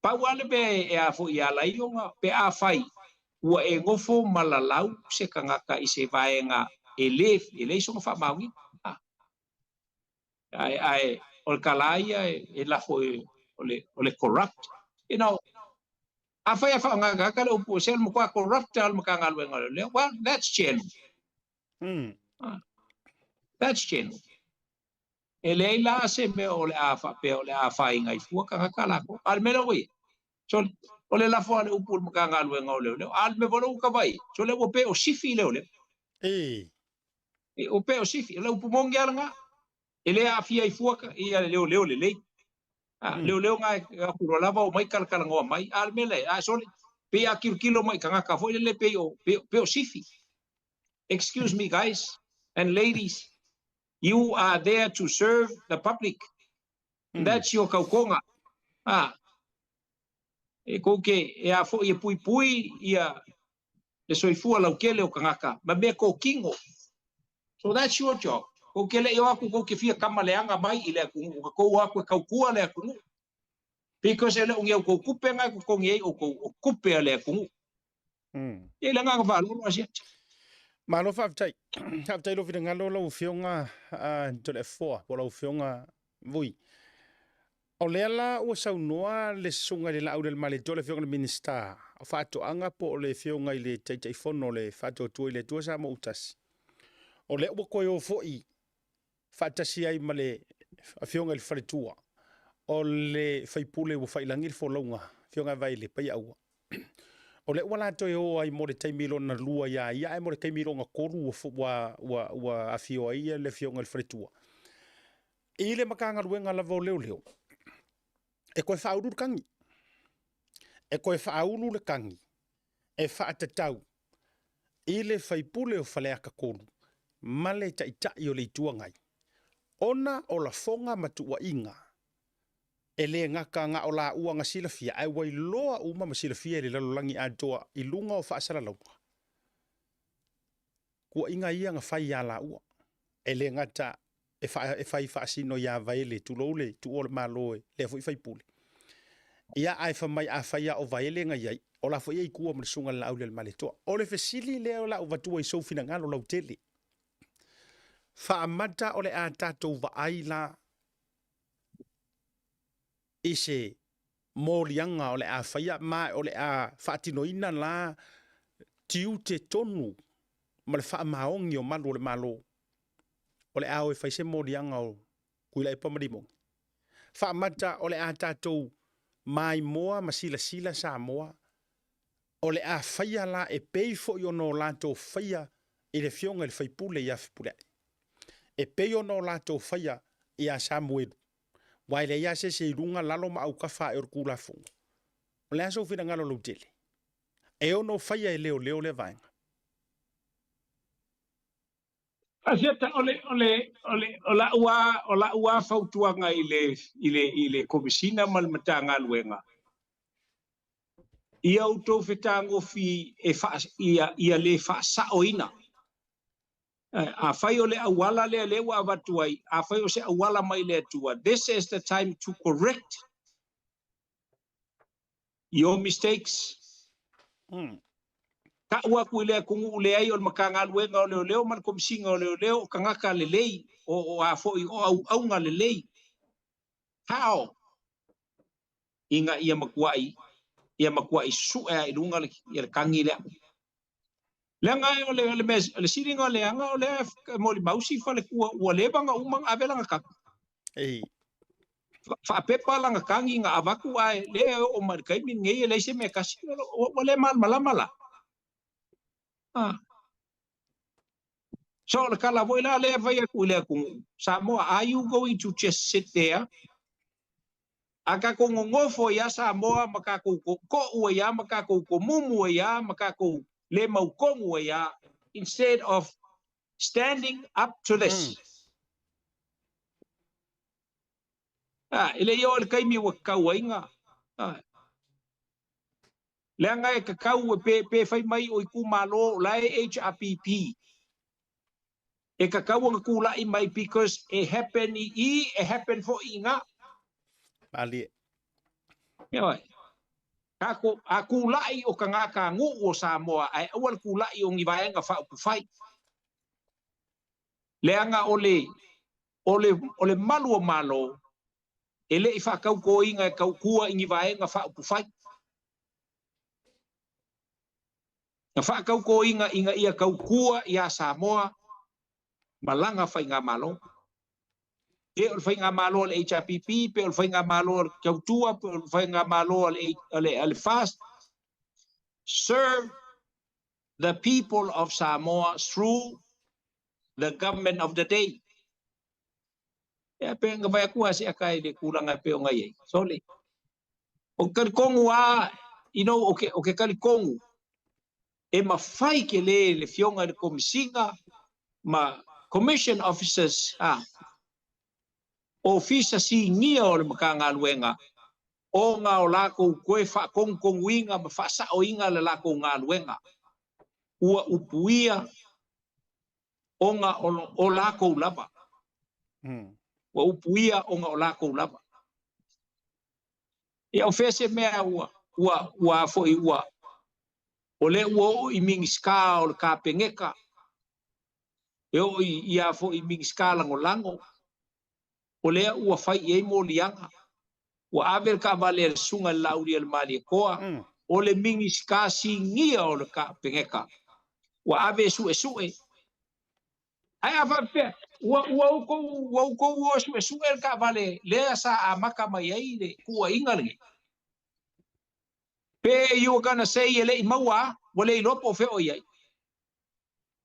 pa wale be e afo ia la ionga pe a fai ua e ngofo malalau se kangaka I se vaenga ele so fa maui ai ol kalaia e la fo ole corrupt a fai fa nga ka le upu sel mo kwa corrupt al makanga le well that's genuine that's genuine ele la se me ole afa pe ole afa inga I fu ka kala ko al melo wi so ole la fo ale upul makanga luenga ole al me volo ka vai so le pe o sifi le ole o pe o sifi le upu mongi al nga ele afia I fu ka ia le leo ngai ku lava o mai kala ngo mai al mele sole pe a kilo mai kanga ka foi le pe o sifi. Excuse me guys and ladies, you are there to serve the public. That's your kaukonga. E ko ke e a foi e pui ia le soifua lau kele o kangaka ma me ko kingo. So that's your job. Ko kele yo aku ko ke fia kamaleanga mai ile ku ko aku ka kua le ku. Because ele unge ko kupenga ko nge o ko kupe le ku. Ele nga va lo asia. Malo faftai. Faftai lo fina ngalo lo fionga to le 4 po lo fionga vui. O leala o saunoa le sunga le laure le male to le fionga le minister. O fato anga po le fionga ile tai fono le fato tu ile tu sa mo utasi. O le o ko yo foi. Fatasi ai male fionga le faletua. O le faipule o failangi fo longa. Fionga vai le pai au. O le wala to yo ai mo le taimilo na lua ia ai mo le taimilo nga koru wa afio ai le fionga le faletua. Ile makanga ruenga la vo leo. E koe whauru kangi. E koe whauru le kangi. E whaatatau. Ile whaipule o whaleaka kōru. Male tai o le ituangai. Ona o la fonga matua inga. E le ngaka nga o la uanga silafia. Ai wai loa uma ma silafia le lalolangi adoa. I lunga o whaasara launga. Kua inga ia nga whai a la ua. E le ngata e whai whaasino ia vaele tu lole tu ole maloe le fui whaipule. Ia ai whamai a whaia o vaele nga iai. O la fwoi kua ma sunga la aule male toa. O le fesili leo la uvatua i sofina ngalo lau tele. Whaamata o le a tatou va aila ise mōlianga o le a whaia mai o le a whaatinoina la tiu te tonu ma le wha maongi o malu o le malo. O le a oe whaise mōlianga o kuila e pamarimo. Whaamata o le a tatou mai moa ma sila Samoa. O le a whaia la e pei fo i ono lato whaia i le fionga le whaipule i awhipule. E pei ono lato whaia i a Samuelu. Wai le ia se runga lalo ma au kawha e orkula fungo. O le aso whina ngalo lautele. E ono whaia e leo le vaenga. Asiata o la ua fautuanga ile komisina malmatanga luenga. Ia auto fetango fi e fa ia le fa saoina. A fai o le awala le wa avatuai, a fai o se awala mai le tua. This is the time to correct your mistakes. Ka ua kuile kungu le ai o makanga luenga o leo man komisinga o leo kangaka le lei o a foi o aunga le lei. How? Inga ia makuai su'a i runga le kangi le. Lenga o le siringa le anga o le mo le mausi fa le kua ua le banga umang avelanga ka. Ei. Fa pepa langa kangi nga avaku ai le o markai min ngei le se me kasi o le malala. So le kala voila le vai ku le ku Samoa, are you going to just sit there? Aka ko ngofo ya Samoa makako ko ua ya makako ko mumu ya makako le maukongu ya instead of standing up to this. Ile yo le kaimi wa kawainga. Le anga e kakau pe fai mai o iku malo la HRPP. E kakau nga kula i mai because it happened for inga. Bali. Yo. Kako aku lai o kangaka ngu o Samoa ai awal ku lai o ngivaenga fa ku fai. Leanga ole malu o malo ele i fa kau ko inga kau kua ngivaenga fa ku fai. Na fa kau ko inga ia kau kua ia Samoa malanga fa inga malo. Pe ol fa inga malo le HRPP, pe ol fa inga malo kau tua, pe ol fa inga malo le fast. Serve the people of Samoa through the government of the day. E pe nga vai ku asi akai de kuranga pe o ngai. Sole. O kalikongu o ke kalikongu e mafai ke le fionga de komisinga ma commission officers ofisa si ngia o le makanga luenga o nga o lako koe fa kong winga ma fa sa o inga le lako nga luenga ua upuia o nga o lako lava ua upuia o nga o lako lava e o fese mea ua fo i ua o le ua i mingi ska o le ka pengeka e o ia fo i mingi ska lango o le ua fai e mo lianga ua avel ka vale sunga lauri al mali koa o le mingi ska singia o le ka pengeka ua ave su ai ava pe ua uko su el ka vale le sa a maka mai ai le kua ingale pe you gonna say ele maua wale lopo fe o ai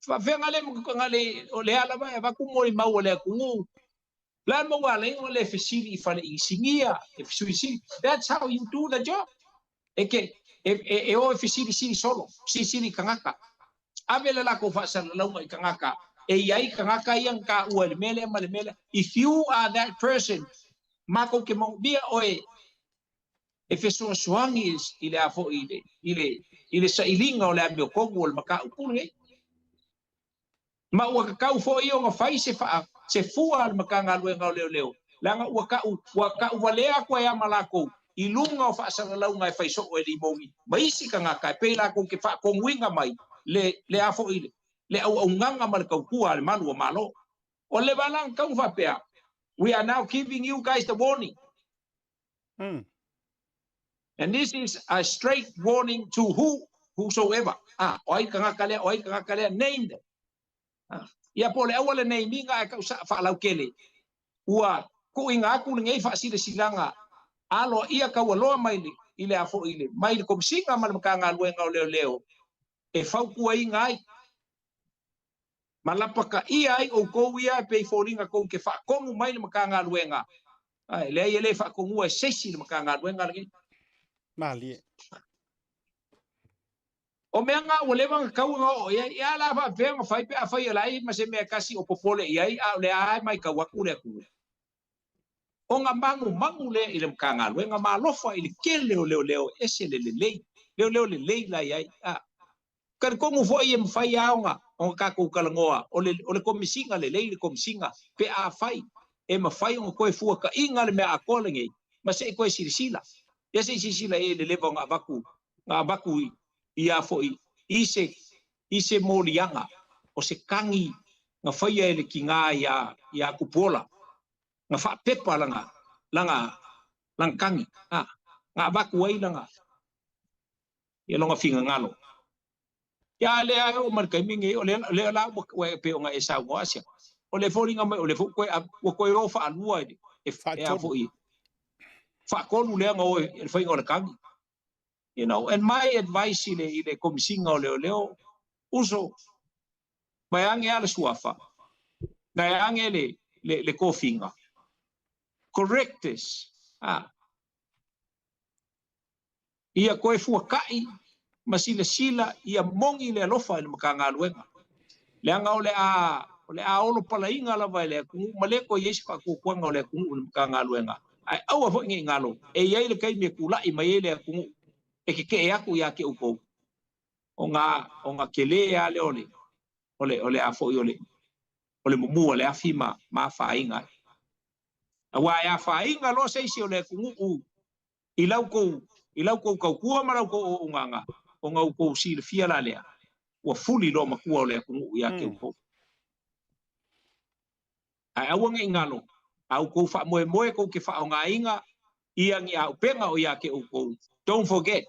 fa fe ngale o le ala va ku mo mau le ku la maua le o le fisili fa le singia e fisili that's how you do the job e o fisili solo sili kangaka avele la ko fa sa la mai kangaka e ai kangaka yang ka u le mele if you are that person mako ke mo dia oe e fe so swangi ile afo ile sa ilinga o le ambio kongo o le maka upule ma ua kakau fo i o nga fai se fua le maka ngā luenga o leo langa ua kau walea koe ama lako i lunga o whaasanga lau ngai fai soko e li mongi ma isi ka ngā kai pei lako ke wha konguinga mai le afo ile le au nganga ma le kaukua le manu o malo o le walang kau whapea we are now giving you guys the warning and this is a straight warning to whosoever oi ka ngaka lea name them ia po le awale nei minga e ka usa fa lau kele ua ku inga aku ngei fa sile silanga alo ia ka walo mai ile afo ile mai le komsinga mal ka nga luenga o leo e fau ku inga ai malapa ka ia ai o ko ia pe foringa ko ke fa ko mai le ka nga luenga ai le fa ko ngua sesi le ka nga luenga lagi mali o mea ngā ua lewa kau ngā o ia la wha whenga whai pe a whai alai ma se mea kasi o popole iai a le ai mai ka waku le aku. O ngā mangu le i le mka ngā luenga mā lofa i le ke leo ese le lei la iai. Kari kongu fo i e mwhai aonga o ngā kako kalangoa o le komisinga le komisinga pe a whai e mwhai o koe fua ka inga le mea a kolengei ma se koe sirisila. Ia se sirisila e le lewa ngā vaku ia foi ise molianga o se kangi nga faia ele ki nga ia kupola nga fa pepa langa kangi nga baku ai langa ia longa finga ngalo ya le ai o markai mingi o le la pe o nga esa o asia o le foringa mai o le ko ro fa alua e fa foi fa kolu le nga o e fa o le kangi. You know, and my advice ile komisinga o leo uso mayange ala suafa na yange le kofinga correct this ia koe fuakai masila ia mongi le lofa le makanga luenga le anga ole a olo palainga la vai le ku maleko yesu pa ku kwanga ole ku makanga luenga ai au fo ngi ngalo e ia le kai me kula i mai le ku e ke aku ia ke upo o nga kele ya le ole a fo ole mumu ole afi ma fainga wa ya fainga lo sei si ole ku i lau ko ka ku ma lau ko nganga o nga ko si le fia la le wa fuli lo ma ku ole ku ia ke upo ai awanga ingalo au ko fa moe ko ke fa nga inga ia ngi au penga o ia ke upo. Don't forget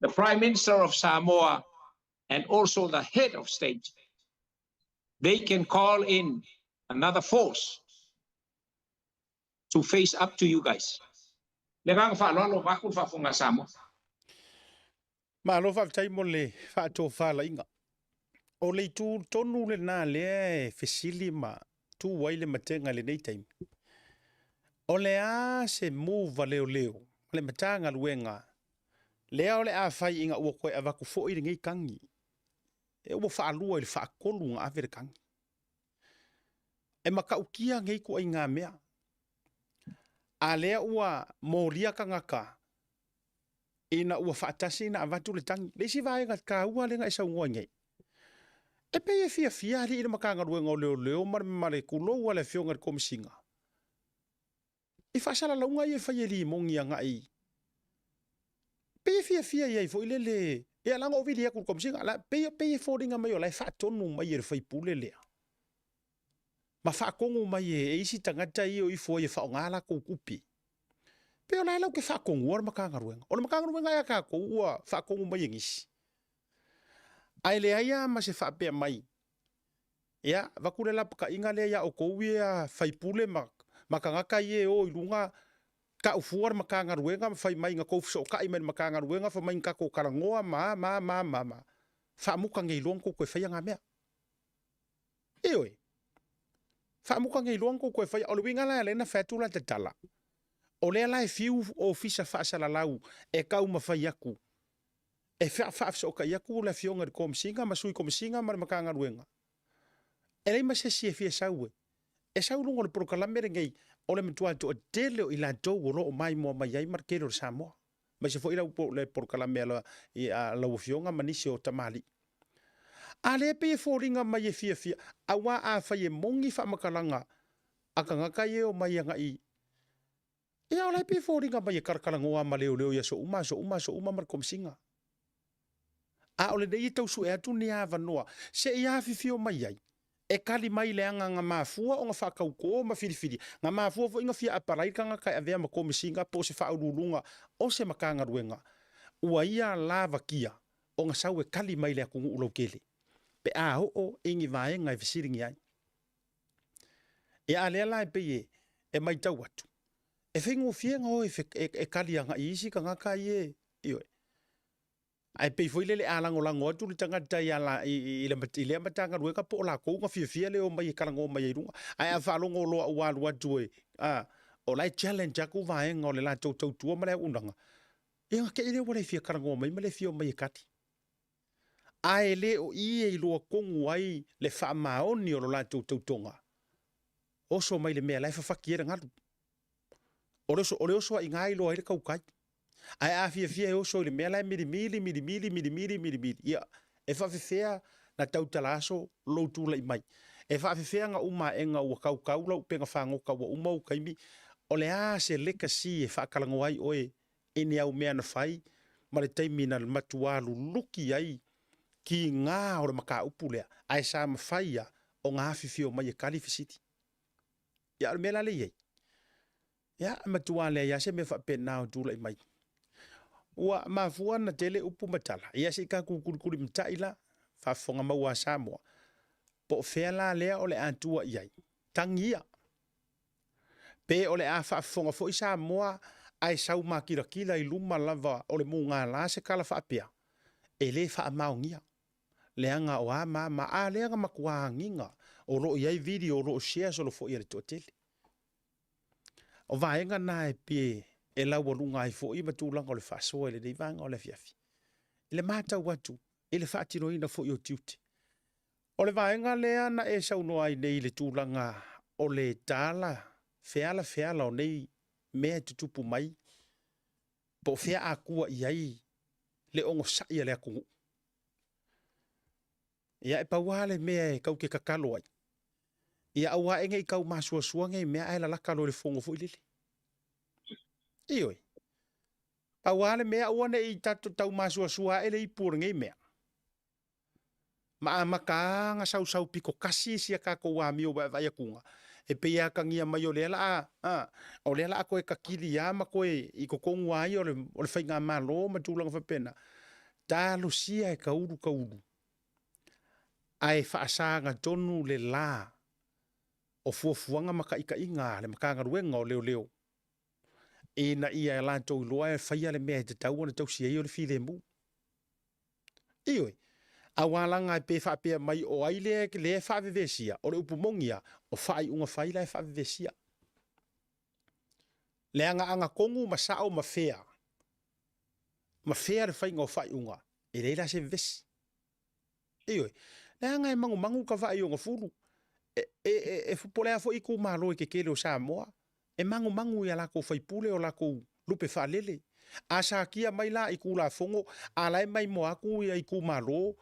the Prime Minister of Samoa and also the head of state, they can call in another force to face up to you guys. Lengang fa lo ba ku fa funga Samoa. Ma lo fa tai mo le fa to fa la inga. O le tu tonu le na le fesili ma tu ai le matenga le nei taimi. O le a se move leo, le matanga luenga, lea o le a fai inga ua koe avaku fo i ringi kangi. E ua whaalua i le whaakolu ngā awere kangi. E makaukia ngei ku ai ngā mea. A lea ua moria ka ngaka, ina ua whaatasi na avatu le tangi. Leisi vaenga ka ua lenga e saungoa ngei. E pe e fia li ina makanga luenga o leo mare kulo ua le fionga le komisinga. I whaasala launga i e whai e li mongi a ngai. Pe e fia i fo ilele. E alanga o vidi aku komisinga. La pe e fōringa mai o lai whaatonu mai e le whaipule lea. Ma whaakongu mai e isi tangata i o i fo e whaongala kou kupi. Pe o lai lau ke whaakongu ora makanga ruenga. O le makanga ruenga ia kako ua whaakongu mai e ngisi. Ai le aia ma se whaapea mai. Ia, wakure la paka inga lea ia o kou ia whaipule makangaka i e o i lunga ka ufuar makanga ruenga ma whai mai ngā koufiso o kai mai makanga ruenga wha mai ngā kou karangoa ma. Whaamuka ngei luang kou koe whai ngā mea. Eoi. Whaamuka ngei luang kou koe whai. O le winga la lena whaatula te tala. O lea lai fiu o fisa whaasala lau e kau ma whai aku. E whaafisa o kai aku le fionga de komisinga ma sui komisinga ma makanga ruenga. E lei ma se si e fia saue. E sau lungo le prokalamere ngei o le matua to tele o ila to o lo mai mo mai ai markero le Samoa. Ma se fo ila le prokalamere i a la fionga manisi o tamali. A le pe e fōringa mai e fia. Awa a whai e mongi whamakalanga. Aka ngaka e o mai anga i. E o lai pe e fōringa mai e karakarangoa ma leo ia so uma mar komisinga. A ole nei tau su e atu ni a vanoa. Se i a fifio mai ai. E kali mai le anga ngā mafua o ngā whakauko ma whiriwhiri. Ngā mafua fo inga fia aparai kanga kai avea ma komisinga po se whaurulunga o se makanga ruenga. Ua ia lava kia o ngā sau e kali mai le akungu ulau kele. Pe a ho ingi vaenga e visiringi ai. E a lea lai pe e mai tau atu. E whingu fienga o e kali anga i isi ka ngaka i e. Ioi. Ai pe foi le alango lango atu le tangata i le matanga ruenga po la ko nga fia le o mai kalango mai runga ai a falongo lo wa atu e o lai challenge aku vaenga o le la tau tua male unanga e nga ke ile wale fia kalango mai male fia mai kati ai le o i lo kongu ai le fa maoni o la tau tonga o so mai le me lai fa fakiera ngatu o le so i ngai lo ai le kaukai. Ai a fia o so le mela mili. Ia, e whawhewhea na tautalaso lo tu lai mai. E whawhewhea nga uma e nga ua kau lau penga whangoka ua uma u kaimi. O le a se leka si e whakalango ai oe ene au mea na whai. Ma le taimi na matualu luki ai ki ngā o le maka upulea. Ai sa mawhaia o ngā whiwhio mai e kali fisiti. Ia, o le mela le iei. Ia, matuale ia se me whapena o tu lai mai. Ua mafua na tele upu matala. Ia si ka kukuri mtaila whafonga maua Samoa. Po whela lea o le antua iai. Tangia. Pe o le a whafonga fo i Samoa ai sau makira i luma lava o le munga la se kala whapea. E le whaamaungia. Leanga o a ma a leanga makua nginga. O ro iai video o ro share solo fo i re to tele. O vaenga na e pie e lau o lunga i fo i matulanga o le whaasoa i le neivanga o le fiafi. I le mātau watu, i le whaatino ina fo i o tiuti. O le vaenga lea na e saunoa i nei le tūlanga o le tāla, feala o nei mea tutupu mai, po fea a kua i ai le ongo sai le akungu. Ia e pauale mea e kau ke kakalo ai. Ia aua enge i kau masua ngai mea ai la laka lo le fongo fo i lili. Ioi. Pauale mea uane i tatu tau masua ele i pura ngai mea. Ma maka nga sau piko kasi sia kako wami o vai akunga. E pea kangia mai o lela o lela ako e kakili ya ma koe i kokongu ai o le whainga malo ma tūlanga whapena. Tā lusia e kauru. Ai whaasanga tonu le la o fuafuanga maka ika inga le makanga ruenga o leo. E na ia e lantou loa e whaia le mea te tau ana tau sia i o le file mu. Ioi. Awalanga e pe whapea mai o aile ke le whavevesia, o le upumongia, o whai unga whaila e whavevesia. Le anga kongu masao mawhea. Mawhea le whainga o whai unga, e leila se vesi. Eoi, le anga e mangu ka whai unga furu. E fupolea fo iku malo e ke kele o Samoa. E mangu ia lako whaipule o lako lupe whalele. Asa kia mai la iku la fongo, alai mai mo aku ia iku malo,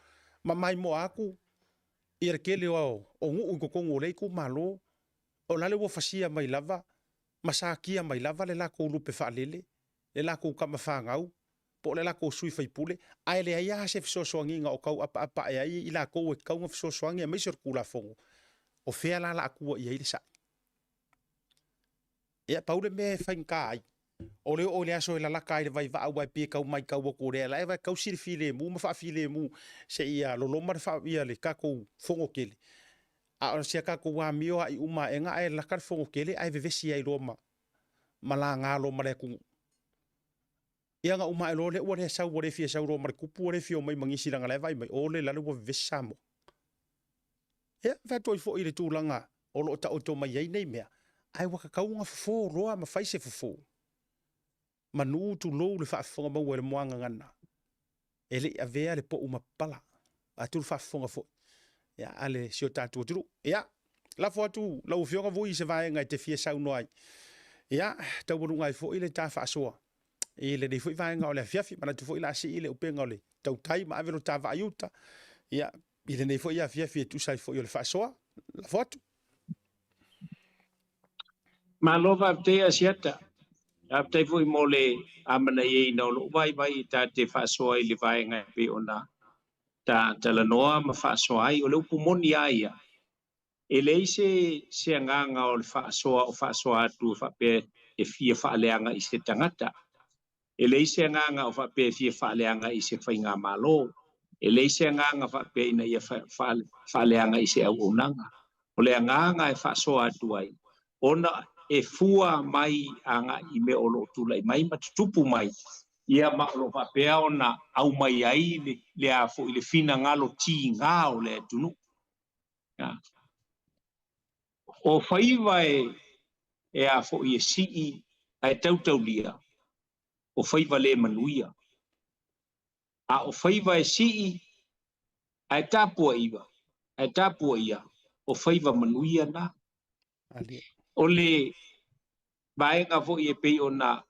ma mai mo aku ia kele o ngu ko kongo le iku malo, o lale wo fasia mai lava, masakia mai lava le lako lupe whalele, le lako kamawhangau, po le lako sui whaipule, ai le aia se fisosoanginga o kau apa e ai i lako e kaunga fisosoangi a meisor kula fongo. O fea la akua i aile sa. Ia paule me whainka ai. O le aso e la laka i vai va wai pe kau mai kau o kore la e vai kau siri file mu ma fa file mu se ia loloma de fa ia le kako fongo kele. A se kako wa mio ai uma e nga e la kar fongo kele ai vevesi ai Roma. Mala nga lo mare ku. Ia nga uma e lo le ore sa ore fie sa Roma kupu ore fio mai mangisi langa le vai mai o le la le wo vesamo. Ia va toi fo i le tūlanga o lo ta o mai ai nei mea. Ai waka kaunga fo roa ma faise fo. Manu tu lo le whaafonga mau le moanga ngana. Ele a vea le po uma pala. A tu whaafonga fo. Ia ale sio tatu turu. Ia la fo atu lau fionga vui se vai ngai te fie sau noai. Ia tau waru ngai fo ile ta whaasoa. Ile nei fo i vai ngau le fiafi mana tu fo ila si ile upenga le tautai ma avero ta vaiuta. Ia ile nei fo ia fiafi tu sai fo ile whaasoa. La fo atu. Malova te asiata. Aptai foi mole amana ye no lo vai ta te fasoa i le vai ngai pe ona ta la noa ma fasoa ai o le upumoni ai e se nganga o le fasoa tu fa pe e fia fa leanga i se tangata e se nganga o fa pe fia fa leanga i se fainga malo e se nganga fa pe ina ia fa leanga i se au nanga o le nganga e fasoa tu ai ona e fua mai anga i me olo tula mai matutupu mai ia ma lo papea ona au mai ai le a fo ile fina ngalo ti ngao le tunu ya o faiva e a fo i si ai tautaulia o faiva le manuia a o faiva e si ai tapua ia o faiva manuia na o le vaenga fo i pe ona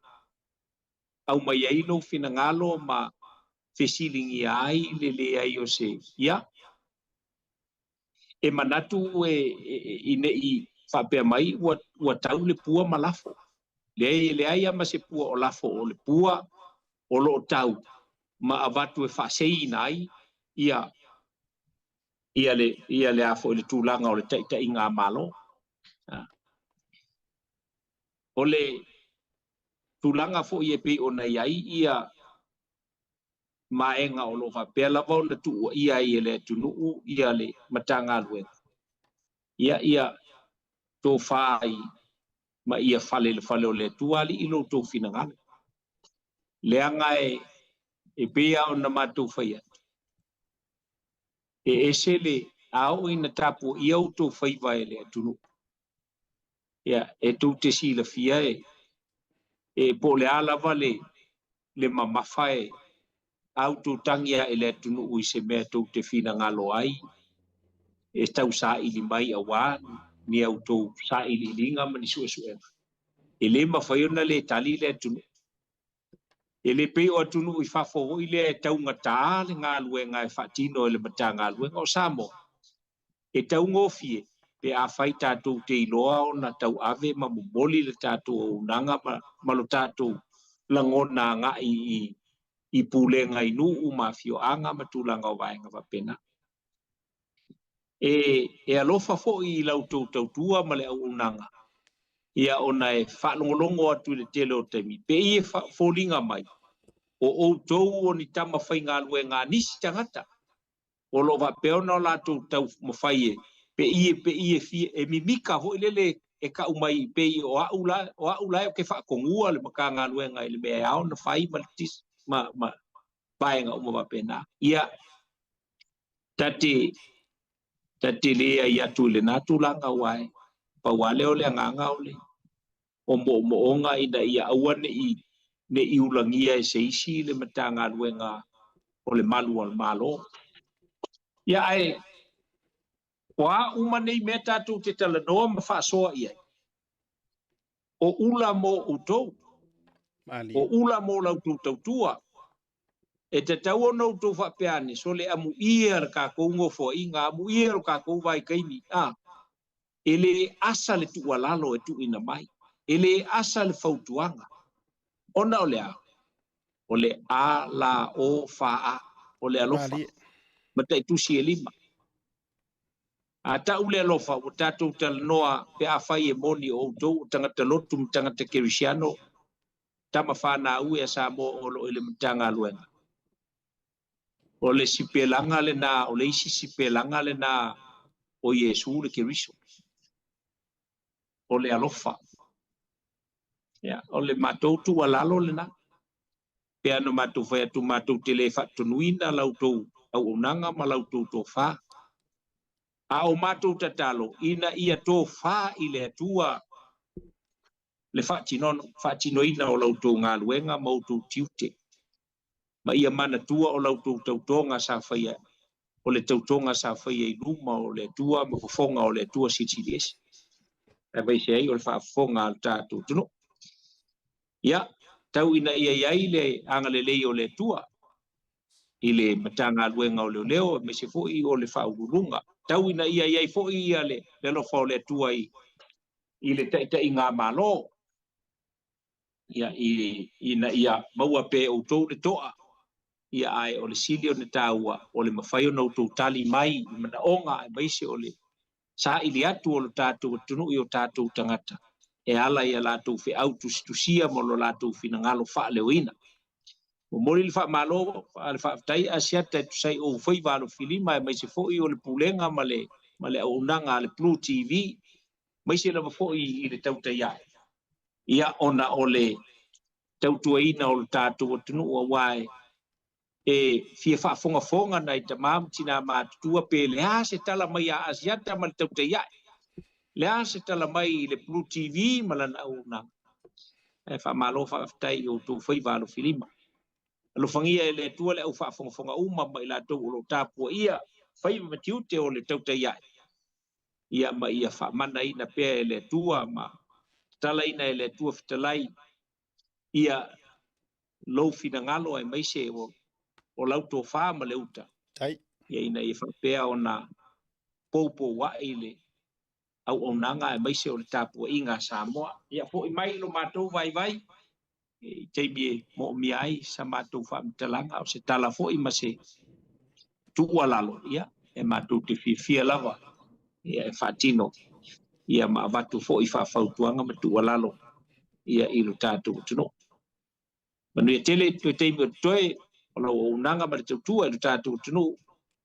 au mai ai lo fina ngalo ma fesilingi ai le ai o se ia e manatu ine i fa mai wa tau le pua malafo le ai ama se pua o lafo o le pua o lo tau ma avatu e fa sei nai ia le afo le tulanga o le tai nga malo o le tulanga fo i pe ona iai ia maenga o lo fa pela va na tu ia le tunu ia le matanga lue ia to fai ma ia fale o le tuali i lo to finanga le anga e pe ona matu fai esele au ina tapu ia to fai vai le tunu ia e tu te sila fia e po le ala vale le mamafae auto tangia ele tunu ui se mea tau te fina ngalo ai e tau sa ili mai awa ni auto sa ili linga mani suesuenga ele mawhaiona le tali le tunu ele pe o tunu ui fafo ile tau ngata le ngalue ngai fatino ele mata ngalue o Samoa e tau ngofie pe a fai tātou te iloa o na tau ave ma mumoli le tātou unanga ma lo tātou langona nga i pulenga i nuu ma fio anga ma tūlanga o vaenga wapena. E alofa fo i lau tautua ma le au unanga. Ia ona e whalongolongo atu le tele o temi. Pe i e wholinga mai. O tou o ni tama whai ngā lue ngā nisi tangata. O lo vapeona o lātou tau mawhai pe i e fie e mimika ho ilele e ka umai pe i o aula o ke whakongua le maka ngā lue ngā ile mea au na whai ma vaenga uma wapena. Ia tati le ai atu le natu langa wai pa wale ole nganga ole o mo onga ina ia awane ne I ulangia e se isi le matanga luenga o le malu al malo ia ai wa umane meta tu te talanoa ma fa soa ia o ula mo utou o ula mo lau tautua e te tau ono tau whapeane so le amu ia ka koungo fo inga amu ia ka kou vai kaimi ele asa le tu walalo e tu ina mai ele asa le fautuanga ona ole a la o fa a ole alofa mata tu si elima ata ule alofa o tatu tal noa pe a fai e moni o do tangata lotum tangata kerisiano tama fa na u e sa mo o ele mtanga luenga ole sipelanga le na ole isi sipelanga le na o Yesu le keriso ole alofa ya ole matotu walalo le na pe ano matu fa tu matu tele fa tunuina lauto au unanga malauto to fa a o matu tatalo ina ia to fa ile tua le fa chino ina o lauto ngaluenga mautu tiute ma ia mana tua o lauto tautonga sa faia o le tautonga sa faia I luma o le tua ma fonga o le tua sicilies e vai sei o le fa fonga al tatu tuno ya tau ina ia le anga le o le tua ile matanga luenga o leo me se foi o le fa ulunga tau ina ia foi ia le lo fa o le tua ile ta inga malo ia ina ia maua pe o to le toa ia ai o le silio ne taua o le mafai no to tali mai mana onga e mai se o le sa ili atu o le tatu tunu I o tatu tangata e ala ia la tu fe autu sia mo lo la tu fina ngalo fa le wina o mori le fa malo al fa tai asiata tu sai o foi valo filima e mai se foi o le pulenga male o nanga le Blue TV mai se le foi I le Tautai A'e ia ona ole tautuaina o le tatu o tunu o wai e fia fa fonga nai te mam tina matua pe le se tala mai a asiata mal Tautai A'e le se tala mai le Blue TV malana una e fa malo fa tai o tu foi valo filima lo fangia le tua le au fa fonga uma mai la to lo tapu ia fai matiute o le Tautai A'e ia ma ia fa mana ina pe le tua ma tala ina le tua fitalai ia lo fina ngalo ai mai se o lauto fa ma le uta ia ina ia fa pe ona popo wa ile au onanga ai mai se o le tapu inga Samoa ia fo I mai lo matou vai te bie mo mi ai sa matou fa mtalanga o se tala fo I ma se tu walalo ia e matou te fia lava ia e fatino ia ma vatu fo I fa fautuanga ma tu walalo ia I lo tatu tuno manu ia tele te mo toe o lo unanga ma te tua I lo tatu tuno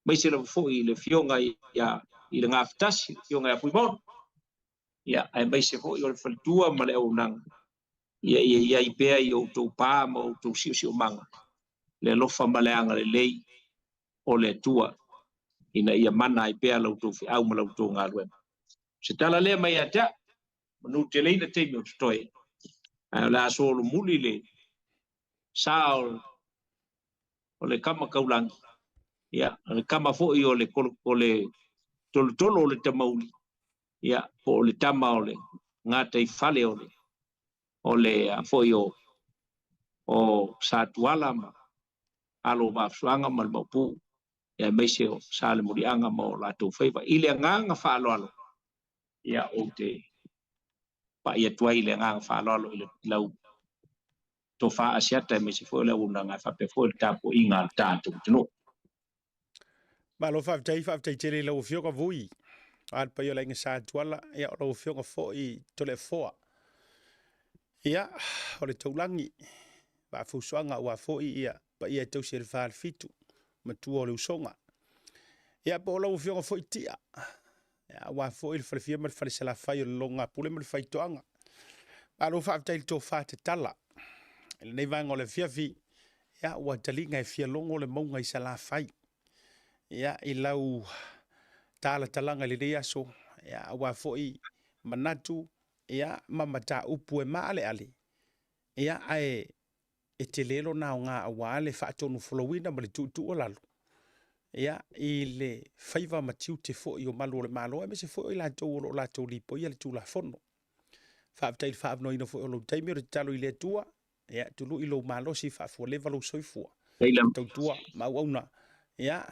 mai se lo fo I le fionga ia I le ngaftasi fionga ia puimon ia ai mai se fo I o le faltua ma le unanga ia I pea I o tau pā ma o tau sio manga le lofa maleanga le lei o le tua ina ia mana I pea lau tau fi au ma lau tau ngā luen se tala lea mai atea manu te leina teimi o tutoe la solo muli le sa o le kama kaulangi ia le kama fo I o le tolo o le tamauli ia po o le tama o le ngata I fale o le fo I o sa tuala ma alo mafsuanga mal mapu ya meise o sa le murianga mo la tu feiva ile nganga fa alo ya o te pa ia tuai le nganga fa alo ile lau to fa asiata meise fo le una nga fa pe fo le tapo inga tanto no ma lo fa tai tele lo fio ka vui al pa yo la ngi sa tuala ya lo fio ka fo I tole foa ia o le taulangi ba fusuanga wa fo ia pa ia tau se fa fitu ma tu o le usonga ia po lo fio ka fo tia ya wa fo il fia ma fa se la fa yo longa pule ma fa toanga ba lo fa tai to fa te tala le nei vanga o le fia fi ya wa talinga e fia longo le maunga I sa la fai ia I lau tala talanga le rea so ia wa foi manatu ia mamata upu e maale ale ia ai e te lelo na nga awale fa tonu followina ma le tu o lalo ia I le faiva matiu te fo I o malu le malo me se fo I la tau o la tau lipo ia le tu la fono fa tai fa no ina fo o lo taimi o talo I le tua ia tulu I lo malo si fa fo le valo soifua tau tua ma una ia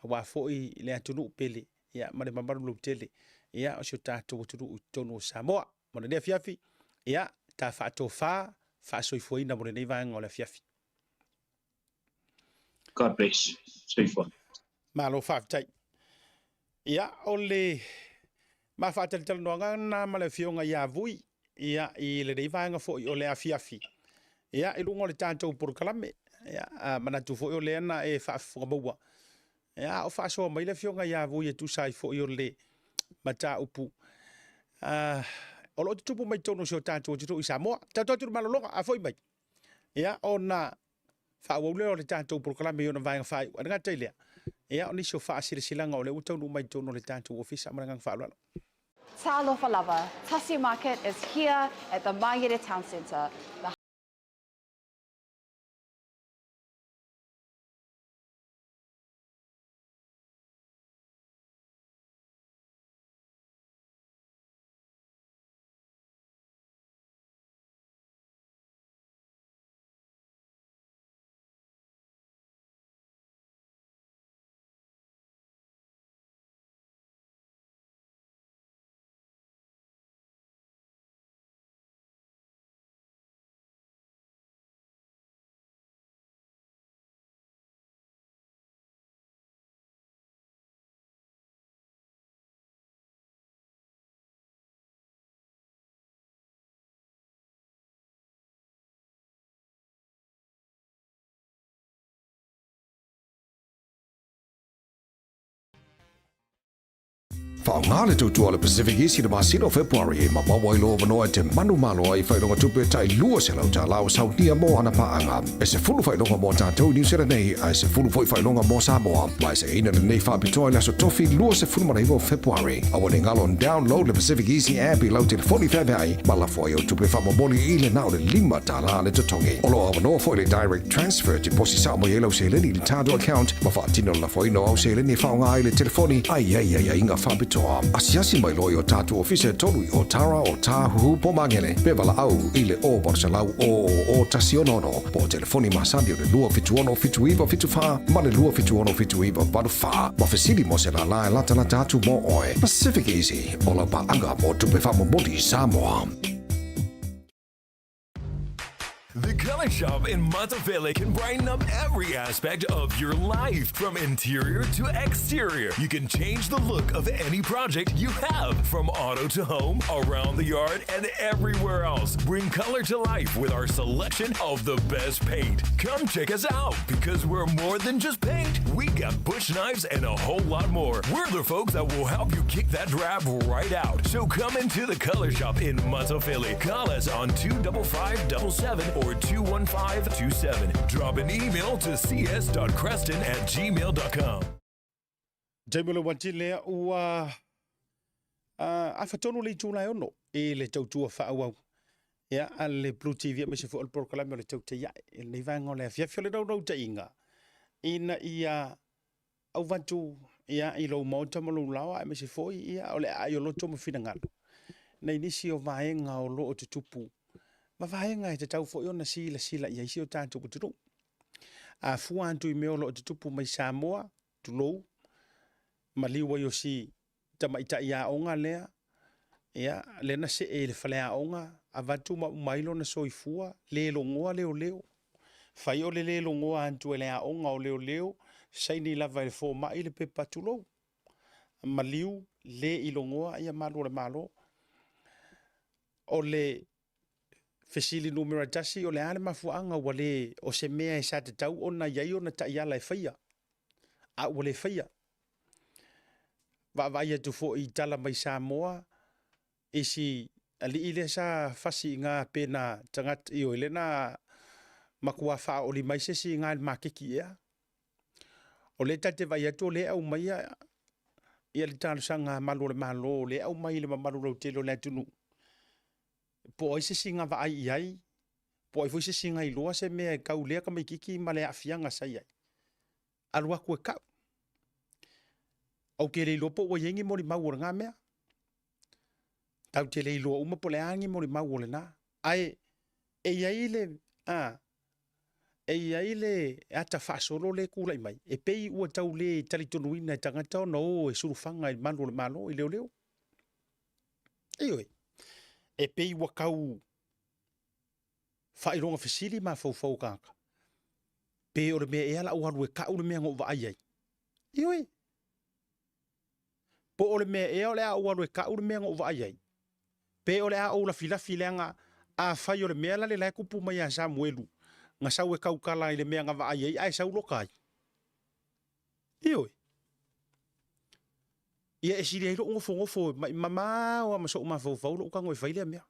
wa fo I le atunu pele ia ma le mamaru lo tele ia o se tatou tulu tonu Samoa mo le fiafi ia ta fa to fa soifuina mo le nei vanga o le fiafi God bless. Soifua. malo fa tai ia ole ma fa tal no nga ma le fionga ia vui ia I le nei vanga fo o le afiafi ia I lungo le tatou por kalame ia mana tu fo o le na e fa fo boa ia o fa so mai le fionga ia vui e tu sai fo o le mata upu o lo tupu mai tono so tatou tu I Samoa tatou tu malolonga a foi mai ia ona fa o le tatou por kalame ona vanga fa nga tele ia o niso fa silanga o le utau mai tono le tatou office amanga fa lo Talofa lava, Tasi Market is here at the Manase Town Centre. The Whaongale tautua le PacificEzy le masino February ma wawailo vanoa te manu malo ai whaidonga tupe tai lua se lau ta lau sautia mo hana paanga. E se fulu whaidonga mo tātou New Zealand nei ai se fulu whaidonga mo Samoa. Mai se ina le nei whapitoa le aso tofi lua se fulu manaivo February. Awa ne ngalon download le PacificEzy app I lau te foli whawe ai ma la fwai o tupe whamamoli I le nao le lima ta la le totongi. Olo awa noa fwai le direct transfer te posi sa mo yelo se leni le tātou account ma whaatino la fwai no au se leni whaonga ai le telefoni ai inga whapitoa. Asiasi mai loi o tātou ofise tolu o tara o tāhuhu po mangele. Bevala au ile o barsalau o tasi onono. Po telefoni masandi o le lua fitu ono fitu iwa fitu wha. Ma le lua fitu ono fitu iwa vadu wha. Ma fesili mo se la lae lata la tātou mo oe. PacificEzy o la paanga mo tupe wha mo modi Samoa. The Color Shop in Matavele can brighten up every aspect of your life, from interior to exterior. You can change the look of any project you have, from auto to home, around the yard, and everywhere else. Bring color to life with our selection of the best paint. Come check us out, because we're more than just paint. We got bush knives and a whole lot more. We're the folks that will help you kick that drab right out. So come into the Color Shop in Matavele. Call us on 25577 or 21527. Drop an email to cs.creston@gmail.com. Jamilo Wantile ua a fatonu le tula ono e le tautua whaawau. Ia a le Blue TV me se fo al proklame le tauta ia e le vanga le fiafio le dau ta inga. Ina ia au vantu ia I lo mauta malu lawa me se fo ia o le ayo loto mo finangalo. Na inisi o vaenga o lo o te tupu. Ma vaenga e te tau fo ona sila ia isi o tātou kuturu. A fua antu I meo lo o te tupu mai Samoa, tulou, maliwa yo si tamaita ia onga lea, ia lena se e le falea onga, a vatu ma umailo na soifua, le longoa leo. Fai o le longoa antu e lea onga o leo, saini lava e fo mai le pepa tulou. Maliu, le ilongoa ia malo le malo. O le fesili numero tasi o le ale mafuanga wale o se mea e sa te tau ona iai ona ta iala e whaia. A wale whaia. Vai atu fo I tala mai Samoa e si ali ile sa fasi ngā pena tangat I o ele na makua wha o li mai se si ngā makiki ea. O le tate vai atu le au mai ia le talo sanga malo le malo le au mai le mamalu rau telo le atunu. Po ai se singa va ai ai. Po ai foi se singa i loa se mea kau lea ka mai kiki ma le afianga sai ai. Alua kue kau. Au ke le lopo wa yengi mori mau ora ngā mea. Tau te le loa uma po le angi mori mau ora nā. Ai, e iai le, e iai le ata whaasolo le kula i mai. E pei ua tau le talitonuina e tangata o no e surufanga i manu le malo i leo leo. Ioi. E pei ua kau whaironga whisiri ma fau kanka. Pe o le mea e ala uaru e ka ule mea ngō wa ai ai. Ioi. Po o le mea e o le a uaru e ka ule mea ngō wa ai ai. Pe o le a o la filafi leanga a whai o le mea la le lai kupu mai a Samuelu. Nga sau e kau kala i le mea nga wa ai ai, ai sau lokai. Ioi. Ia e siri airo ngofo, mama o amaso umafau lo ukango e whaile a mea.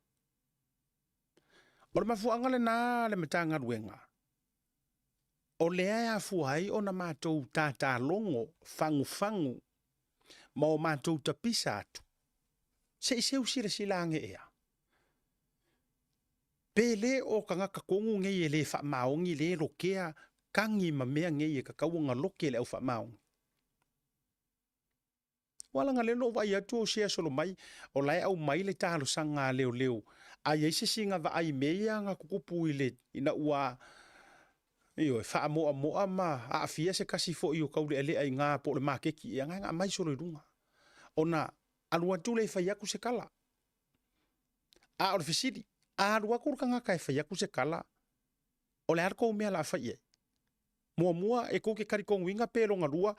O le mafuanga le nā le matanga ruenga. O le aia fuai o na mātou tātā longo, fangu, ma o mātou tapisa atu. Se iseu sira silange ea. Pele o kangaka kongu ngei e le wha maongi le rokea kangi ma mea ngei e kakauanga loke le au wha maongi. Walanga le no vai atu o sea solo mai, o lai au mai le talo sanga leo. A yeise singa va ai mea nga kukupu i le ina ua iyo e wha moa ma a afia se kasi fo iyo kaule ele ai ngā po le makeki e ngā mai solo i runga. Ona alua tu le whaiaku se kala. A ora fisiri. A alua kurukanga kai whaiaku se kala. O le arko mea la whaie. Mua e ko ke karikongu inga pelonga lua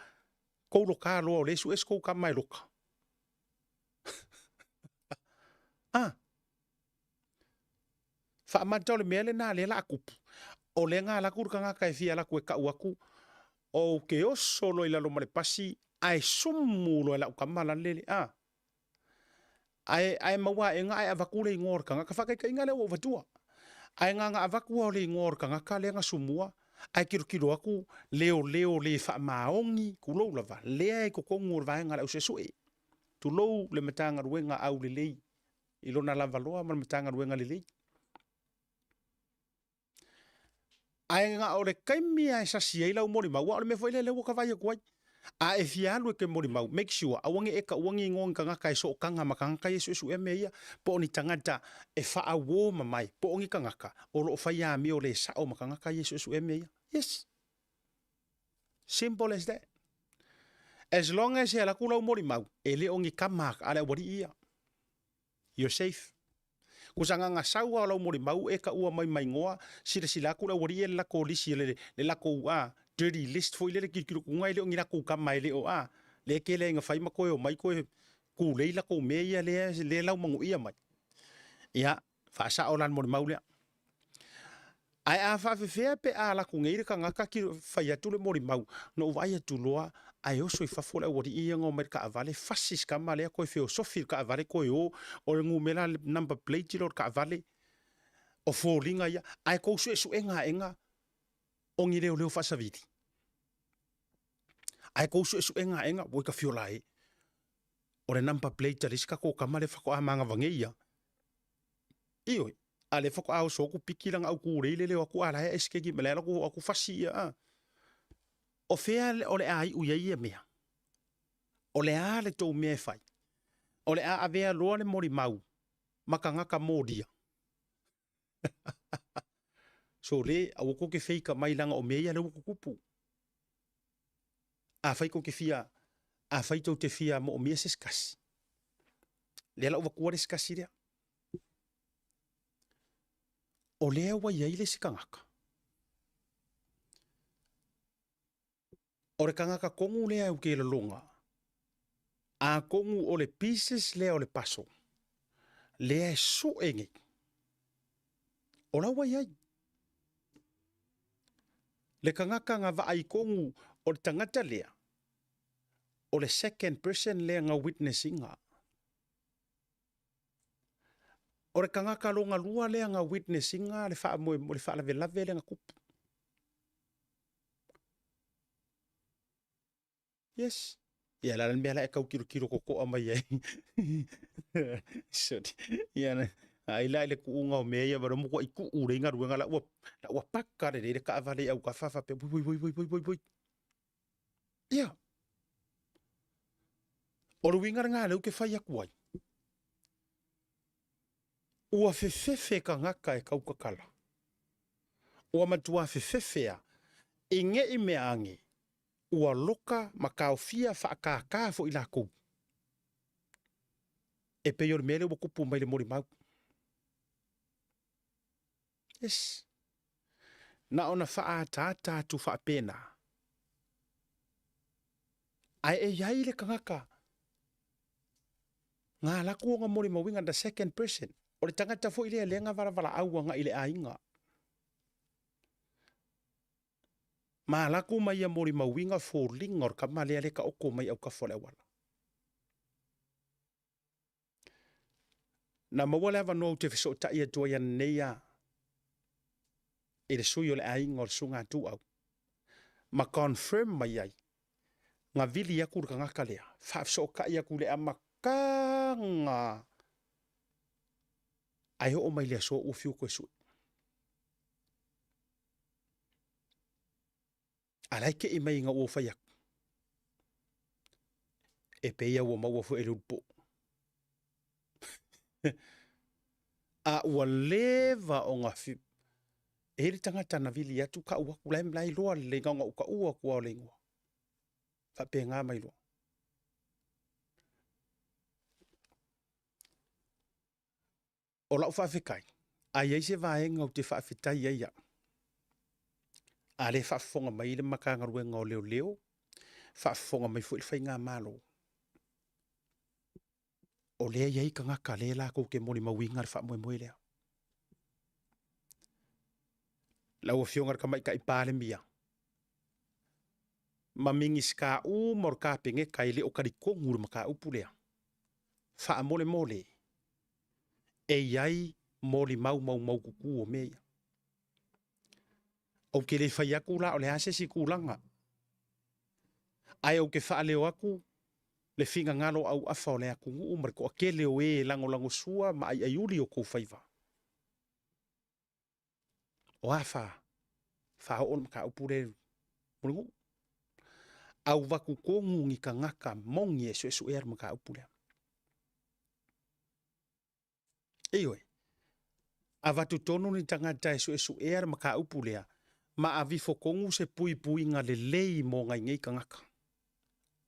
kou loka loa o lesu eskou ka mai loka. Whaamantau le mea le nā le la akupu. O le ngā la kurukanga kai fia la kue ka uaku. O ke oso lo ila lo mare pasi. Ai sumu lo ila ukamala lele. Ai maua e ngā e avakure i ngor kanga ka whakai ka inga leo o vatua. Ai ngā avakua o le ngor kanga ka le ngā sumua. Ai kiro aku leo le wha maongi kulou lava. Lea e kukongu o vaenga leo se sue. Tu lou le matanga ruenga au le lei. Ilona lava loa ma le matanga ruenga le lei. Ai ngā o le kaimia e sasi e lau mori mau. Wa o le me fo ile leo ka vai kuai. A e fialu e ke mori mau. Make sure. Awange e ka uangi ngon kanga kai so kanga makanga Yesu e mea. Po ni tangata e faa wo mamai. Po ongi kangaka. O lo faya mi o le sao makanga Yesu e mea. Yes. Simple as that. As long as e la kula mori mau. E le ongi kamak ala wari ia. You're safe. Kusanga nga saua lau mori mau e ka ua mai ngoa. Sila kula wari e la ko lisi le lako ua. Dirty list fo ile ki kunga ile ngira ku kama ile o le kele nga fai mako o mai ko ku leila ko meia le lau mangu ia mai ia fa sa olan mo maule ai a fa fe pe a la ku ngira ka ngaka ki fai atu le mori mau no vai atu loa ai o so fa fo la wori ia ngo mer ka vale fasis ka male ko fe o sofi ka vale ko o ngu mela number plate lo ka vale o fo linga ia ai ko su enga ongi leo fasaviti. Ai ko su enga boika fiolai. O le number plate riska ko kamale fako amanga vangeia. Iyo, ale fako au soku pikiranga au kureile leo aku ala eskegi melelo ko aku fasia. O fea o le ai uia mea. O le a le tau mea fai. O le a avea loa le mori mau. Makangaka modia. So le au ko ke feika mai langa o meia le kukupu. A fai ko ke fia, a fai tau te fia mo o mea se skasi. Le ala uvakua le skasi rea. O lea wa iai le se kangaka. O le kangaka kongu lea u ke la longa. A kongu o le pieces lea o le paso. Lea e so enge. O la wa iai. Le kangaka nga va ai kongu o le tangata lea. O le second person lea nga witnessinga. O le kangaka longa lua lea nga witnessinga le faa mo le faa lave lave le nga kupu. Yes. Ia la mea la e kau kiro koko a mai ai. Sori. Ia na. Ai la le kuunga o mea ia wara moko i ku ure inga ruenga la ua pakare re ka avale au ka fafa pe bui. Ia. O ruinga ngā leu ke whai aku ai. Ua fefefe ka ngaka e kau kakala. Ua matua fefefea inge i mea ange. Ua loka makaofia whaakākā fo i la kou. E pe yor mele ua kupu mai le mori mau. Yes. Na ona whaatata tu whaapena. Ai e iai le kangaka. Ngā laku o ngā mori mawinga the second person. O le tangata fo i lea lenga varawala aua ngā i le ainga. Ma laku mai a mori mawinga fo linga or ka malea le ka oko mai au ka fole wala. Na mawale ava no te fiso ta ia tua ia neia. E le sui o le ainga or sunga tu au. Ma confirm mai ai. Ngā vili aku rika ngaka lea. Whaafso ka ia ku lea makanga. Ai o mai lea so o fiu koe sui. Alaike i mai ngā ua whaiak. E peia ua maua fu e rupo. A ua leva o ngā fi. E ri tangata na vili atu ka ua kulai mlai loa le ngā uka ua kua o le ngua. Whape ngā mai loa. O lau whawhikai. A iei se vaenga o te whawhitai ia. A le whaafonga mai le makanga ruenga o leo. Whaafonga mai fu il whai ngā malo. O lea iei ka ngaka le la kou ke moni mawinga le whaamoe lea. Lau o fionga ka mai ka i pāle mia. Ma mingi ska u mor ka penge kai le o karikongu le maka upu lea. Whaamole mole. E iai moli mau kuku o mea. O ke le whai aku la o le ase si kulanga. Ai o ke wha leo aku le finga ngalo au afa o le aku ngu umar ko ke leo e lango sua ma ai ayuri o kou whaiva. O afa. Wha o maka upu le muringu. Au waku kongu ngi ka ngaka mongi e su er maka upu le. Ewe. A watu tonu ni tangata e su er maka upu lea. Ma a vifo kongu se pui nga le lei mo ngai ngei ka ngaka.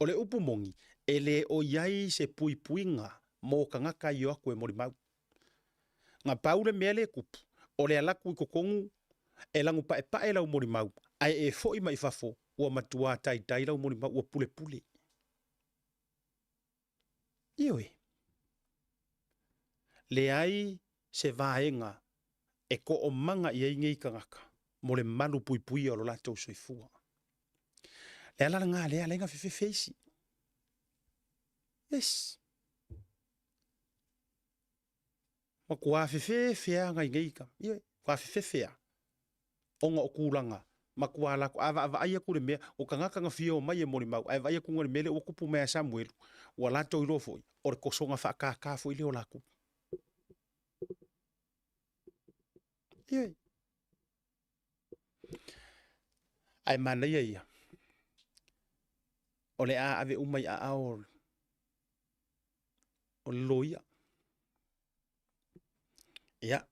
O le upu mongi, e le o iai se pui nga mo ka ngaka i oako e mori mau. Nga paule mele kupu, o le alaku i kokongu, e langu pae lau mori mau, ai e foi mai fafo, ua matua tai lau mori mau, ua pule. Iwe. Le ai se vaenga, e ko o manga i ei ngei ka ngaka. Mo le manu pui o lo latou soifua. Le ala ngā lea lenga feisi. Yes. Ma kua fefea ngai ngei ka. Ie, kua fefea. Onga o kulanga. Ma kua la ava aia kure mea. O ka ngaka nga fio mai e mori mau. Ava aia kungare mele o kupu mea Samuel. Ua latou i rofoi. O re kosonga whaakākā fo i leo laku. Ie. Ai mana ia. O le a ave umai a aor. O le loia. Ia.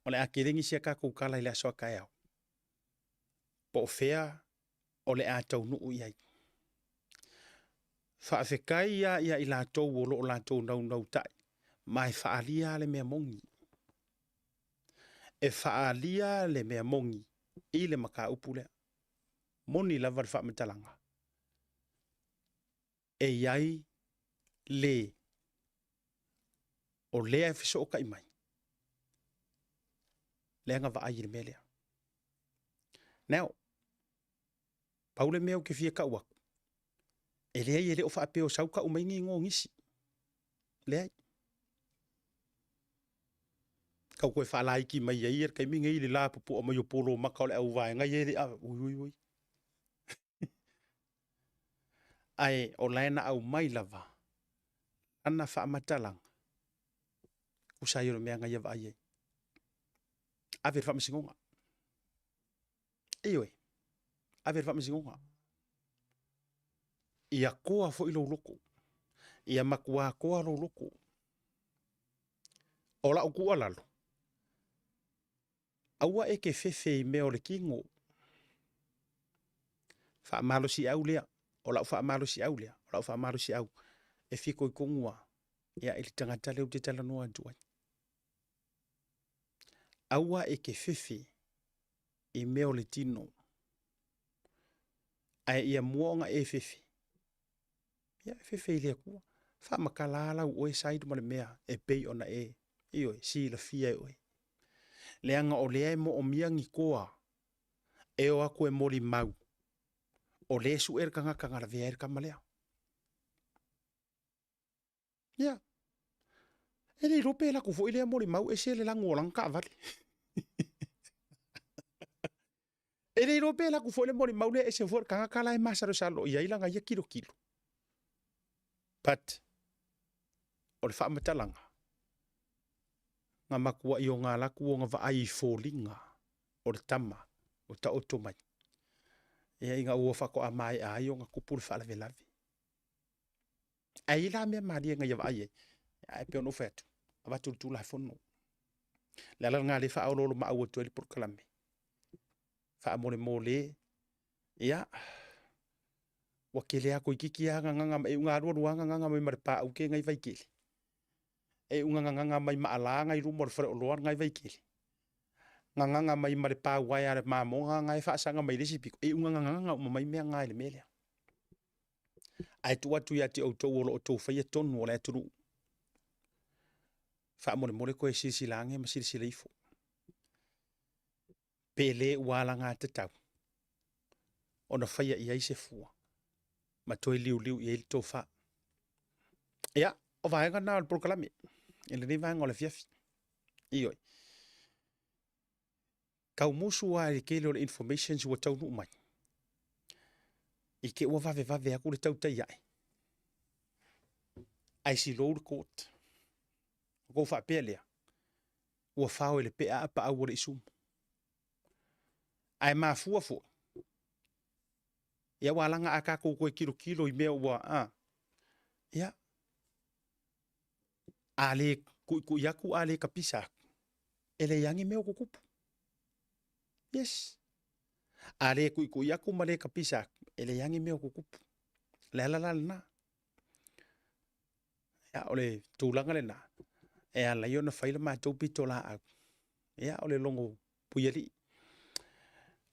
O le a kiringi sia ka kukala i le asoa kai au. Po fea o le a tau nuu iai. Whaafekai ia i la tau o lo la tau nau tai. Mai whaalia le mea mongi. E whaalia le mea mongi. I le maka upulea. Moni lava le whaametalanga. E iai le o lea e fiso o kai mai. Lea nga va le melea. Now, paule meo ke fia ka uaku. E lea i ele o whaapeo sau ka umaingi ngō ngisi. Lea i. Kau koe whaalaiki mai ai kai minga i le la pupu o mai o polo maka o le au vai ngai ele ui. ai o laina au mai lava ana whaamatalang usai o mea ngai ava ai ave whaamasingonga ioi ave whaamasingonga ia koa fo ilo loko ia makua koa lo loko ola o kua lalo aua e ke fefe i mea o le kingo whaamalo si au lea ola whaamalo si au lea ola whaamalo si au e fiko i kongua ia ili tangata leo te tala noa antuai aua e ke fefe i mea o le tino ai ia muonga e fefe ia e fefe i lea kua whaamakala au oe saidu ma le mea e pei ona e ioi si la fia e oe leanga o lea e mo o miangi koa e o aku e mori mau o le su er kanga kanga la vea er kamalea ia e le rope la kufo i lea mori mau e se le lango o langka avali e le rope la kufo i le mori mau le e se fuer kanga kala e masaro salo ia ilanga ia kilo kilo but o le whaamatalanga ngā makua i o ngā laku o ngā vaai fōlinga o le tama o ta oto mai. Ia i ngā ua whako a mai a i o ngā kupuru whaalawe lawe. A i la mea maria ngā ia vaai e. A e peo no whētu. A watu tu lai whono. Le ala ngā le wha aololo ma au atu e li porukalame. Wha amore mō le. Ia. Wa ke lea ko i kiki a nganga e unga aruaruanga nganga mai maripā au ke ngai vaikele. E unga nganga mai maala ngai rumo le whare o loa ngai vaikele. Nganga mai mare pa wai are mamonga ngai whaasanga mai resi piko. E unga nganga o mai mea ngai le melea. Ai tu atu ia te autou o lo o tau whaia tonu o le aturu. Wha amore more koe silsilange ma silsila ifo. Pele uala ngā te tau. O na whaia ia i se fua. Ma toi liu liu i e li tau wha. Ia, o vaenga nā o le prokalame. Ele nei vaenga o le fiafi. Ioi. Kau musu a e kele o le information si wa tau nuu mai. I ke ua vave aku le Tautai A'e. Ai si lou le court. Kou wha pea lea. Ua whao ele pea apa au le isumu. Ai maa fua fua. Ia walanga a kako koe kilo i mea ua ia. Ale ku yaku ale kapisa. Ele yangi mea kukupu. Yes. Ale ku yaku male kapisa. Ele yangi mea kukupu. Le ala na. Ya ole tulanga le na. E ala iona whaila maa tau pito la au. Ya ole longo puyali.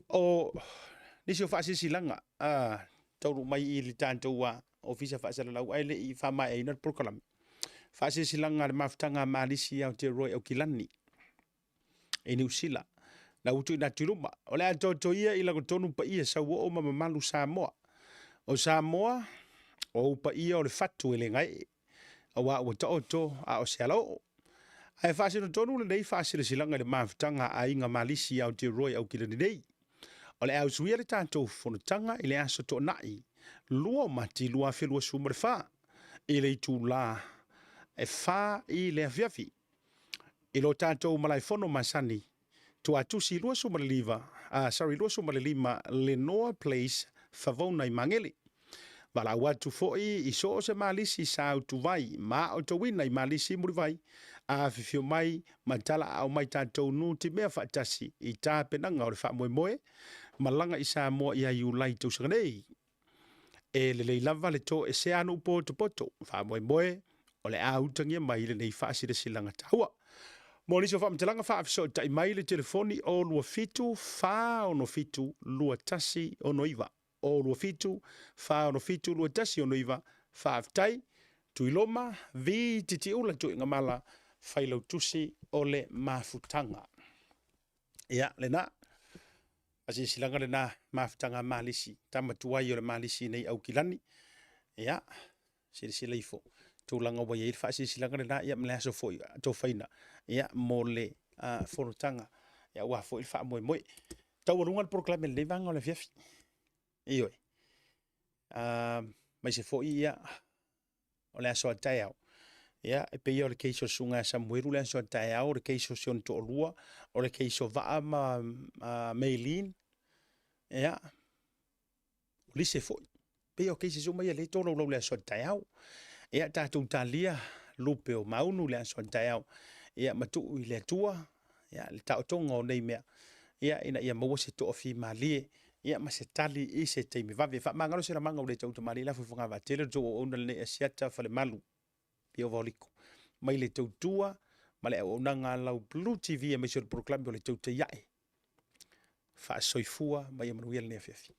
O nisi o whaasisi langa. Tauru mai i li tāntou wa ofisa whaasala lau. Aile i whamai e inar prokalame. Whaasisi langa le mafutanga Malisi Aotearoa au Kilani. E New Zealand. Na utu i natiruma. O le atoto ia i lago tonu pa ia sa uo o mamalu Samoa. O Samoa, o upa ia o le fatu e le ngai. A wa ua taoto a o se alo. Ai whaasino tonu le nei whaasile silanga le mafutanga a inga Malisi Aotearoa au Kilani nei. O le au suia le tātou whanutanga i le aso to nai. Lua mati lua whelua sumare wha. I le itu la e wha i le afiafi. I lo tātou malai whono masani. Tu atusi lua sumare lima le Noa Place Favona i Mangele. Wala watu foi i so se Malisi sa utu vai. Ma o to wina i Malisi muri vai. A fifio mai matala au mai tātou nu ti mea whaatasi. I tā penanga o le wha moe moe. Malanga i Samoa i a iulai tau sakanei. E le lava le to e se anu poto poto. Wha moe moe. O le autangia mai le nei whaasire silanga taua. Mōni so whaamtalanga whaafiso tai mai le telefoni o lua fitu wha ono fitu lua tasi ono iwa. O lua fitu wha ono fitu lua tasi ono iwa. Whaaftai tuiloma vi titi ula tu inga mala whailau tusi o le mafutanga. Ia, le na. Asi silanga le na mafutanga Malisi. Tamatuai o le Malisi nei au Kilani. Ia, sila ifo. Tūlanga wa iei whaasi silanga le na ia mlea so foi tō whaina. Ia mō le whorotanga. Ia ua foi wha moe moe. Tau arunga le proklame le vanga o le fiafi. Ioi. mai se fo ia o le aso tai au ia e pe o le keiso sunga Samuelu le aso tai au le keiso sion to lua o le keiso va ma Meilin ia li se fo pe o keiso suma ia le tolo lo le aso tai au ia tatu talia lupe o maunu le aso tai au ia matu i le tua ia le tau tonga o nei mea ia ina ia maua se to fi malie ia ma se tali i se te mi va fa mangalo se la manga o le tau mali la fu funga va tele jo o le asiata fa le malu pio voliko mai le tau tua ma le o nanga lau Blue TV e mai se proclam o le tau te iae fa soifua mai manuel ne fiafi